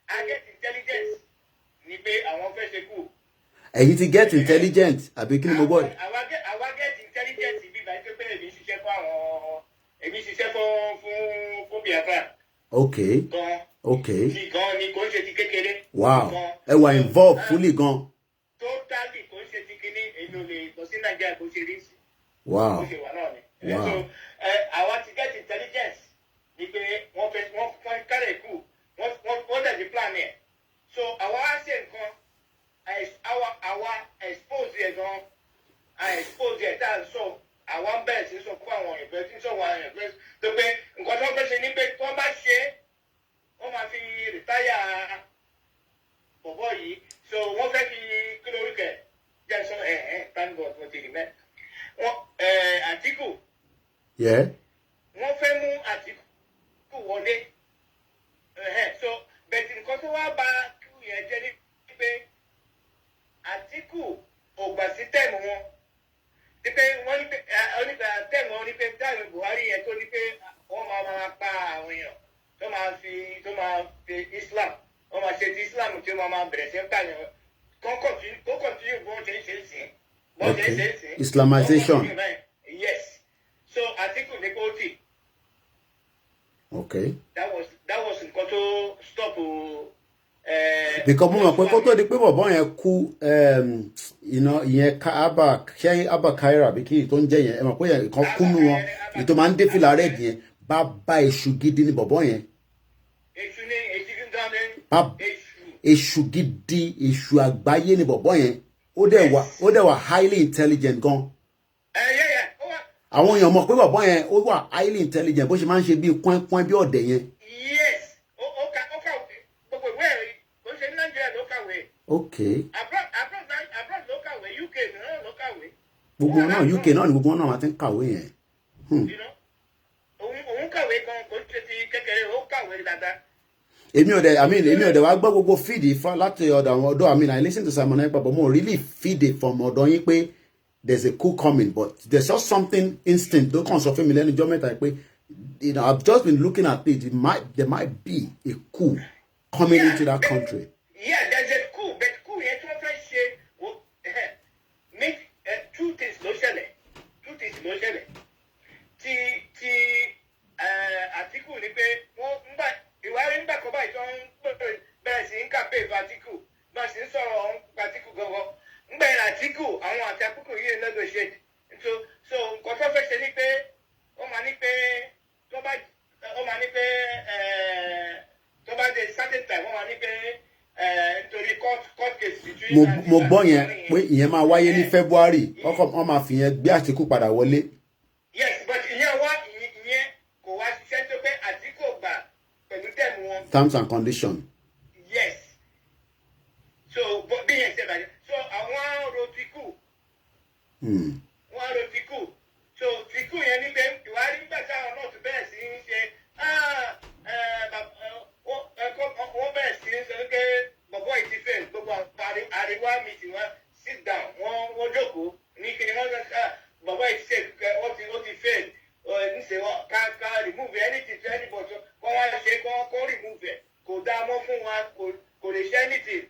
I get intelligence ni pé àwọn fẹ́ ṣe kú. Ẹ̀yin ti get intelligent àbí kí ni mo gbọ́ yìí. àwa get intelligence bí báyìí pé èmi ṣiṣẹ́ fún Biafra. Okay. gan. Okay. ti gan ni kò ń ṣe ti kékeré. Wow. Ẹ wà involved fully gan. Totally kò ń ṣe ti kíní èmi ò lè lọ sí Nàìjíríà kò ṣe rí sí. Wow. Kò ṣe wà náà ni. Wow. So àwa ti get intelligence ni pé wọ́n kárẹ̀ kú wọ́n dẹ̀ di plan yẹn. So àwa á ṣe nǹkan àwa expose yẹn gan expose yẹn tá à ń sọ àwa ń bẹ̀rẹ̀ sí sọ fún àwọn ìfẹ́ tí ń sọ Yeah. Wọ́n fẹ́ mú Àtíkù wọlé. So bẹ̀tì nǹkan tó wá bá kú yẹn jẹ́ ní pé Àtíkù ò gbà sí tẹ̀mù wọn. Ní pé wọ́n ní pé onígbà tẹ̀mù wọn ní pé táwọn Buhari yẹn tó ní pé wọ́n máa pa àwọn èèyàn tó máa fi Islam. Wọ́n máa ṣe ti Islam tí wọ́n máa bẹ̀rẹ̀ sí ń pààyàn. Kó continue bó ṣe ń ṣe sí. Okay. Islamization. Yes. So Àtíkù ní kó tì. Okay. That was nǹkan tó stop. Because mo mọ̀ pé kó tó di pé bọ̀bọ́ yẹn kú ìyẹn Abba Kaira bí kí tó ń jẹ́ yẹn ẹ mọ̀ pé yẹn kan kúnú wọn ètò máa ń dé fìlà rẹ̀ yẹn bá èṣù gidi ní bọ̀bọ́ yẹn. Èṣù ní èṣù gidi èṣù àgbáyé ní bọ̀bọ́ yẹn ó dẹ̀ wà highly intelligent gan. Àwọn èèyàn mọ̀ pé bọ̀bọ́ yẹn ó wà highly intelligent bó ṣe máa ń ṣe bí pọ́npọ́n bí ọ̀dẹ̀ yẹn. Yes, ó kàwé gbogbo ìwé ẹ̀rí ó ṣe ní Nàìjíríà ló kàwé. Okay. Abroad ló kàwé, UK náà ló kàwé. Gbogbo náà UK náà ni gbogbo náà máa ti ń kàwé yẹn. Òun kàwé gan kò ṣe ti kékeré ó kàwé dáadáa. Èmi ò dẹ̀ wá gbọ́ gbogbo feed láti ọ̀dọ̀ àwọn ọ̀dọ́ I listen to Simon Ekpa but mo really feed it from ọ̀dọ̀ yín pé there's a coup coming but there's just something instinct tó kàn sọ fún mi lẹ́nu ọjọ́ mẹ́ta pé I've just been looking at it there might be a coup coming into that country. Yeah, there's a coup but coup yẹn tí wọ́n fẹ́ ṣe make two things ló ṣẹlẹ̀ tí Àtíkù ní pé wọ́n ń gbà ìwárí nígbà kan báyìí tó ń bẹ̀rẹ̀ sí ń kàpé Àtíkù bá sì ń sọ̀rọ̀ Àtíkù gangan ńgbà yẹn Àtíkù àwọn àti Àtíkù yìí negotiate so nǹkan tó fẹ́ ṣe ni pé wọ́n máa ní pé tó bá dé certain time wọ́n máa ní pé nítorí court case between. mo gbọ́ yẹn pé ìyẹn máa wáyé ní February wọ́n máa fi yẹn gbé Àtíkù padà wọlé. Yes, but ìyẹn kò wá ṣiṣẹ́ tó pé Àtíkù gbà pẹ̀lú tẹ̀mù wọn. Terms and conditions. Yes. So bí yẹn ṣe bàjẹ́ so àwọn ro Tíkù. Wọ́n ro Tíkù so Tíkù yẹn níbẹ̀ ìwádìí nígbà táwọn náà ti bẹ̀rẹ̀ sí ń ṣe wọ́n bẹ̀rẹ̀ sí ń sọ pé bọ̀bọ̀ ìdí fẹ́ gbogbo àríwá meeting wọn sit down wọ́n jókòó ní kí ni wọ́n sọ bọ̀bọ̀ ìdí ṣe ó ti fẹ́ níṣẹ́ wọn ká remove anything to anybody kọ́ wọ́n ṣe kọ́ remove ẹ̀ kò dáa mọ́ fún wa kò lè ṣe anything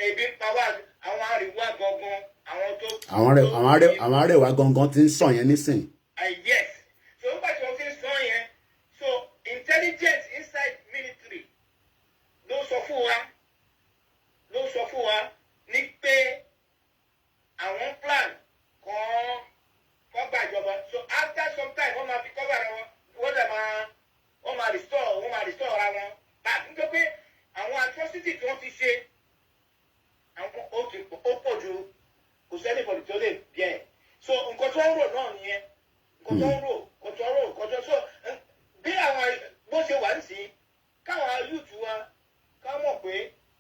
ebi pa wá àwọn àríwá gangan àwọn tó. àwọn àríwá gangan ti ń sọ yẹn nísìn. Yes, so nígbà tí wọ́n ti ń sọ yẹn so intelligence inside military ló sọ fún wa ní pé àwọn plan kan gbàjọba so after some time wọ́n máa fi cover wọn wọ́n máa restore ara wọn back nítorí pé àwọn atrocity tí wọ́n ti ṣe àwọn ó pọ̀ ju kò sẹ́ni bọ̀dì tó lè bí ẹ̀ so nǹkan tó ń rò náà nìyẹn nǹkan tó ń rò so bí àwọn bó ṣe wà nísìnyí káwọn youth wa ká mọ̀ pé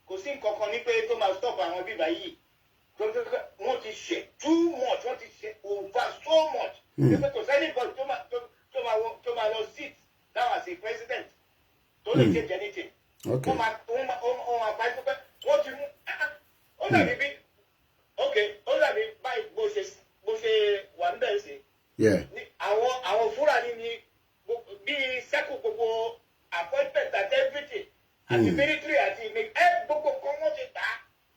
kò sí nǹkan kan ní pé tó máa stop àwọn bíbá yìí wọ́n ti ṣe too much wọ́n ti ṣe over so much pé kò sẹ́ni bọ̀dì tó máa lọ sit down as a president tó lè change anything. Okay. Wọ́n máa pa ẹ́ pé wọ́n ti mú ó dàbí bí ó dàbí báyìí bó ṣe wà níbẹ̀ sí. Àwọn Fúlàní ni bí sẹ́kù gbogbo appointment àti everything àti military àti gbogbo kan wọ́n ti tà á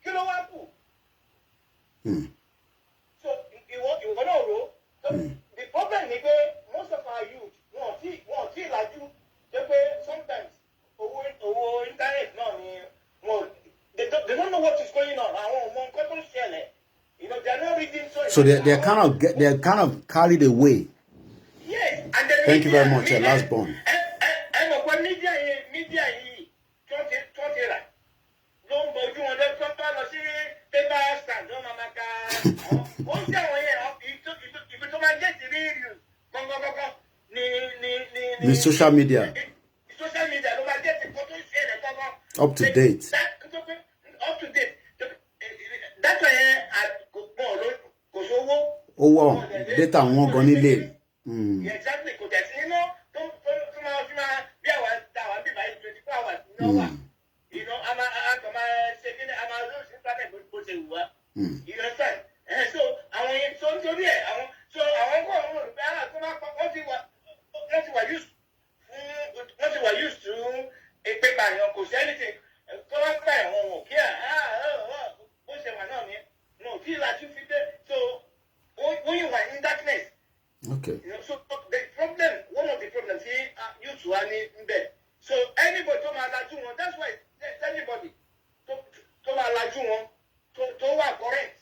kí ló wá kù. So ìwọ náà rò ó the problem ni pé most of our youth wọn ò tí ì lajú jẹ́ pé sometimes owó internet náà ni wọn they don't know what is going on àwọn ọmọ nǹkan tó ń ṣẹlẹ̀ they are not reading so they're kind of carried away. Yes, and the thank you very much last born. ẹ mọ̀ pé media yìí tó ti rà ló ń bójú wọn lọ tó lọ sí paper stand ló máa ka ó ń jẹ́ àwọn yẹn ibi tó máa jẹ́ sí rí news gangan ni social media. Social media ló máa jẹ́ sí kó tó ń ṣẹlẹ̀ gangan. Up to date. That's why kò sówó. Owó data wọn gan nílé. Exactly, kò tẹ̀ You know, I'm checking, I'm losing internet, but you understand? And so I want so I want what you were used to a paper, anything. Come on, no, feel like you fit it. So when you are in darkness, okay. You know, so the problem, one of the problems here, you two are in bed. So anybody to my one, that's why anybody to my one, to work correct.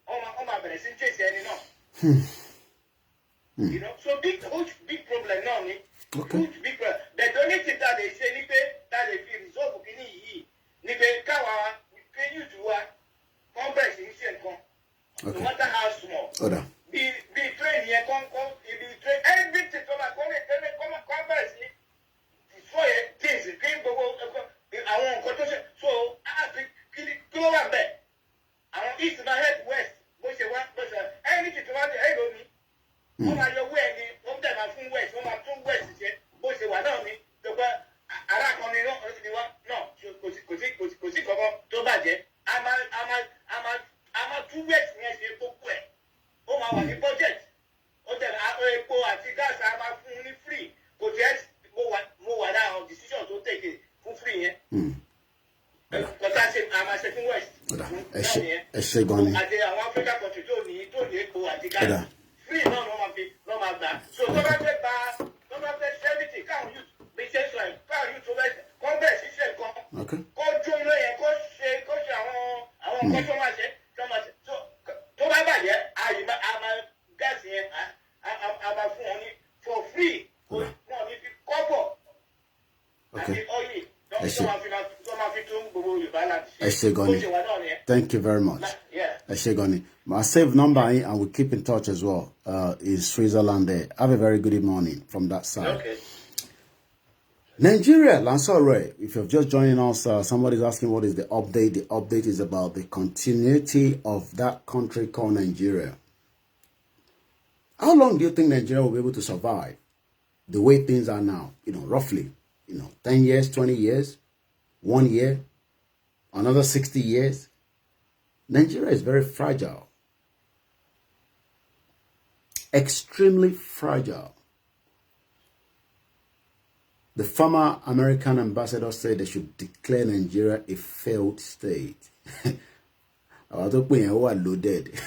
On my blessing, chase any no. You know, so big problem now, Okay. huge big problem. The only thing that they say, that they feel resolve can you do complex in no matter how small. Order. Be trained here, be trained everything to my complex. Destroy things, I want control. So I have to go up there. I want east my head west. Anything to my head on me. On my way, one time I from west, on my from west, both say what on me. The I like on the no, because come on to budget. I'm a 2 weeks next year book way. Oh my budget. Oh then I go at the gas, I'm fully free. Because yes, more now decision to take it for free. Because I said I'm a second west. Africa country don't need go at the gas. Free no matter. So don't have charity, can't use business like can't use to like congress is come. Okay. Go join and go I want customer so to my bad I'm a gas here I'm a phone for free. Okay. Thank you very much. Yeah. My save number and we keep in touch as well. Is Switzerland there. Have a very good morning from that side. Okay. Nigeria, Lansore, if you're just joining us, somebody's asking what is the update. The update is about the continuity of that country called Nigeria. How long do you think Nigeria will be able to survive the way things are now? Roughly, 10 years, 20 years, 1 year, another 60 years. Nigeria is very fragile. Extremely fragile. The former American ambassador said they should declare Nigeria a failed state. Our loaded.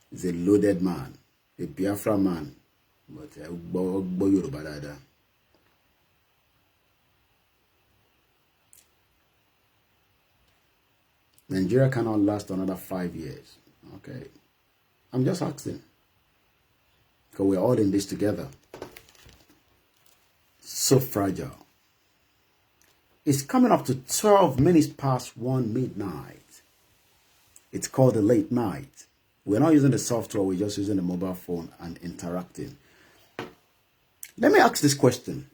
He's a loaded man, a Biafra man. But Nigeria cannot last another 5 years. Okay. I'm just asking. Because we're all in this together. So fragile. It's coming up to 12 minutes past 1 midnight. It's called the late night. We're not using the software, we're just using the mobile phone and interacting. Let me ask this question.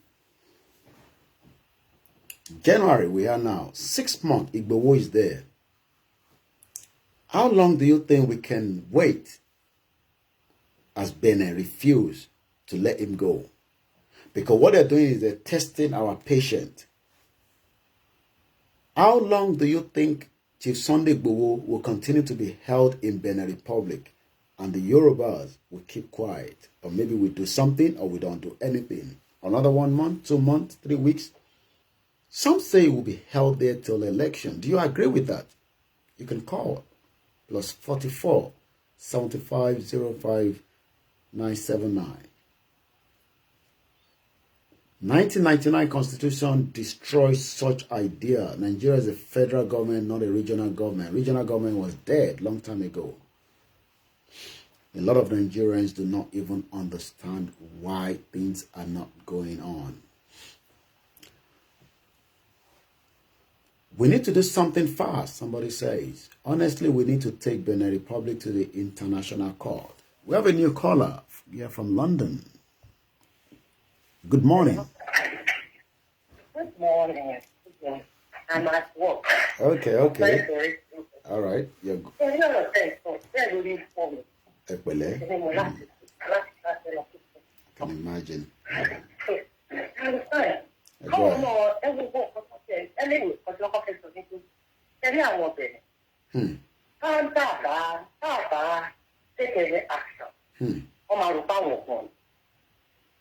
January, we are now. 6 months, Igboho is there. How long do you think we can wait as Benin refuse to let him go? Because what they're doing is they're testing our patience. How long do you think Chief Sunday Igboho will continue to be held in Benin Republic and the Yorubas will keep quiet? Or maybe we do something or we don't do anything. Another 1 month, 2 months, 3 weeks. Some say it will be held there till election. Do you agree with that? You can call +44 75 05 979. 1999 Constitution destroys such idea. Nigeria is a federal government, not a regional government. Regional government was dead long time ago. A lot of Nigerians do not even understand why things are not going on. We need to do something fast, somebody says. Honestly, we need to take Benin Republic to the International Court. We have a new caller here from London. Good morning. Good morning. I'm at work. Okay. All right. You're good. Can imagine. I'm fine. Káwọn náà ẹ gbogbo nǹkan tó ṣe ẹlẹ́yìn nǹkan tí wọ́n kọ́ fẹ́ sọ ní pé tẹ́lẹ̀ àwọn ọbẹ̀ táàbà take action. Wọ́n máa rò fáwọn kan.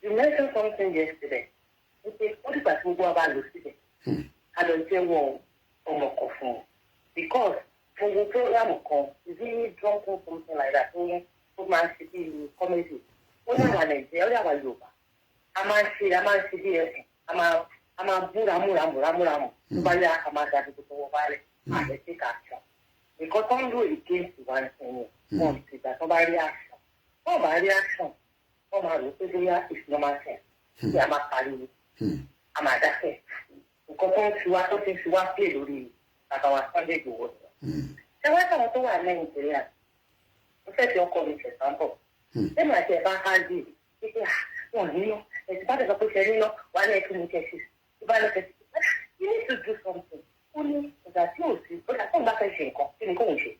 You mentioned something yesterday. Wípé ó dìgbà tí gbogbo wa bá lò síbẹ̀. A lọ jẹ́wọ́ ọmọ kan fún un. Because gbogbo program kan is really drunk or something like that. Ó máa ń ṣe bí comedy. Ó ní àwọn Nàìjíríà, ó ní àwọn Yorùbá. A máa ń ṣe bí ẹ̀sìn. A máa bú ramúramù. Tó bá yá, a máa dàbí gbogbo wọn bá rẹ̀. Àlẹ́ take action. Because tó ń lò against one thing. Wọ́n ti gbà tó bá rí action. Wọ́n bá rí action. Wọ́n máa rò pé bóyá it's normal sense. Bí a máa pariwo. A máa dákẹ́. Nǹkan tó ń fi wá pè lórí bàbá wa Sunday Igboho. Ṣé wá sáwọn tó wà lẹ́yìn Nàìjíríà? Mo fẹ́ fi ọkọ mi ṣẹ̀sán bọ̀. Ṣé màá ṣe bá káàdì pé wọ́n níná? Ẹ̀sìn bá tẹ̀sán pé ṣe níná wà ní ẹ̀kí mi kẹ̀sì. Ìbá lọ kẹ̀sì. You need to do something. Ó ní ìgbà tí ò sí. Ó dà tó ń bá fẹ́ ṣe nǹkan kí ni kò ń ṣe.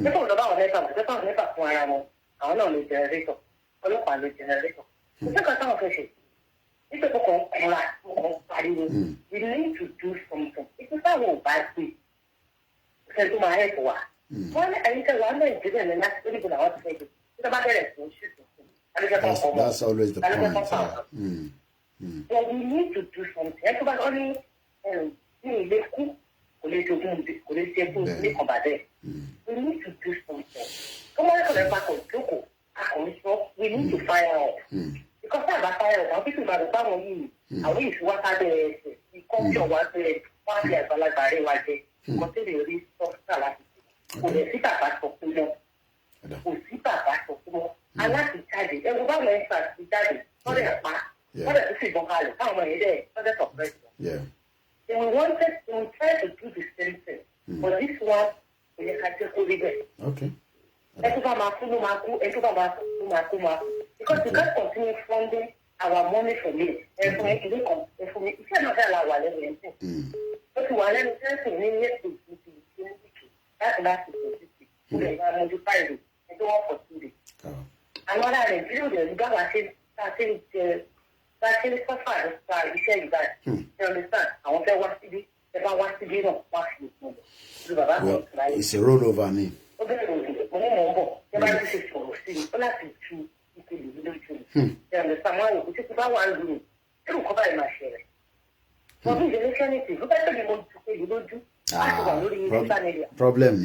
Ṣé kò ń lọ bá àwọn nẹ́fà mọ̀? Ṣé káwọn nẹ́fà fún ara wọn? Àwọn náà lo jẹnẹrétọ̀. Ọlọ́pàá lo jẹnẹrétọ̀. Ṣé kan táwọn fẹ́ ṣe? Nígbà tó kàn ń kọ́ra, kàn ń pariwo. We need to do something. Ìpín táwọn ò bá gbé. Ṣé tó máa hẹ́pù wá? Wọ́n ní àyíká wa Nàìjíríà ní láti orí ìbùdó àwọn ti fẹ́ gbé. Ṣé bá bẹ̀rẹ̀ sí ṣùtù? That's always the point. But we need to do something. Ẹ tó bá lọ ní ilé kú, kò lè jogún kò lè ṣe fún ilé kan bàdẹ́. We need to do something. Come on, let's go. We need to fire up. Because that fire up, people are the family. And we what are the culture was the party as well as the because they really soft salad. We sit back for them. We sit back for them. And that's the charge. Everyone else has the charge. Not a back. Not a people have how many days. Not a surprise. Yeah. And we try to do the same thing. But this one, we have to hold it. Okay. Because we can't continue funding our money for me. And for me, if you're not allowed to do anything, but you are letting to that's the modify it and go on for 2 days. And what I do, you got starting suffer, you say that. You understand? I want to watch TV. If I watch TV, no, watch it. Well, it's a rollover name. Problem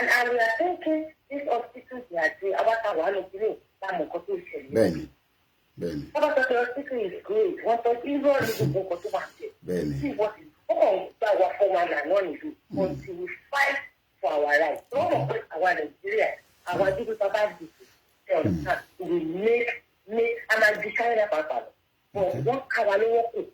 and we are thinking these hospitals they are doing about our local Benin. About the hospital is great. What does Israel go to market? See what is our former and until we fight for our rights. So our Nigeria, our digital bank we make and I decide about but what our local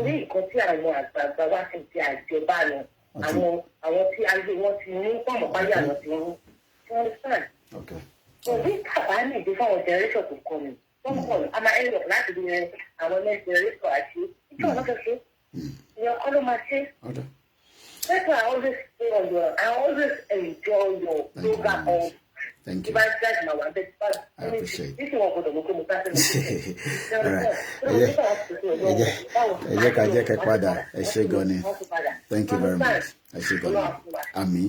we consider our Washington àwọn tí ayé wọn ti ní pọ̀mọ̀ báyé àwọn tí wọ́n understand. So bí bàbá ní ìdí fáwọn generation tó kọ́ mi wọ́n kọ́ a máa end up láti bí àwọn next generation àti ìjọ ọ̀nà kẹfẹ́ ìyẹn kọ́ ló máa ṣe. That's why I always stay on I always enjoy your program of thank you. I appreciate it. Thank you very much. Ami,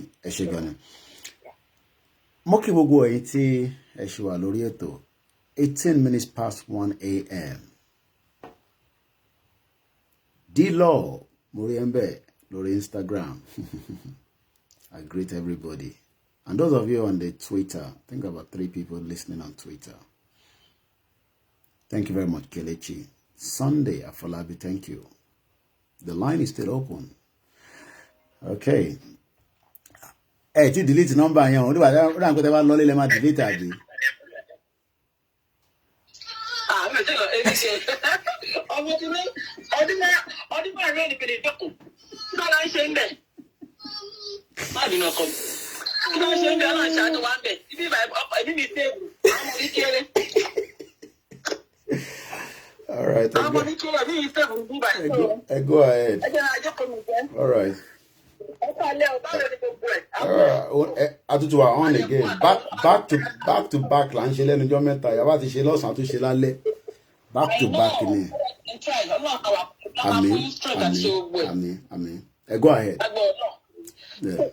Moki gbogbo ẹ̀yin tí ẹ ṣì wà lórí ètò 18 minutes past 1 a.m. D-Law Muriembe lórí Instagram. I greet everybody. And those of you on the Twitter, I think about 3 people listening on Twitter. Thank you very much, Kelechi. Sunday, Afolabi, thank you. The line is still open. Okay. Hey, you delete the number. You know, I'm going to delete it. All right. I'm going to tell you, Go ahead. All right. Atutu are on again. Back to back. Back to back. Amen. Go ahead. Yeah.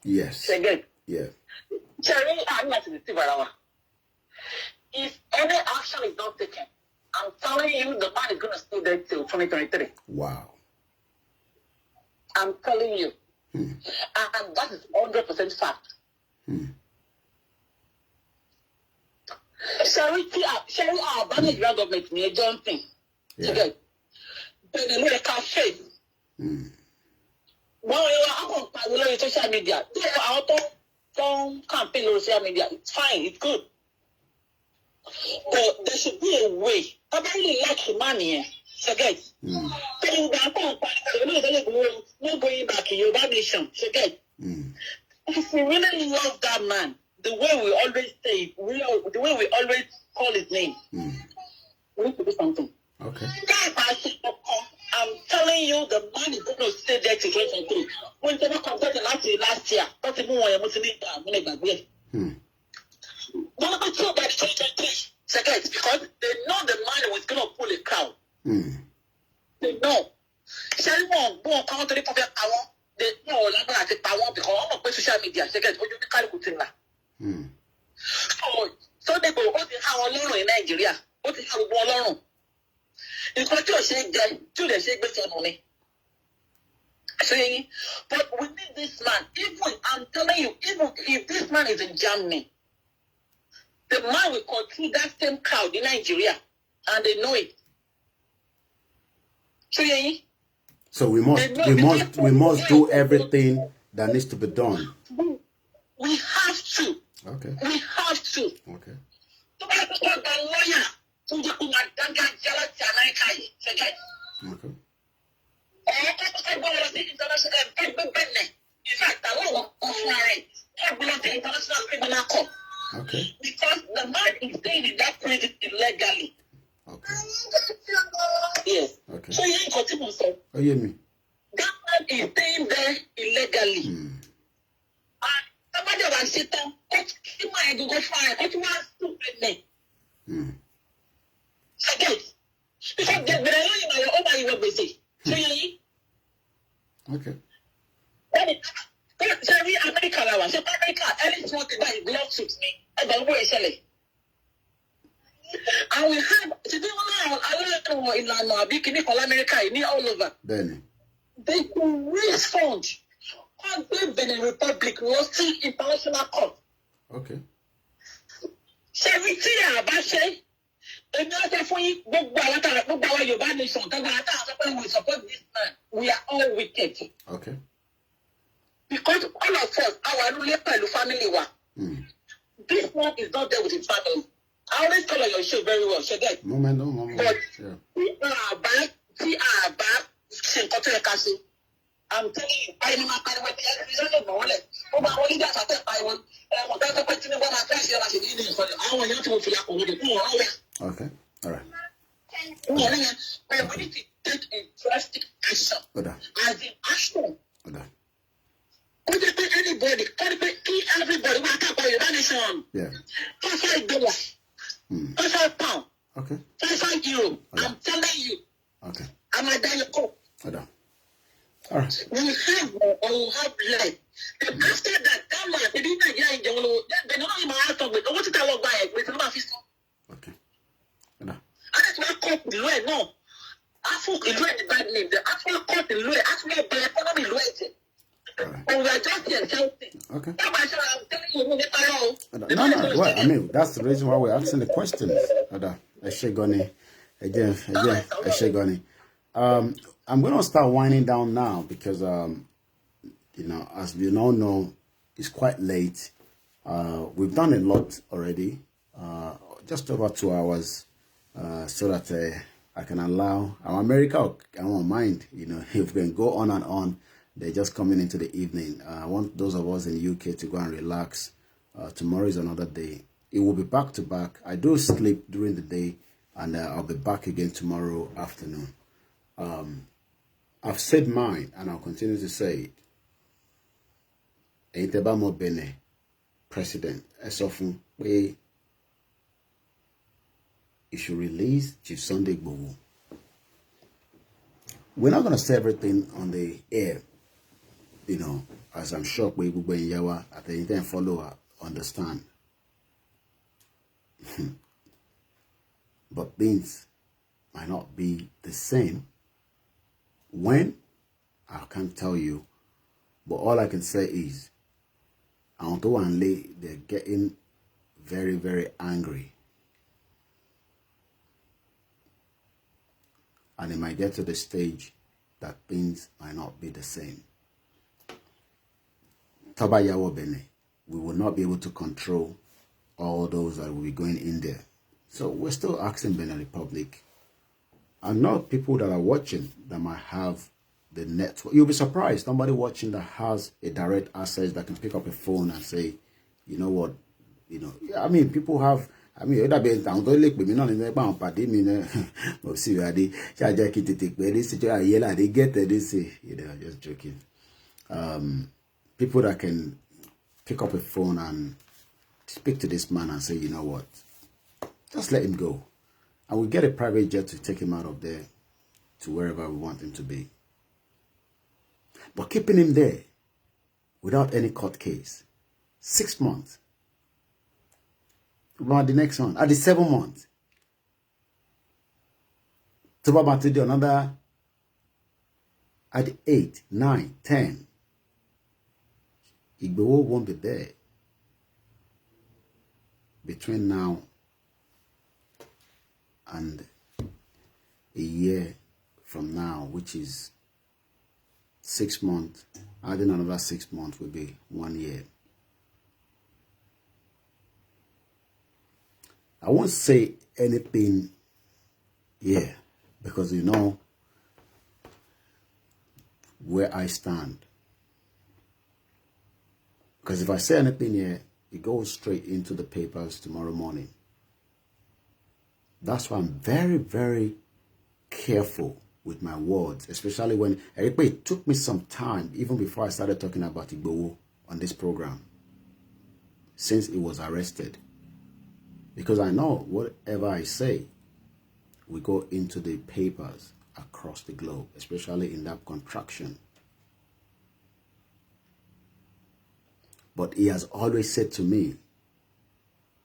Yes. Yeah. If any action is not taken, I'm telling you, the man is going to stay there till 2023. Wow. I'm telling you. And that is 100% fact. Shall we manage your government near Johnson? Yeah. Then the way cafe. Well, you are on social media. They are out of campaign on social media. It's fine, it's good. But there should be a way. I really like the money. So guys, not going back in your nation. So guys, if we really love that man, the way we always say, the way we always call his name, we need to do something. Okay. I'm telling you, the man is going to stay there till 2023. When they compared to last year, that's the more I'm Number two, by the 2023, second, because they know the man was going to pull a crowd. They know. They know because I'm not social media. Second, what you can so they go, what is how long in Nigeria? What is how long? It's what you're saying, to the sake of money. Saying, but we need this man. Even I'm telling you, even if this man is in Germany, the man will control that same crowd in Nigeria, and they know it. So we must do everything that needs to be done. We have to. Okay. We have to. Okay. Okay. Okay. Because the man is staying in that prison illegally. Okay. Yes. Okay. So you ain't continue, sir. Oh, you hear me? That man is staying there illegally. And somebody will sit down, go fire, stupid name. Again. Because they know you are busy. So you okay. Sorry, America, any small thing that is lawsuits me, I don't go easily. And we have today I don't know in America, all over. Benin. They can raise funds. On the Benin Republic was still international court. Okay. Charity Abashe. We are all wicked. Okay. Because all of us, our family, this one is not there with his family. I always follow your show very well. So that, moment. but Yeah. we are back. I'm telling you, I know my Okay. All right. We need to take a drastic action. As in action. Anybody, everybody, yeah. £5. Okay. €5. I'm telling you. Okay. I'm a dialogue. All right. We have life. And after that, man, they didn't they don't even have to wait. What did I look by? With no office. Okay. And that's why I caught the law. No. I thought the law is bad name. The actual court the law, actually the economy law. And we are just here shouting. Okay. I'm telling you, no. Well, I mean, that's the reason why we're asking the questions. I'm going to start winding down now because, as we all know, it's quite late. We've done a lot already, just over 2 hours, so that I can allow our America, I won't mind, if we can go on and on. They're just coming into the evening. I want those of us in the UK to go and relax. Tomorrow is another day. It will be back to back. I do sleep during the day, and I'll be back again tomorrow afternoon. I've said mine, and I'll continue to say it. Entebamo Benin president, as often we should release Chief Sunday Igboho. We're not going to say everything on the air, you know, as I'm sure we will be Yawa at the intent follower understand. But things might not be the same. When? I can't tell you. But all I can say is, they're getting very, very angry. And it might get to the stage that things might not be the same. Tabayawa Bene, we will not be able to control all those that will be going in there. So we're still asking Benin Republic, and not people that are watching that might have the network. You'll be surprised, somebody watching that has a direct access that can pick up a phone and say, you know what, you know, I mean, people have, I mean, other been down to lake, but me not in the bound party, me, no, see, they get there, they say, you know, just joking. People that can pick up a phone and speak to this man and say, you know what, just let him go. And we get a private jet to take him out of there to wherever we want him to be. But keeping him there without any court case, 6 months. About the next one, at the 7 months. To about to do another at the 8, 9, 10. Igboho won't be there between now and a year from now, which is 6 months. Adding another 6 months will be 1 year. I won't say anything here because you know where I stand. Because if I say anything here, it goes straight into the papers tomorrow morning. That's why I'm very, very careful with my words, especially when it took me some time, even before I started talking about Igboho on this program, since he was arrested. Because I know whatever I say will go into the papers across the globe, especially in that contraction. But he has always said to me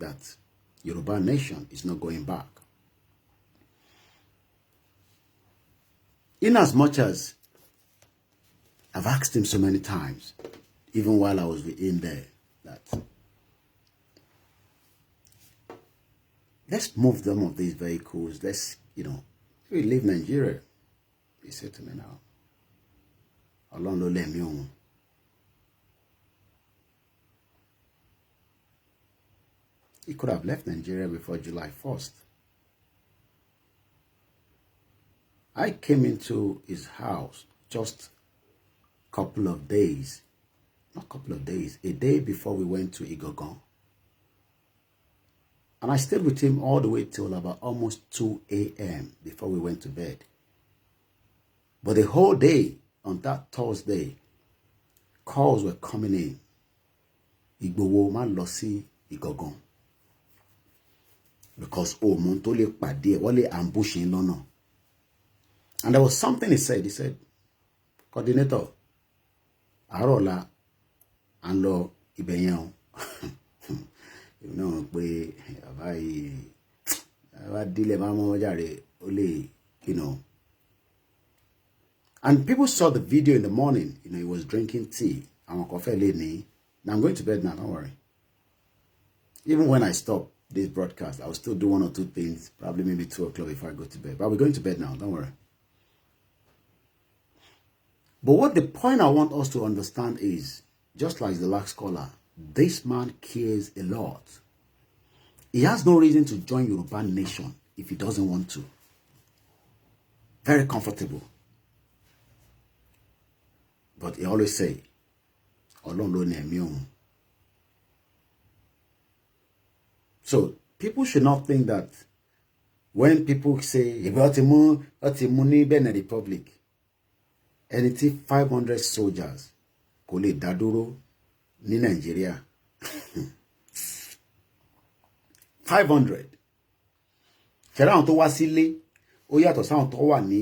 that Yoruba nation is not going back. In as much as I've asked him so many times, even while I was in there, that let's move some of these vehicles. Let's, you know, we leave Nigeria. He said to me now, Ọlọ́run ló lẹ́mìí òun. He could have left Nigeria before July 1st. I came into his house just a couple of days, not a couple of days, a day before we went to Igboho. And I stayed with him all the way till about almost 2 a.m. before we went to bed. But the whole day, on that Thursday, calls were coming in. Igboho ma lọ sí Igboho. Because Monto le pàdé, wọ́n lè ambush him lọ́nà. And there was something he said, coordinator, Arola, and lo Ibeyan. You know, we you know. And people saw the video in the morning, you know, he was drinking tea. Now I'm going to bed now, don't worry. Even when I stop this broadcast, I'll still do 1 or 2 things, probably maybe 2 o'clock before I go to bed. But we're going to bed now, don't worry. But what the point I want us to understand is, just like the last caller, this man cares a lot. He has no reason to join Yoruba Nation if he doesn't want to. Very comfortable. But he always say, Ọlọ́run ló ní ẹ̀mí òun. So people should not think that when people say about the money Benin Republic, anything 500 soldiers kò lè dá dúró ní Nigeria. 500. Ṣẹ̀rá àwọn tó wá sílé ó yàtọ̀ sáwọn tó wà ní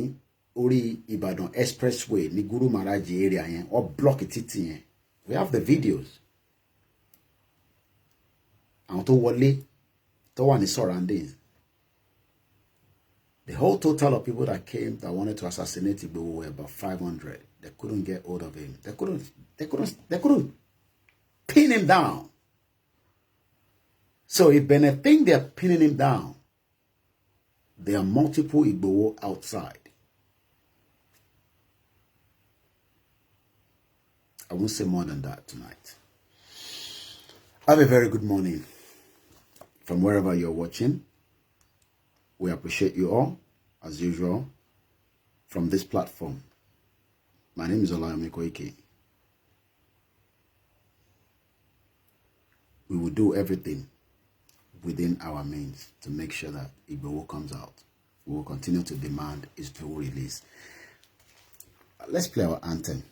orí Ìbàdàn expressway ní Guru Maraji area yẹn or block títì yẹn. We have the videos. Àwọn tó wọlé tó wà ní surroundings. The whole total of people that came that wanted to assassinate Igboho were about 500. They couldn't get hold of him. They couldn't pin him down. So if Benin think they're pinning him down, there are multiple Igboho outside. I won't say more than that tonight. Have a very good morning from wherever you're watching. We appreciate you all, as usual, from this platform. My name is Olayomi Koike. We will do everything within our means to make sure that Igboho comes out. We will continue to demand its full release. Let's play our anthem.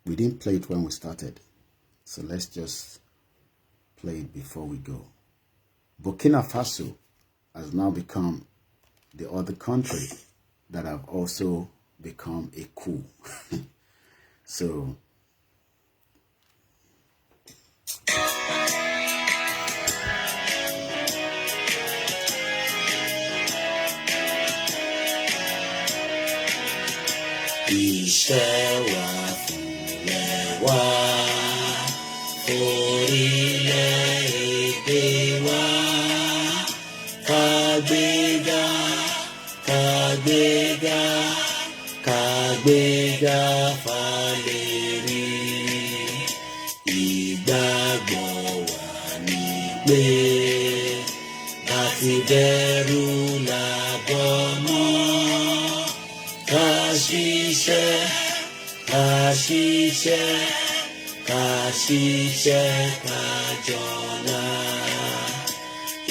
We didn't play it when we started, so let's just play it before we go. Burkina Faso has now become the other country that have also become a coup. So iṣẹ́ wa fúnlẹ̀ wa orílẹ̀-èdè wa kàgbéga kàgbéga kàgbéga fàlẹ́rì ìgbàgbọ́ wa ní pé láti bẹ̀rù làbọ̀ mọ́ ká ṣiṣẹ́ ká ṣiṣẹ́ ká ṣiṣẹ́ ká jọlá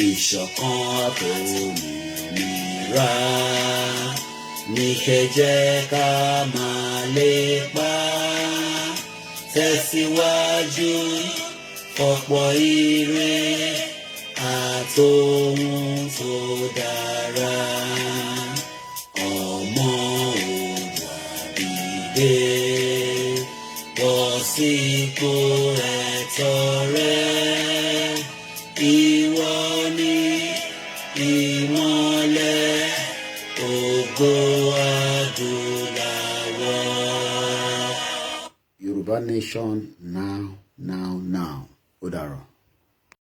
ìṣọ̀kan àtòmìnira ní kẹjẹ́ ká máa lépa tẹ̀síwájú ọ̀pọ̀ ire àtòhun tó dára ọmọ Oòduà dìde bọ́ sípò ẹ̀tọ́ rẹ ìwọ ni ìmọ́lẹ̀ ògo adúláwọ̀. Yorùbá nation now. Ó dàrọ̀.